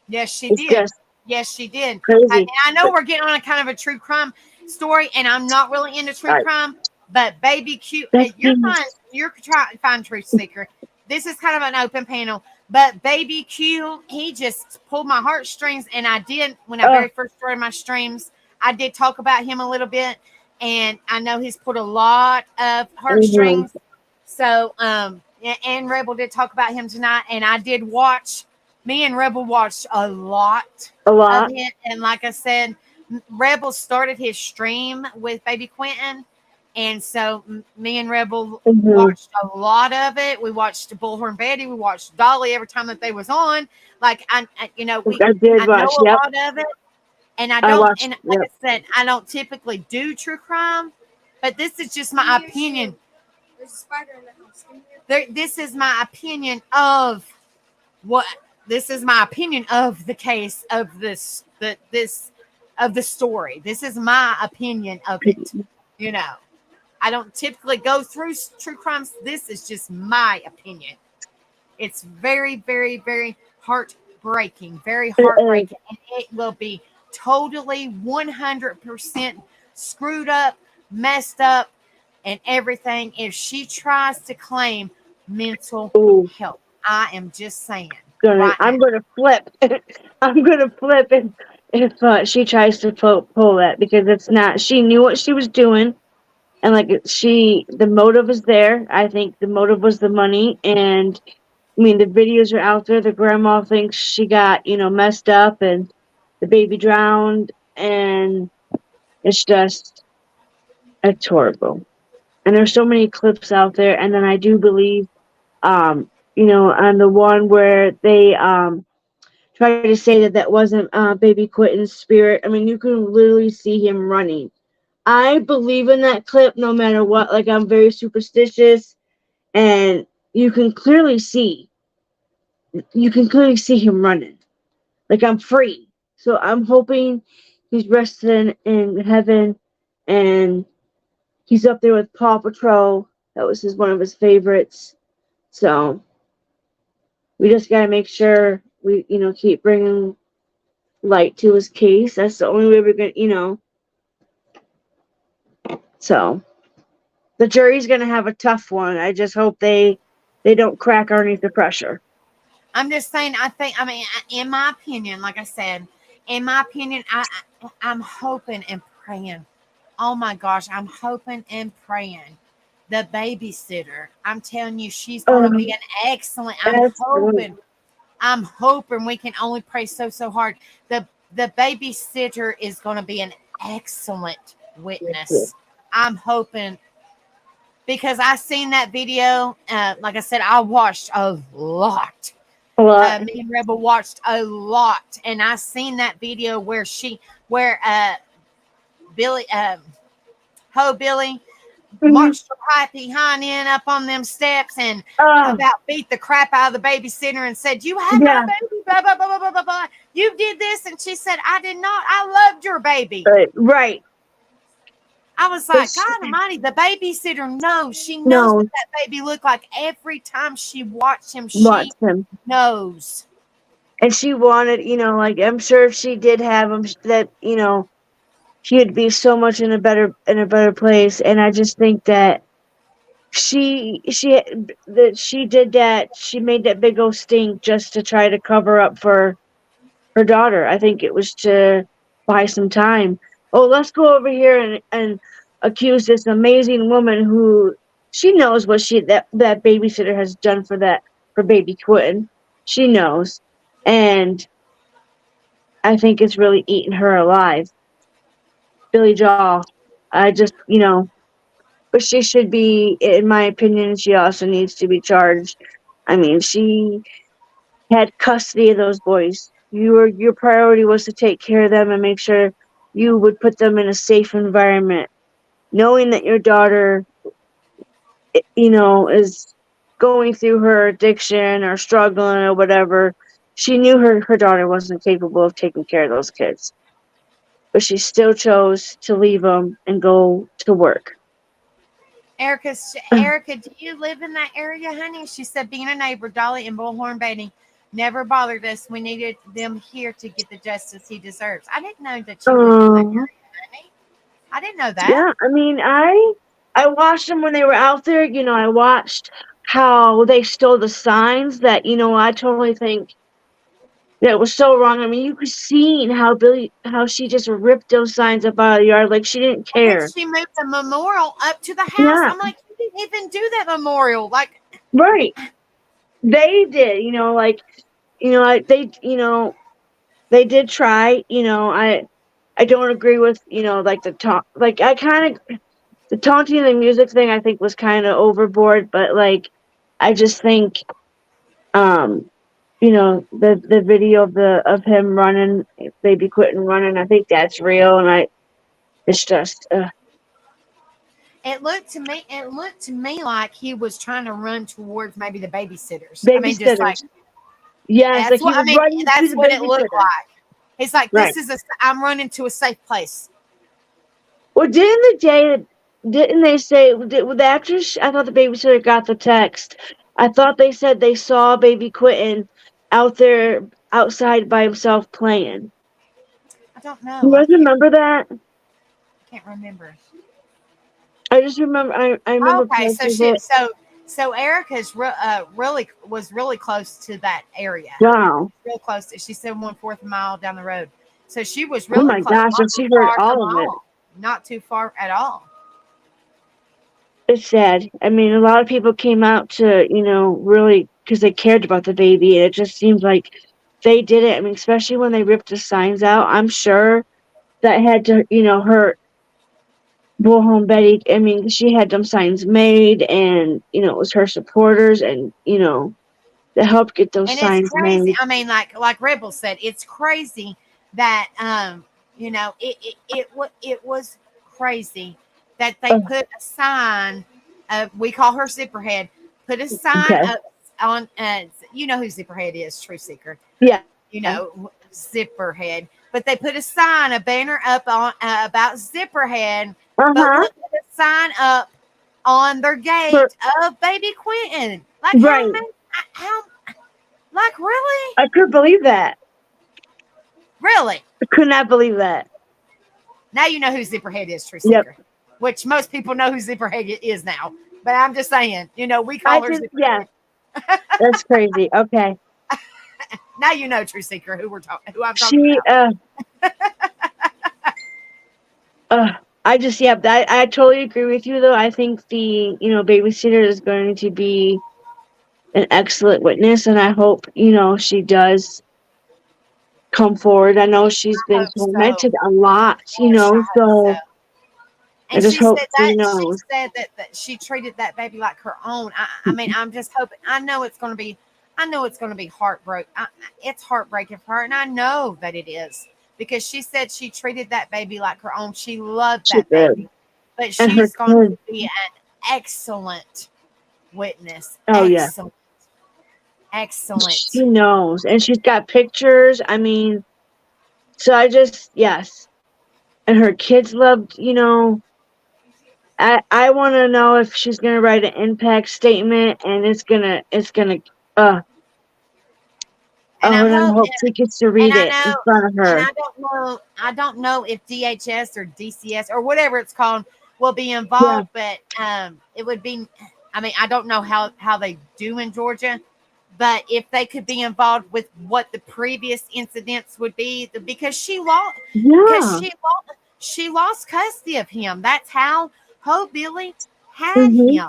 Yes, she It's did. just Yes, she did. And crazy. I know But, we're getting on a kind of a true crime story, and I'm not really into true right, crime, but baby Q, that's you're fine. You're trying to find truth seeker. This is kind of an open panel, but baby Q, he just pulled my heartstrings, and I did when I oh, very first started my streams. I did talk about him a little bit, and I know he's pulled a lot of mhm, heartstrings. So, and Rebel did talk about him tonight, and I did watch. Me and Rebel watched a lot a of lot. it, and like I said, Rebel started his stream with Baby Quentin, and so me and Rebel Hmm. watched a lot of it. We watched Bullhorn Betty, we watched Dolly every time that they was on. Like I did I know watch. a Yep, lot of it, and I I don't, watched. and like I Yep. said, I don't typically do true crime, but this is just my opinion. There's a spider in the house. This is my opinion of what this is my opinion of the case of this of the story. This is my opinion of it. You know, I don't typically go through true crimes. This is just my opinion. It's very, very, very very It is. heartbreaking, and it will be totally 100% screwed up, messed up, and everything if she tries to claim mental Ooh, health. I am just saying gonna. right now. I'm gonna flip. I'm gonna flip if she tries to pull that because it's not. She knew what she was doing. And like the motive is there. I think the motive was the money. And I mean, the videos are out there. The grandma thinks she got, messed up and the baby drowned. And it's horrible. And there's so many clips out there. And then I do believe, on the one where they, try to say that wasn't baby Quentin's spirit. I mean, you can literally see him running. I believe in that clip no matter what. Like, I'm very superstitious, and you can clearly see him running. Like, I'm free. So I'm hoping he's resting in heaven, and he's up there with Paw Patrol. That was one of his favorites. So we just gotta make sure we, keep bringing light to his case. That's the only way we're gonna. So the jury's going to have a tough one. I just hope they don't crack underneath the pressure. I'm just saying. I mean, in my opinion, like I said, in my opinion, I'm hoping and praying. Oh my gosh, I'm hoping and praying. The babysitter. I'm telling you, she's going to be an excellent. That's good. I'm hoping we can only pray so hard. The babysitter is going to be an excellent witness. I'm hoping because I seen that video. Like I said, I watched a lot. A lot. Me and Rebel watched a lot, and I seen that video where Billy, Ho Billy, marched her high behind in up on them steps and about beat the crap out of the babysitter and said, "You had my baby, blah, blah, blah, blah, blah, blah, blah. You did this." And she said, "I did not. I loved your baby." Right. I was like, God almighty, the babysitter knows. She knows what that baby looked like every time she watched him. She knows. And she wanted, like, I'm sure if she did have him, that, he would be so much in a better place. And I just think that she did that. She made that big old stink just to try to cover up for her daughter. I think it was to buy some time. Oh, let's go over here and accuse this amazing woman who she knows what that babysitter has done for baby Quentin. She knows. And I think it's really eaten her alive. Billy Joel. I just, but she should be, in my opinion, she also needs to be charged. I mean, she had custody of those boys. Your priority was to take care of them and make sure you would put them in a safe environment. Knowing that your daughter, is going through her addiction or struggling or whatever, she knew her daughter wasn't capable of taking care of those kids. But she still chose to leave them and go to work. Erica, do you live in that area, honey? She said, being a neighbor, Dolly and Bullhorn Betty never bothered us. We needed them here to get the justice he deserves. I didn't know that you lived in that area, honey. I didn't know that. Yeah, I mean, I watched them when they were out there. I watched how they stole the signs that, I totally think that was so wrong. I mean, you could see how she just ripped those signs up out of the yard like she didn't care. She moved the memorial up to the house. Yeah. I'm like, you didn't even do that memorial. Like, right. They did, they did try, I don't agree with, like the taunt, like the taunting and the music thing I think was kind of overboard, but like, I just think, the video of him running, baby Quentin running, I think that's real, and it's just. It looked to me like he was trying to run towards maybe the babysitters. Babysitters. Just like, yes, that's like that's what it looked like. It's like, right. I'm running to a safe place. Well, didn't they say after I thought the babysitter got the text? I thought they said they saw baby Quentin out there outside by himself playing. I don't know. You guys remember that? I can't remember. I just remember. I remember. Okay, so Erica's was really close to that area. Wow. Real close. She said 1/4 mile down the road. So she was really. Oh my close. gosh! And she heard all of it. Not too far at all. It's sad. I mean, a lot of people came out to, really because they cared about the baby. And it just seems like they did it. I mean, especially when they ripped the signs out. I'm sure that had to, hurt Bullhorn Betty. I mean, she had them signs made, and it was her supporters, and to help get those signs made. I mean, like Rebel said, it's crazy that it was crazy that they put a sign. We call her Zipperhead. Put a sign up on. You know who Zipperhead is, True Seeker. Yeah. Zipperhead. But they put a banner up on about Zipperhead. Uh-huh. But put a sign up on their gate of baby Quentin. Like, right. How? Like, really? I couldn't believe that. Really? I could not believe that. Now you know who Zipperhead is, True Seeker. Yep. Which most people know who Zipperhead is now. But I'm just saying, we call her Zipperhead. Yeah. That's crazy. Okay. Now you know, True Seeker, who I'm talking about. I totally agree with you, though. I think the, babysitter is going to be an excellent witness, and I hope, she does come forward. I know she's been tormented a lot, so. I And just she hope said she that knows. that she treated that baby like her own. I mean, I'm just hoping. I know it's going to be heartbreak. It's heartbreaking for her, and I know that it is because she said she treated that baby like her own. She loved She that did. baby, but And her she's going to kids. be an excellent witness. Oh yeah. Excellent, excellent. She knows. And she's got pictures. I mean, so I just yes. And her kids loved, I want to know if she's going to write an impact statement and uh And I and I hope, hope she gets to and read I it in know, front of and her. I don't know if DHS or DCS or whatever it's called will be Yeah. involved, but it would be. I mean, I don't know how they do in Georgia, but if they could be involved with what the previous incidents would be, because Yeah. she lost custody of him. That's how Hope Billy had Mhm. him.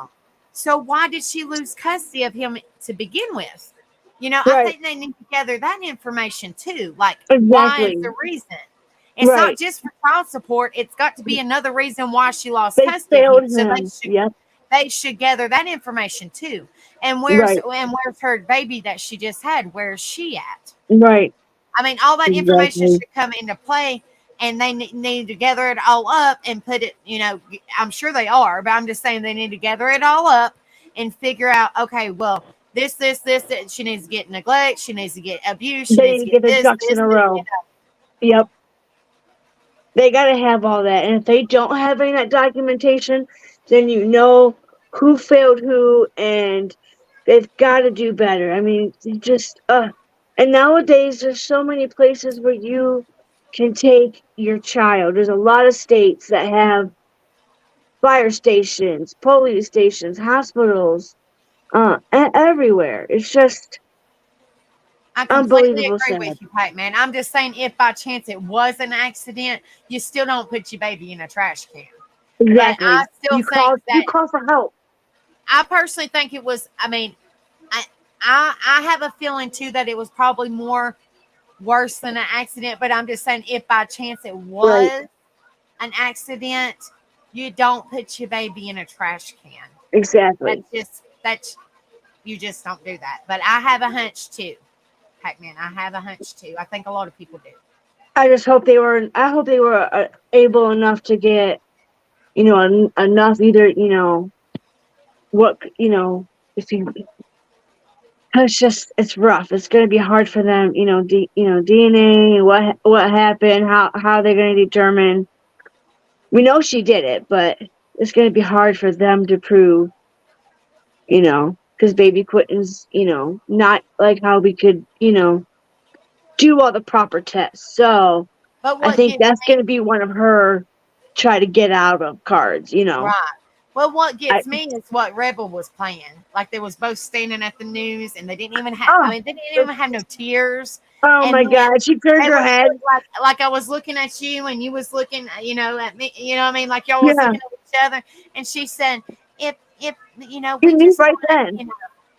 So why did she lose custody of him to begin with? I Right. think they need to gather that information too. Like, why is Exactly. the reason? It's not Right. just for child support. It's got to be another reason why she lost They custody of failed him. So him. Yep. they should gather that information too. And Right. where's her baby that she just had? Where's she at? Right. I mean, all that information Exactly. should come into play, and they need to gather it all up and put it. I'm sure they are, but I'm just saying they need to gather it all up and figure out. Okay, well, this, that she needs to get neglect. She needs to get abuse. She They needs need to to get get their ducks in a row. Yep. They got to have all that. And if they don't have any of that documentation, then you know who failed who, and they've got to do better. I mean, and nowadays there's so many places where you can take your child. There's a lot of states that have fire stations, police stations, hospitals, everywhere. It's just I completely unbelievable agree sad. with you, Pat, man. I'm just saying, if by chance it was an accident, you still don't put your baby in a trash can. But I Exactly. still You think you that call for help. I personally think it was. I mean, I have a feeling too that it was probably more worse than an accident. But I'm just saying, if by chance it Right. was an accident, you don't put your baby in a trash can. Exactly. That's you just don't do that. But I have a hunch too, Pac-Man. I have a hunch too. I think a lot of people do. I just hope they were. I hope they were able enough to get, enough either, what, if you. It's rough. It's going to be hard for them, DNA, what happened, how they're going to determine. We know she did it, but it's going to be hard for them to prove, because baby Quitten's, not like how we could, do all the proper tests. So But I what think gets that's me going to be one of her try to get out of cards, right. Well, what I, gets me is what Rebel was playing. Like they was both standing at the news, and they didn't even have. I oh, mean, they didn't even have no tears. oh And my then God, she turned they her would head. look like I was looking at you, and you was looking, at me. You know what I mean? Like y'all was Yeah, looking at each other. And she said, "If you we knew just right want then. to,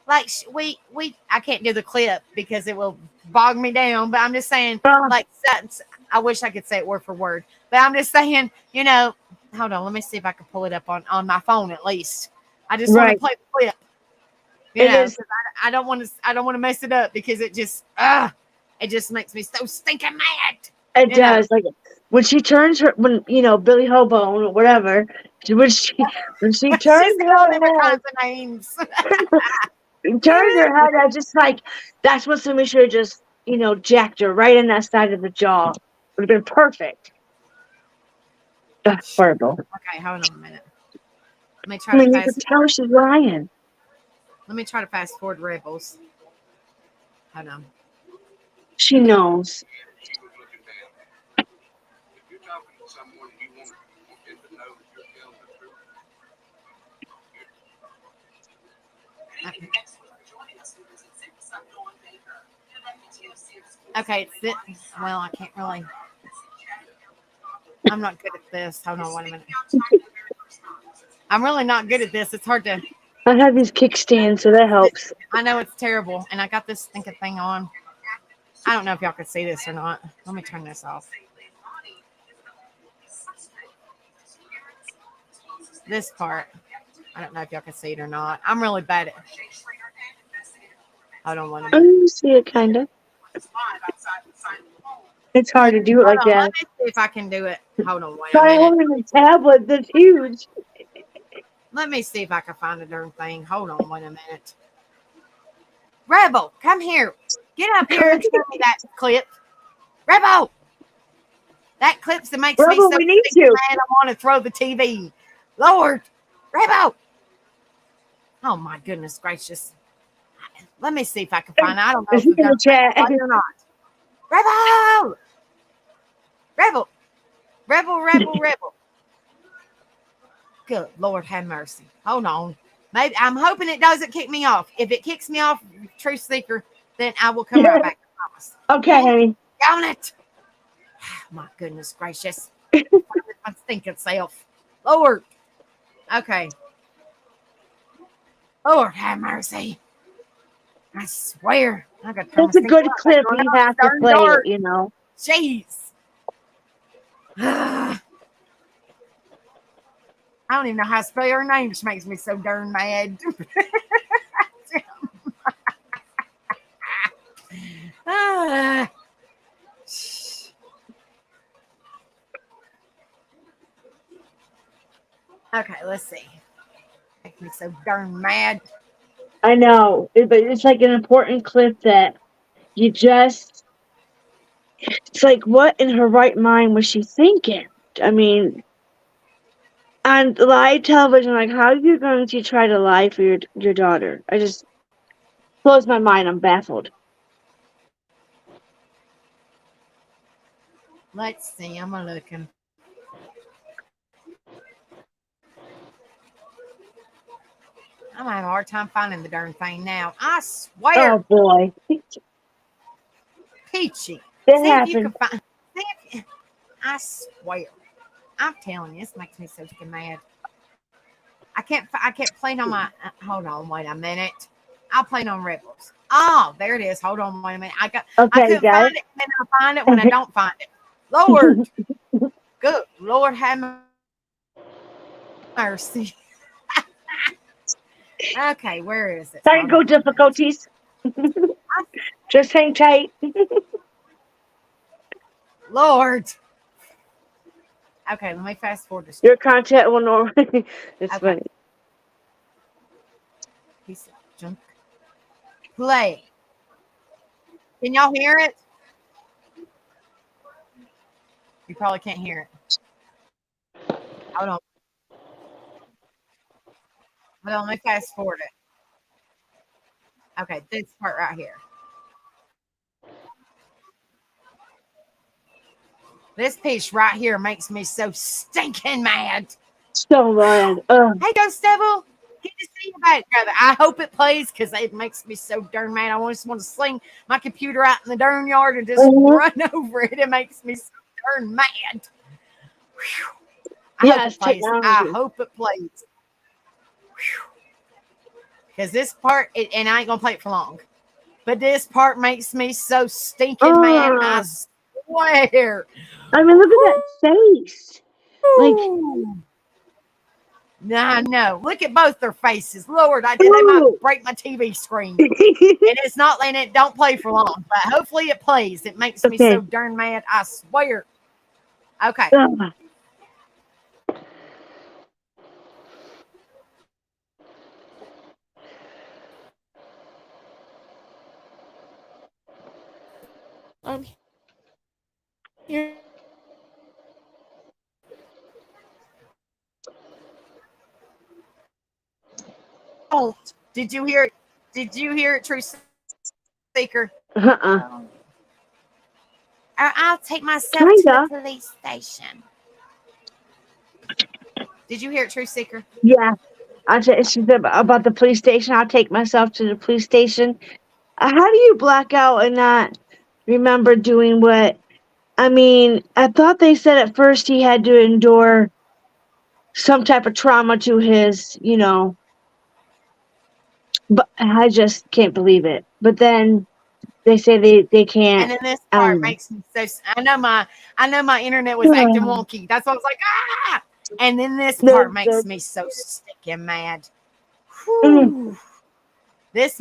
like we I can't do the clip because it will bog me down. But I'm just saying, Oh, like I wish I could say it word for word. But I'm just saying, hold on, let me see if I can pull it up on my phone at least. I just want to right. play the clip, It is. because I don't want to mess it up because it just makes me so stinking mad. It You know, does. Like when Billy Hobo or whatever, when she she's turned called her different head, kinds of names. I just like that's what somebody should have just jacked her right in that side of the jaw. Would have been perfect. Ugh, horrible. Okay, hold on a minute. Let me I try to mean, you could fast. tell she's lying. Let me try to fast forward Rebels. Hold on. She knows. Okay, it's this. Well, I can't really. I'm not good at this. Hold on, wait a minute. I'm really not good at this. It's hard to. I have these kickstands, so that helps. I know it's terrible, and I got this stinking thing on. I don't know if y'all can see this or not. Let me turn this off. this part. I don't know if y'all can see it or not. I'm really bad at. Hold on one I minute. can see it kind of. It's hard to do it Hold like on. that. Let me see if I can do it. Hold on, wait a Try minute. holding the tablet. That's huge. Let me see if I can find the darn thing. Hold on, wait a minute. Rebel, come here. Get up here and show me that clip. Rebel, that clip's that makes me Rebel, so we need stinking you. mad. I want to throw the TV. Lord, Rebel. Oh my goodness gracious. Let me see if I can find it. I don't know Is if he we've in done the chat? it or not. Rebel, Rebel, Rebel, Rebel, Rebel. Good Lord, have mercy. Hold on. Maybe I'm hoping it doesn't kick me off. If it kicks me off, Truth Seeker, then I will come right back. I promise. Okay. Down it. My goodness gracious. My stinking self. Lord. Okay. Lord, have mercy. I swear. I got to turn It's a my good stinking clip. light You on. have to Darn play dark. it, you know. Jeez. I don't even know how to spell her name, which makes me so darn mad. Ah. Okay, let's see. Makes me so darn mad. I know. But it's like an important clip that you just. It's like, what in her right mind was she thinking? I mean, on live television, like, how are you going to try to lie for your daughter? I just blows my mind. I'm baffled. Let's see. I'm gonna looking. I'm having a hard time finding the darn thing now. I swear, Oh boy, Peachy. that See if you can happened. find. I swear. I'm telling you, this makes me so fucking mad. I can't play on my. Hold on, wait a minute. I'll play on Rebels. Oh, there it is. Hold on, wait a minute. I Okay, couldn't got find it. Then I find it when I don't find it. Lord, good Lord, have mercy. Okay, where is it? Hold Technical on a minute. difficulties. Just hang tight. Lord. Okay, let me fast forward this. Your content will normally. It's Okay. funny. Piece of junk. Play. Can y'all hear it? You probably can't hear it. Hold on. Hold on, let me fast forward it. Okay, this part right here. This piece right here makes me so stinking mad. So mad. Hey, Ghost Devil. Good to see you back, brother. I hope it plays because it makes me so darn mad. I just want to sling my computer out in the darn yard and just run over it. It makes me so darn mad. Whew. I hope Yes, it plays. I technology. hope it plays. Because this part, and I ain't going to play it for long, but this part makes me so stinking mad. I swear. I mean, look at that face. Like, Nah, no. Look at both their faces. Lord, they might ooh. break my TV screen. And it's not letting it don't play for long, but hopefully it plays. It makes me so Okay. darn mad. I swear. Okay. Ugh. Here. Oh, did you hear it? Did you hear it, True Seeker? Uh-uh. I'll take myself to Kinda. the police station. Did you hear it, True Seeker? Yeah. She said about the police station. I'll take myself to the police station. How do you black out and not remember doing what? I mean, I thought they said at first he had to endure some type of trauma to his, but I just can't believe it. But then they say they And can't. then this I part don't makes me so. I know my internet was acting know. wonky. That's why I was like, ah. And then this No, part makes no. me so stinking mad. Mm. Whew. This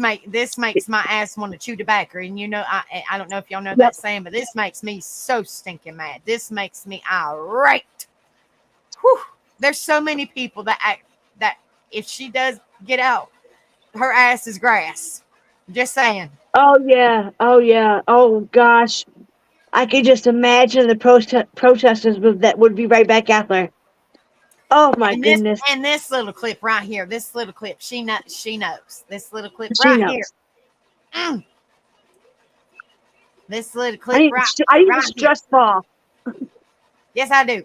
makes my ass want to chew tobacco. And you know, I don't know if y'all know Yep. that saying, but this makes me so stinking mad. This makes me irate. Whew. There's so many people that if she does get out, her ass is grass. Just saying. Oh yeah. Oh yeah. Oh gosh. I could just imagine the protesters that would be right back after her. Oh my goodness. And this little clip right here, this little clip, she knows. This little clip She right knows. here. Mm. This little I clip need, right, I need a right here. stress ball. Yes, I do.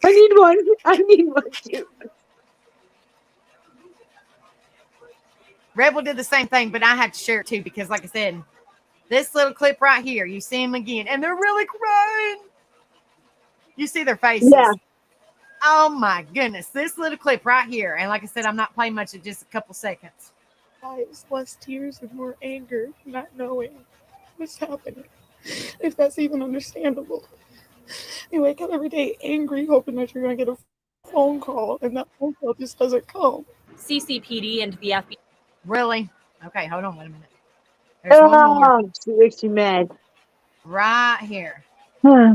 I need one. I need one too. Rebel did the same thing, but I had to share it too because, like I said, this little clip right here, you see them again, and they're really crying. You see their faces. Yeah. Oh my goodness. This little clip right here. And like I said, I'm not playing much of just a couple seconds. Eyes, less tears and more anger, not knowing what's happening, if that's even understandable. You wake up every day angry, hoping that you're going to get a phone call, and that phone call just doesn't come. CCPD and the FBI. Really? Okay, hold on, wait a minute. There's one more Oh, she makes you mad. right here. Huh.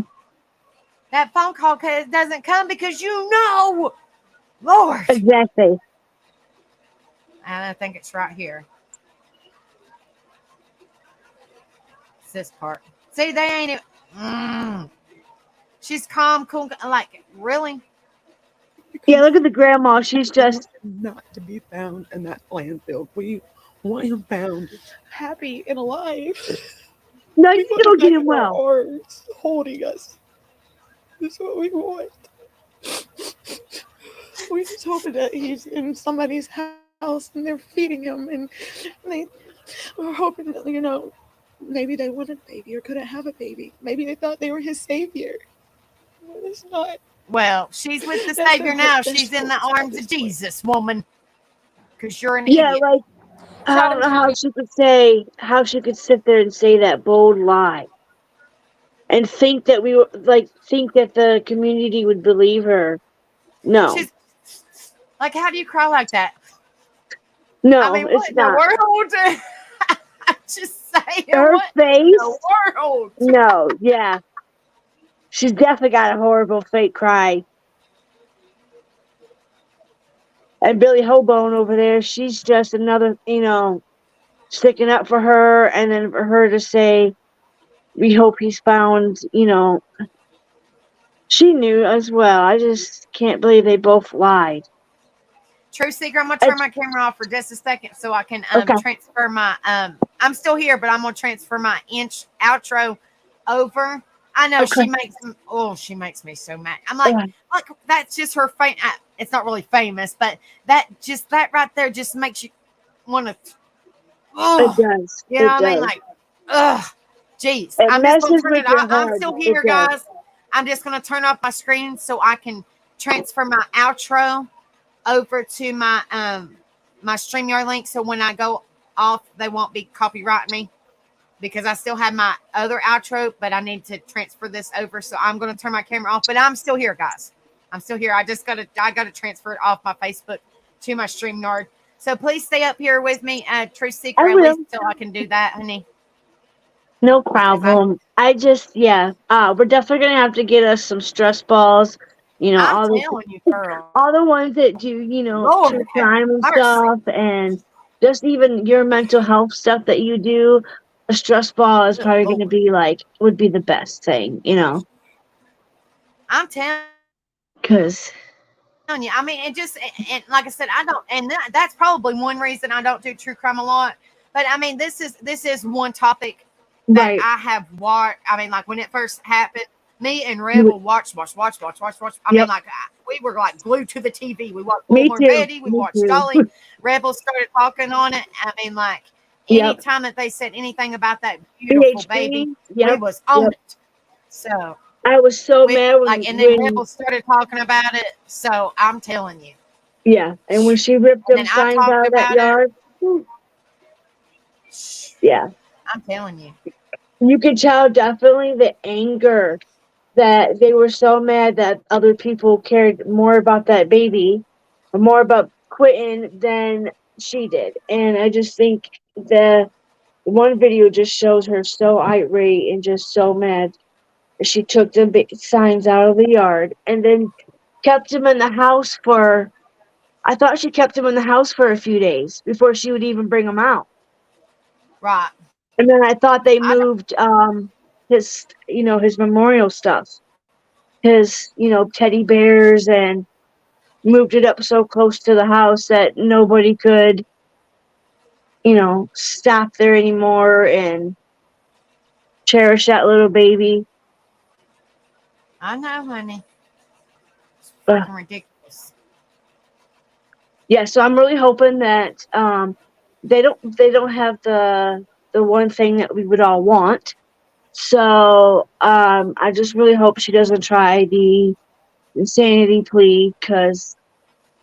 That phone call doesn't come because you know, Lord. Exactly. And I think it's right here. It's this part. See, they ain't it. She's calm, cool. Like, really? Yeah, look at the grandma. She's just Not to be found in that landfill. We want him found happy and alive. no. We You want still him get back him in our well. arms, holding us. That's what we want. We just hoping that he's in somebody's house and they're feeding him, and we're hoping that, you know, maybe they wanted a baby or couldn't have a baby. Maybe they thought they were his savior. But it's not. Well, she's with the That's Savior a- now. that's She's in the false arms of at this point. Jesus, woman. Because you're an Yeah, idiot. like I don't know how she could sit there and say that bold lie and think that think that the community would believe her. No, She's like, how do you cry like that? no, I mean, what it's in not. the world? I'm just saying, Her what in face. the world? No, yeah, she's definitely got a horrible fake cry. And Billy Hobone over there, she's just another, sticking up for her, and then for her to say, "We hope he's found," she knew as well. I just can't believe they both lied. True Seeker, I'm gonna turn my camera off for just a second so I can Okay. transfer my I'm still here, but I'm gonna transfer my outro over. I know Okay. she makes me so mad. I'm like, Okay. that's just her it's not really famous, but that right there just makes you want to. It does. You know It what I mean? does. Like, ugh, jeez. It I'm just gonna messes turn with it your off. I'm heart. still It here, does. guys. I'm just gonna turn off my screen so I can transfer my outro over to my my StreamYard link. So when I go off, they won't be copyrighting me because I still have my other outro, but I need to transfer this over. So I'm gonna turn my camera off, but I'm still here, guys. I'm still here. I gotta transfer it off my Facebook to my StreamYard. So please stay up here with me, True Seeker, I at will. least until I can do that, honey. No problem. We're definitely gonna have to get us some stress balls. I'm all telling you, girl. the ones that do, Lord true crime and have mercy. stuff, and just even your mental health stuff that you do. A stress ball is probably going to be would be the best thing, I'm telling because you. I mean, and like I said, I don't, and that's probably one reason I don't do true crime a lot. But I mean, this is one topic that right, I have watched. I mean, like when it first happened, me and Rebel watched. I mean, like we were like glued to the TV. We watched Me Bullhorn too. Betty. We Me watched too. Dolly. Rebel started talking on it. I mean, like Yep. anytime that they said anything about that beautiful baby, we Yep. was on Yep. it. So I was so mad when, and then Rebel started talking about it. So I'm telling you. and when she ripped And them then I signs talked out of that about it. yard, yeah, I'm telling you. you could tell definitely the anger that they were so mad that other people cared more about that baby, or more about Quentin than she did. And I just think the one video just shows her so irate and just so mad. She took the signs out of the yard and then kept him in the house for. I thought she kept him in the house for a few days before she would even bring him out. Right. And then I thought they I don't, moved his his memorial stuff, his teddy bears, and moved it up so close to the house that nobody could stop there anymore and cherish that little baby. I know, honey. It's Ugh. freaking ridiculous. Yeah, so I'm really hoping that they don't have the one thing that we would all want. So I just really hope she doesn't try the insanity plea, because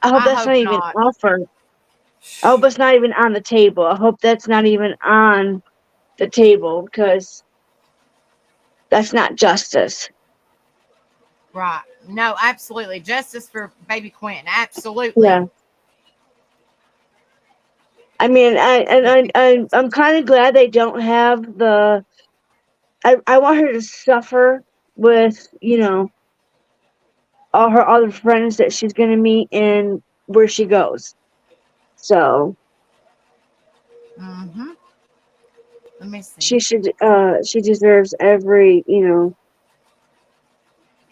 I hope I that's hope not even not. offered. I hope it's not even on the table. I hope that's not even on the table, because that's not justice. Right. No, absolutely. Justice for baby Quentin. Absolutely. Yeah. I mean, I'm kind of glad they don't have the. I want her to suffer with all her other friends that she's gonna meet and where she goes. So Mm-hmm. Let me see. she deserves every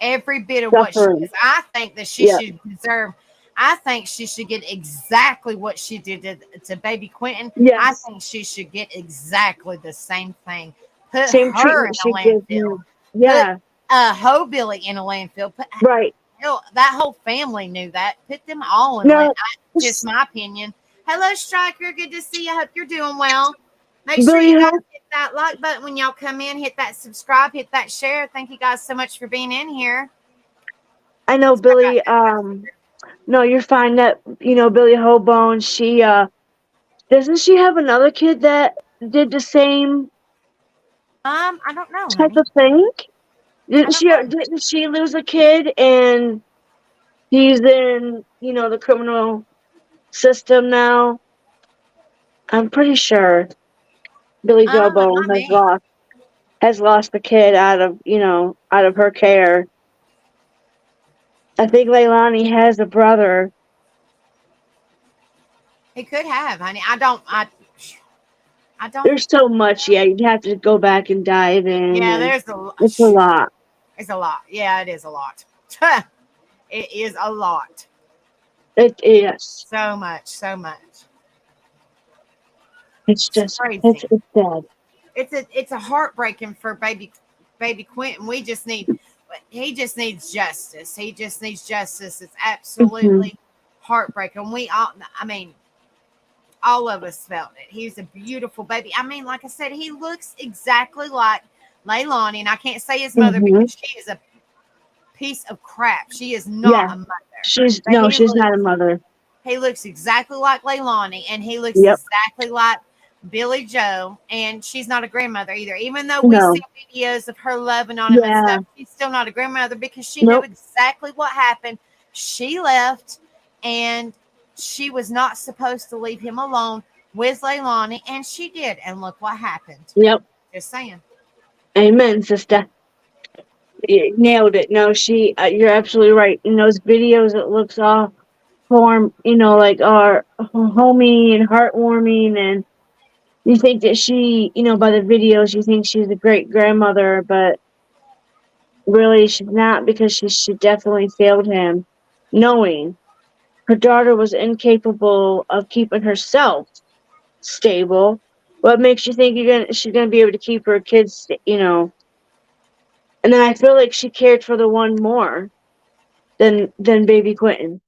Every bit of what she suffering. is. I think that she Yeah. should deserve. I think she should get exactly what she did to baby Quentin. I Yes. think she should get exactly the same thing. Put Same her in treatment a she gives me. landfill. Yeah. Ho Billy in a landfill. Put, Right. hell, that whole family knew that. Put them all in a No. landfill. Just my opinion. Hello, Striker. Good to see you. I hope you're doing well. Make sure Billy you guys Hope. hit that like button when y'all come in. Hit that subscribe. Hit that share. Thank you guys so much for being in here. I know Sorry Billy. about that. No, you're fine. That Billy Hobone. She doesn't she have another kid that did the same I don't know, type honey. of thing? I don't know. Didn't she lose a kid and he's in the criminal system now? I'm pretty sure Billy Joe Bone Not me. has lost the kid out of her care. I think Leilani has a brother. He could have, honey. I don't. There's so much. Yeah, you'd have to go back and dive in, Yeah, and there's a. it's a lot. It's a lot. Yeah, it is a lot. It is a lot. It is. So much. So much. It's It's just crazy. it's sad. It's a heartbreaking for baby Quentin. He just needs justice. He just needs justice. It's absolutely heartbreaking. I mean, all of us felt it. He's a beautiful baby. I mean, like I said, he looks exactly like Leilani, and I can't say his mother because she is a piece of crap. She is not a mother. She's But she's not a mother. He looks exactly like Leilani, and he looks Yep. exactly like Billy Joe, and she's not a grandmother either. Even though we No. see videos of her loving on him and Yeah. stuff, she's still not a grandmother because she Nope. knew exactly what happened. She left, and she was not supposed to leave him alone with Leilani, and she did. And look what happened. Yep. Just saying. Amen, sister. You nailed it. No, you're absolutely right. In those videos, it looks all like our homey and heartwarming, and you think that she, by the videos, you think she's a great grandmother, but really she's not, because she definitely failed him, knowing her daughter was incapable of keeping herself stable. What makes you think she's gonna be able to keep her kids, And then I feel like she cared for the one more than baby Quentin.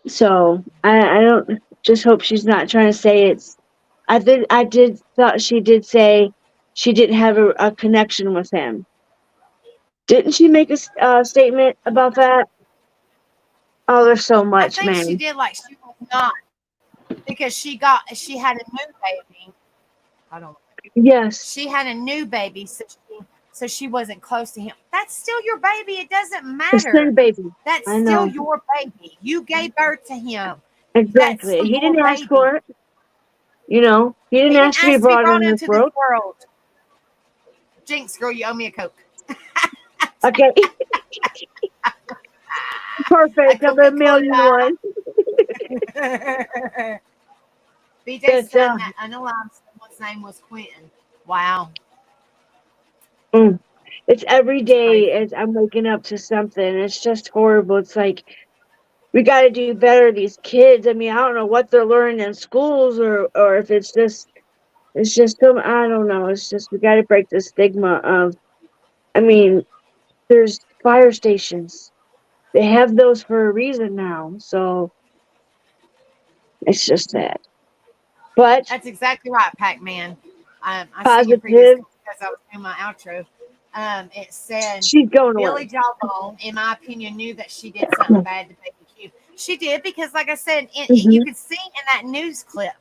So I don't just hope she's not trying to say it's. I did thought she did say she didn't have a connection with him. Didn't she make a statement about that? Oh, there's so I much, think she man. did, like she was not, because she had a new baby. I don't know. Yes. She had a new baby, so so she wasn't close to him. That's still your baby. It doesn't It's still matter. baby. That's I still know. your baby. You gave birth to him. Exactly. That's He your didn't ask baby. for it. You know, he He didn't didn't ask to be ask to be brought brought into this into this world. world. Jinx, girl, you owe me a Coke. Okay. A Perfect. I'm a million Coca-Cola. one. BJ But, said that unalive someone's name was Quentin. Wow. it's every It's crazy. day as I'm waking up to something. It's just horrible. It's like we got to do better. These kids. I mean, I don't know what they're learning in schools, or if it's just some. I don't know. It's just we got to break the stigma of. I mean, there's fire stations. They have those for a reason now. So it's just that. But That's exactly right, Pac-Man. I seen your previous positive. because I was doing my outro. It said She's going Billy away. Jawbone, in my opinion, knew that she did something bad to Baby Q. She did because, like I said, you Mhm. could see in that news clip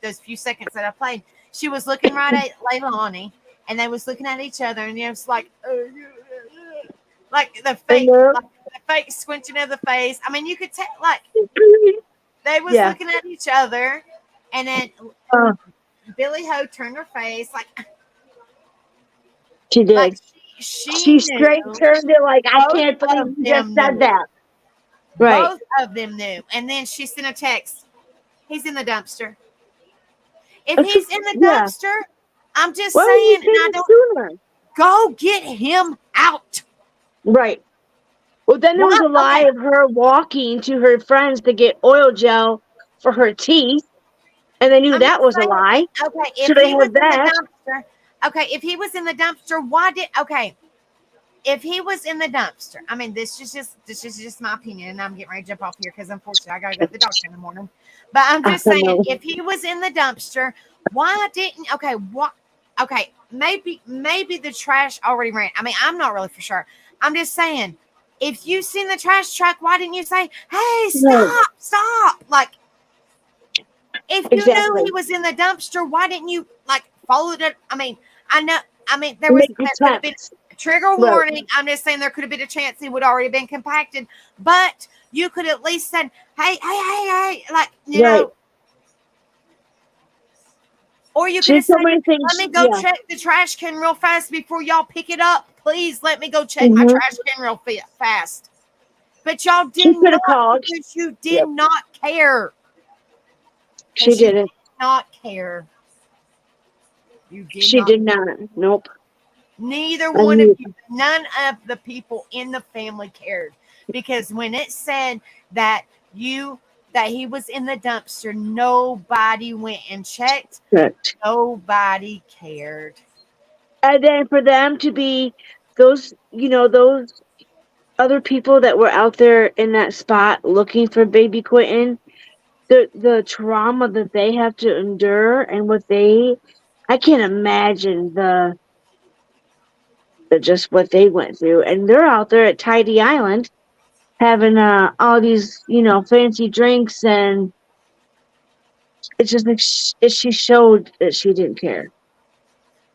those few seconds that I played, she was looking right at Leilani, and they was looking at each other, and it was like the fake squinching of the face. I mean, you could tell like they was Yeah. looking at each other, and then Uh, Billy Ho turned her face she did. like She she straight knew. turned it like, I Both can't believe of you just them said knew. that. Right. Both of them knew. And then she sent a text. He's in the dumpster. If That's he's in the yeah. dumpster, I'm just Why saying, didn't and you I say don't it sooner? go get him out. Right. Well, then there was What? a lie Okay. of her walking to her friends to get oil gel for her teeth, and they knew I'm that just was a saying, lie. okay, So if they he was had in the that. dumpster, if he was in the dumpster, if he was in the dumpster, I mean, this is just my opinion, and I'm getting ready to jump off here because unfortunately I gotta go to the doctor in the morning. But I'm I just don't saying, know. if he was in the dumpster, why didn't maybe the trash already ran. I mean, I'm not really for sure. I'm just saying, if you seen the trash truck, why didn't you say, "Hey, Right. stop"? Like, if you knew Exactly. he was in the dumpster, why didn't you follow it? I mean, there Make the could have been text. a trigger Right. warning. I'm just saying there could have been a chance he would already been compacted, but you could at least said, hey, like, you Right. know, or you could She have so said, many let things. me go Yeah. check the trash can real fast before y'all pick it up. Please let me go check my Mhm. trash can real fast. But y'all She did could have not called. because you did Yep. not care. She Because you did didn't. not care. You did She not. did not. Nope. Neither I one knew. of you, none of the people in the family cared. Because when it said that he was in the dumpster, nobody went and checked. Correct. Nobody cared. And then for them to be those, those other people that were out there in that spot looking for baby Quentin, the trauma that they have to endure and I can't imagine the just what they went through. And they're out there at Tidy Island having all these, fancy drinks, and it's just like she showed that she didn't care.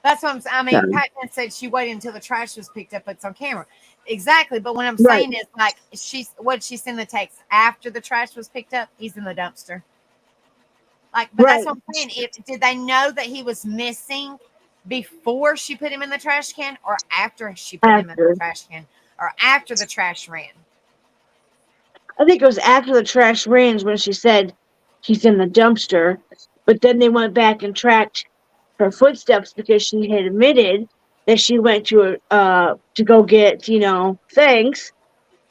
That's what I'm saying. I mean, So, Pat said she waited until the trash was picked up. It's on camera. Exactly. But what I'm right. saying is, like, she sent the text after the trash was picked up? He's in the dumpster. Like, but that's Right. what I'm saying. Did they know that he was missing before she put him in the trash can, or after she put him in the After. trash can, or after the trash ran? I think it was after the trash ran when she said he's in the dumpster. But then they went back and tracked her footsteps because she had admitted that she went to go get, things.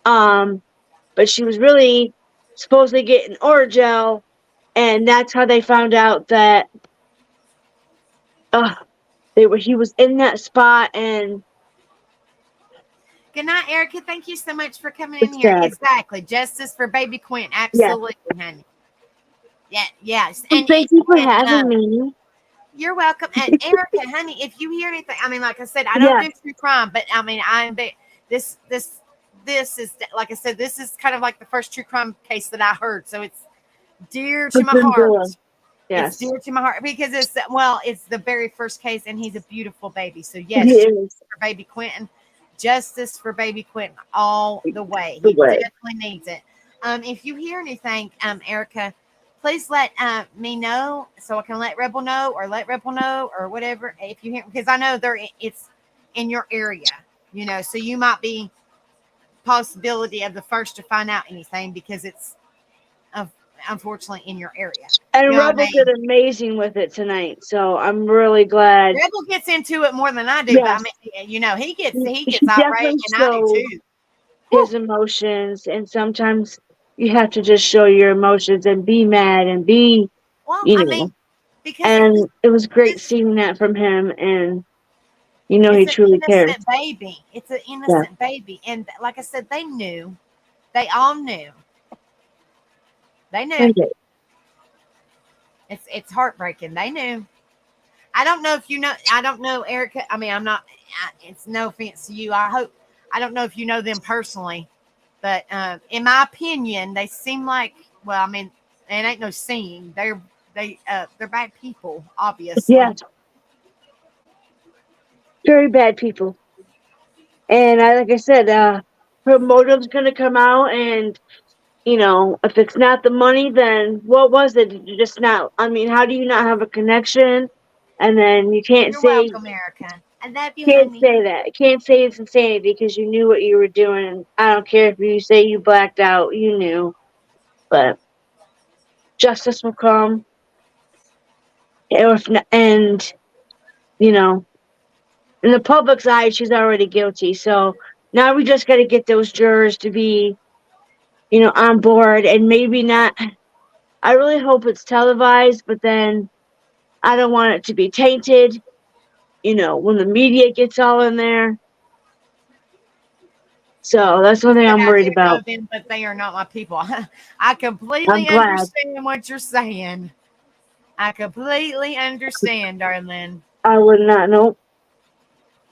But she was really supposedly getting Oragel, and that's how they found out that he was in that spot, and Good night, Erica. Thank you so much for coming in it's here. sad. Exactly. Justice for baby Quinn. Yes. Absolutely, honey. Yeah, yes. And thank you for having me. You're welcome. And Erica, honey, if you hear anything, I mean, like I said, I don't do true crime, but I mean, this is, like I said, this is kind of like the first true crime case that I heard. So it's dear to my heart. It's Yes. dear to my heart because it's the very first case, and he's a beautiful baby. So He yes, is. for baby Quentin, justice for baby Quentin all the way. The He way. definitely needs it. If you hear anything, Erica, please let me know so I can let Rebel know or let Rebel know or whatever. If you hear, because I know it's in your area, so you might be possibility of the first to find out anything because it's unfortunately in your area. And You know what I Rebel mean? did amazing with it tonight, so I'm really glad. Rebel gets into it more than I do, but I Yes, mean, he gets he outraged, definitely and I do showed too. his emotions, and sometimes you have to just show your emotions and be mad and be, Well, you I know. mean, because And it was great this seeing that from him, and he it's an truly cares. innocent baby. It's an Yeah. innocent baby, and like I said, they knew. They all knew. They knew. Okay. It's heartbreaking. They knew. I don't know if you know. I don't know, Erica. I mean, I'm not. It's no offense to you. I don't know if you know them personally, but in my opinion, they seem like. Well, I mean, it ain't no seeing. They're bad people, Yeah, obviously. very bad people. And like I said, her motive's gonna come out, and if it's not the money, then what was it? Did you just not? I mean, how do you not have a connection? And then you You're welcome, Erica. I love you, can't honey. say that. Can't say it's insanity because you knew what you were doing. I don't care if you say you blacked out. You knew, but justice will come. Or if not, and you know, in the public's eye, she's already guilty. So now we just got to get those jurors to be, on board, and maybe not. I really hope it's televised, but then I don't want it to be tainted. When the media gets all in there. So that's one thing Said I'm I worried do know about. them, but they are not my people. I I'm completely glad. understand what you're saying. I completely understand, darling. I would not know.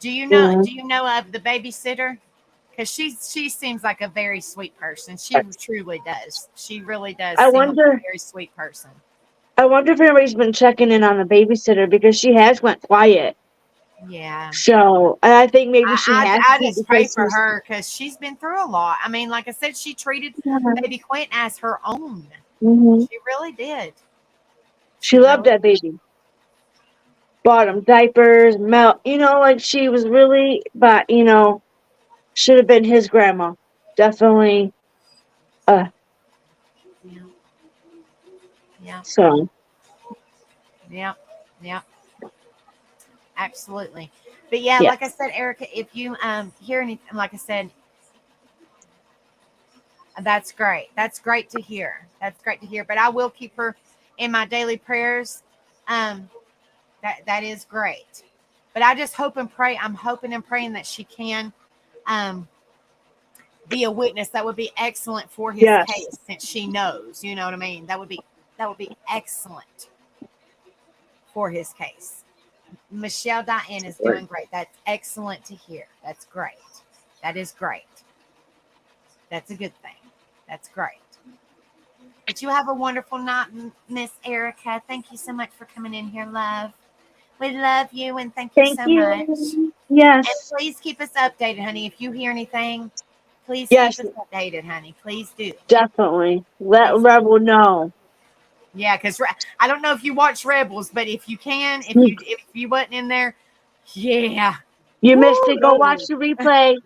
Do you know? Mhm. Do you know of the babysitter? Because she seems like a very sweet person. She truly does. She really does I seem like a wonder. very sweet person. I wonder if anybody's been checking in on the babysitter because she has went quiet. Yeah. So, and I think maybe she has I to just pray because for her because she's been through a lot. I mean, like I said, she treated baby Quentin as her own. Mhm. She really did. She She loved really that baby. Bought him diapers, milk. Like she was really, but should have been his grandma. Definitely. did. Yeah. Yeah. So Yeah. Yeah. Absolutely. But yeah, yeah, like I said, Erica, if you hear anything, like I said, that's great. That's great to hear. That's great to hear. But I will keep her in my daily prayers. Um, that is great. But I just hope and pray. I'm hoping and praying that she can um be a witness. That would be excellent for his yes, case since she knows. You know what I mean? That would be excellent for his case. Michelle Diane is doing great. That's excellent to hear. That's great. That is great. That's a good thing. That's great. But you have a wonderful night, Miss Erica. Thank you so much for coming in here, love. We love you and thank you thank so much. you. And Yes, please keep us updated, honey. If you hear anything, please keep yes, us updated, honey. Please do. definitely. Let Please do. Rebel know. Yeah, because I don't know if you watch Rebels, but if you can, if you wasn't in there, yeah. You missed Woo, it. Go watch Lord. the replay.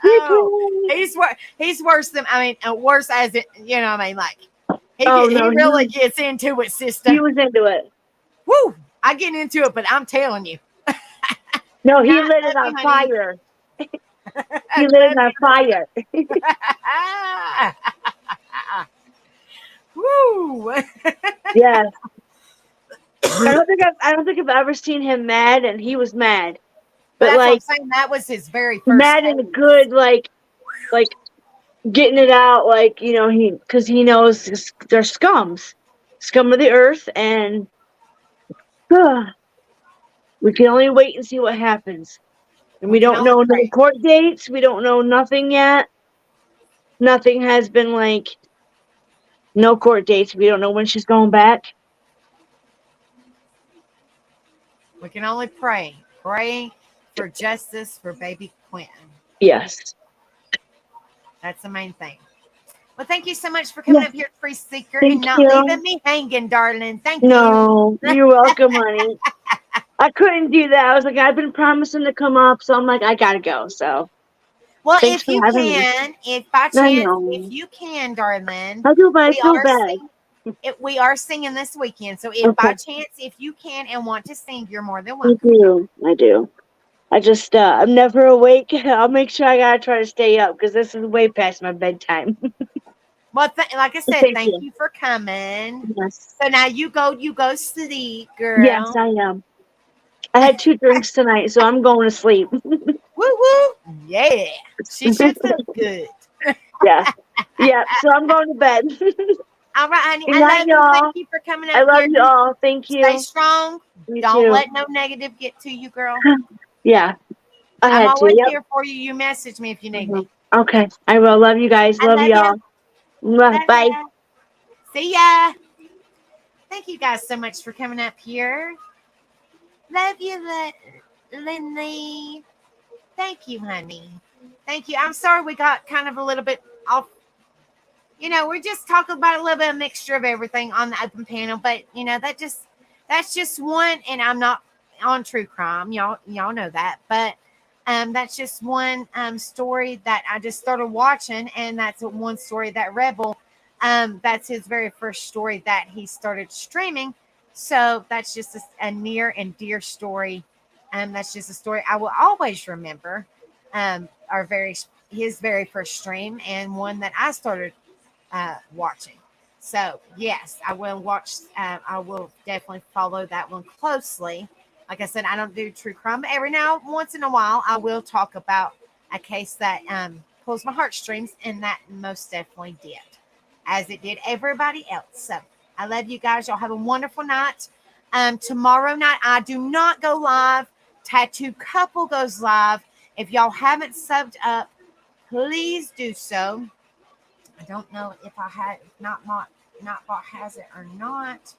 Oh, Replay. he's worse than I mean worse as it I mean like Oh he no, really gets into it, he sister. was into it. Woo! I get into it, but I'm telling you, No, he I lit love it you, on honey. fire. I He lit love it on fire. you. Woo! Yes. I don't think I've ever seen him mad, and he was mad. But But that's what I'm like saying. That was his very first mad in a case. good like getting it out, like because he knows they're scum of the earth, and we can only wait and see what happens. And We we can don't only know no pray. court dates. We don't know nothing yet. Nothing has been no court dates. We don't know when she's going back. We can only pray. Pray for justice for baby Quentin. Yes. That's the main thing. Well, thank you so much for coming Yeah. up here, Free Seeker, Thank and not you. leaving me hanging, darling. Thank you. No, you're welcome, honey. I couldn't do that. I was like, I've been promising to come up, so I'm like, I gotta go. So Well, thanks if for you having me. can, if by I chance, if know. you can, darling, I do, but I we feel are bad. we are singing this weekend. So if by Okay. chance, if you can and want to sing, you're more than I welcome. do. I do. I just, I'm never awake. I'll make sure I gotta try to stay up because this is way past my bedtime. Well, like I said, Thank thank you. you for coming. Yes. So now you go sleep, Yes, girl. I am. I had 2 drinks tonight, so I'm going to sleep. Woo woo. Yeah. She should feel good. Yeah. Yeah. So I'm going to bed. All right, honey. Good I night, love you. Thank y'all. you for coming I up love here. you all. Thank Stay you. strong. You Don't too. let no negative get to you, girl. Yeah. I I'm had to. always Yep. here for you. You message me if you need me. Okay. I will. Love you guys. I Love love y'all. Love Bye. ya. See ya. Thank you guys so much for coming up here. Love you, Lindley. Thank you, honey. Thank you. I'm sorry we got kind of a little bit off. We're just talking about a little bit of mixture of everything on the open panel, but that's just one, and I'm not on true crime. Y'all know that, but that's just one story that I just started watching, and that's one story that Rebel, that's his very first story that he started streaming. So that's just a near and dear story. That's just a story I will always remember. His very first stream, and one that I started watching. So yes, I will watch. I will definitely follow that one closely. Like I said, I don't do true crime, but every now once in a while, I will talk about a case that pulls my heartstrings, and that most definitely did, as it did everybody else. So I love you guys. Y'all have a wonderful night. Tomorrow night I do not go live. Tattoo Couple goes live. If y'all haven't subbed up, please do so. I don't know if I had, if Nightbot has it or not.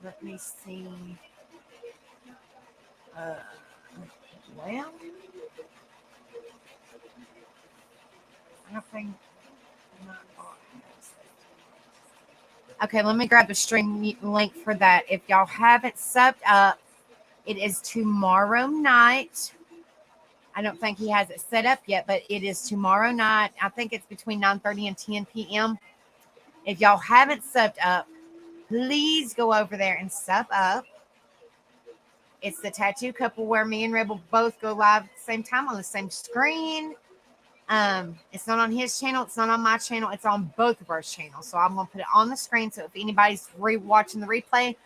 Let me see. Well, I don't think Nightbot has it. Okay, let me grab the stream link for that. If y'all haven't subbed up, it is tomorrow night. I don't think he has it set up yet, but it is tomorrow night. I think it's between 9:30 and 10 p.m. If y'all haven't subbed up, please go over there and sub up. It's the Tattoo Couple where me and Rebel both go live at the same time on the same screen. It's not on his channel. It's not on my channel. It's on both of our channels. So I'm going to put it on the screen. So if anybody's watching the replay,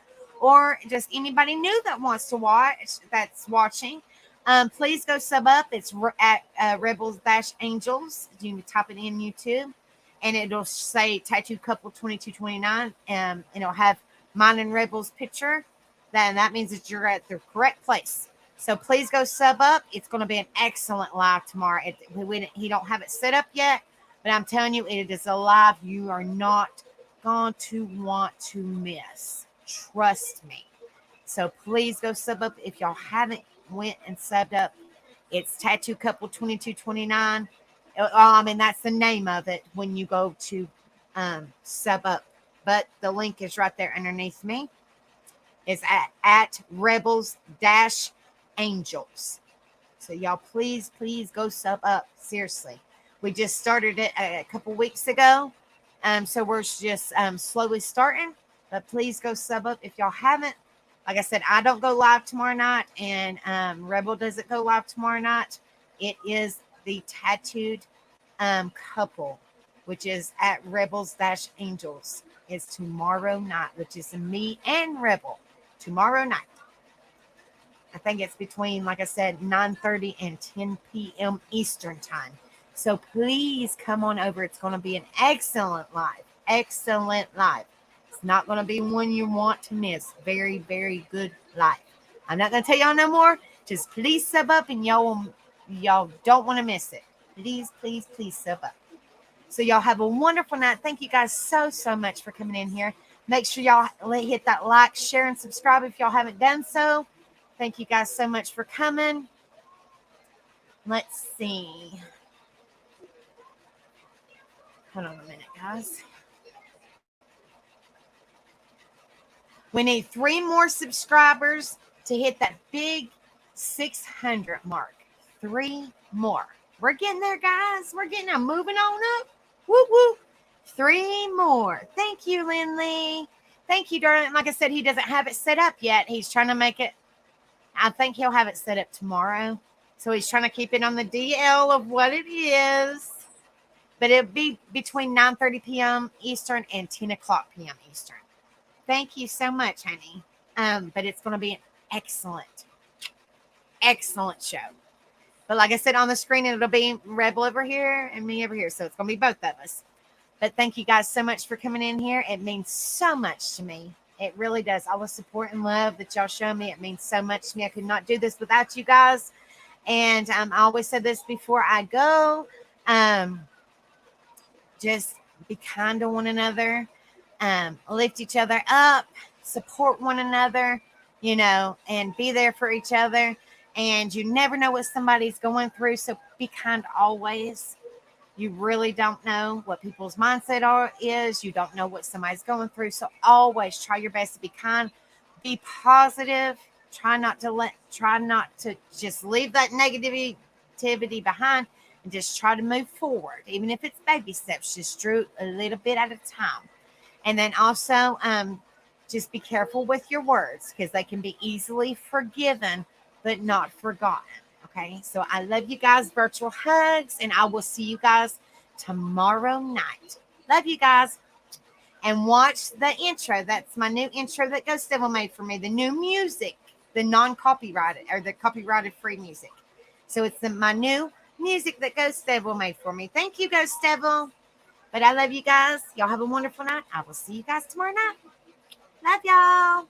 or just anybody new that wants to watch, that's watching, please go sub up. It's at Rebels-Angels. You can type it in YouTube, and it'll say Tattoo Couple 2229, and it'll have mine and Rebels picture. Then that means that you're at the correct place. So please go sub up. It's going to be an excellent live tomorrow. He don't have it set up yet, but I'm telling you, it is a live you are not going to want to miss. Trust me. So please go sub up. If y'all haven't went and subbed up, it's Tattoo Couple 2229. That's the name of it when you go to sub up. But the link is right there underneath me. Is at Rebels-Angels. So y'all please go sub up. Seriously. We just started it a couple weeks ago. So we're just slowly starting. But please go sub up if y'all haven't. Like I said, I don't go live tomorrow night, and Rebel doesn't go live tomorrow night. It is the Tattooed Couple, which is at Rebels-Angels. It's tomorrow night, which is me and Rebel. Tomorrow night. I think it's between, like I said, 9:30 and 10 p.m. Eastern time. So please come on over. It's going to be an excellent live. Excellent live. It's not going to be one you want to miss. Very, very good live. I'm not going to tell y'all no more. Just please sub up, and y'all don't want to miss it. Please sub up. So y'all have a wonderful night. Thank you guys so much for coming in here. Make sure y'all hit that like, share, and subscribe if y'all haven't done so. Thank you guys so much for coming. Let's see. Hold on a minute, guys. We need 3 more subscribers to hit that big 600 mark. 3 more. We're getting there, guys. We're getting there. Moving on up. Whoop, whoop. 3 more. Thank you, Lindley. Thank you, darling. Like I said, he doesn't have it set up yet. He's trying to make it. I think he'll have it set up tomorrow. So he's trying to keep it on the DL of what it is. But it'll be between 9:30 p.m. Eastern and 10 o'clock p.m. Eastern. Thank you so much, honey. But it's going to be an excellent show. But like I said, on the screen, it'll be Rebel over here and me over here. So it's going to be both of us. But thank you guys so much for coming in here. It means so much to me. It really does. All the support and love that y'all show me, it means so much to me. I could not do this without you guys. And I always said this before I go. Just be kind to one another. Lift each other up. Support one another, and be there for each other. And you never know what somebody's going through. So be kind always. You really don't know what people's mindset is. You don't know what somebody's going through. So always try your best to be kind, be positive. Try not to just leave that negativity behind and just try to move forward. Even if it's baby steps, just do a little bit at a time. And then also just be careful with your words because they can be easily forgiven, but not forgotten. Okay, so I love you guys. Virtual hugs, and I will see you guys tomorrow night. Love you guys. And watch the intro. That's my new intro that Ghost Devil made for me. The new music, the non-copyrighted or the copyrighted free music. So it's my new music that Ghost Devil made for me. Thank you, Ghost Devil. But I love you guys. Y'all have a wonderful night. I will see you guys tomorrow night. Love y'all.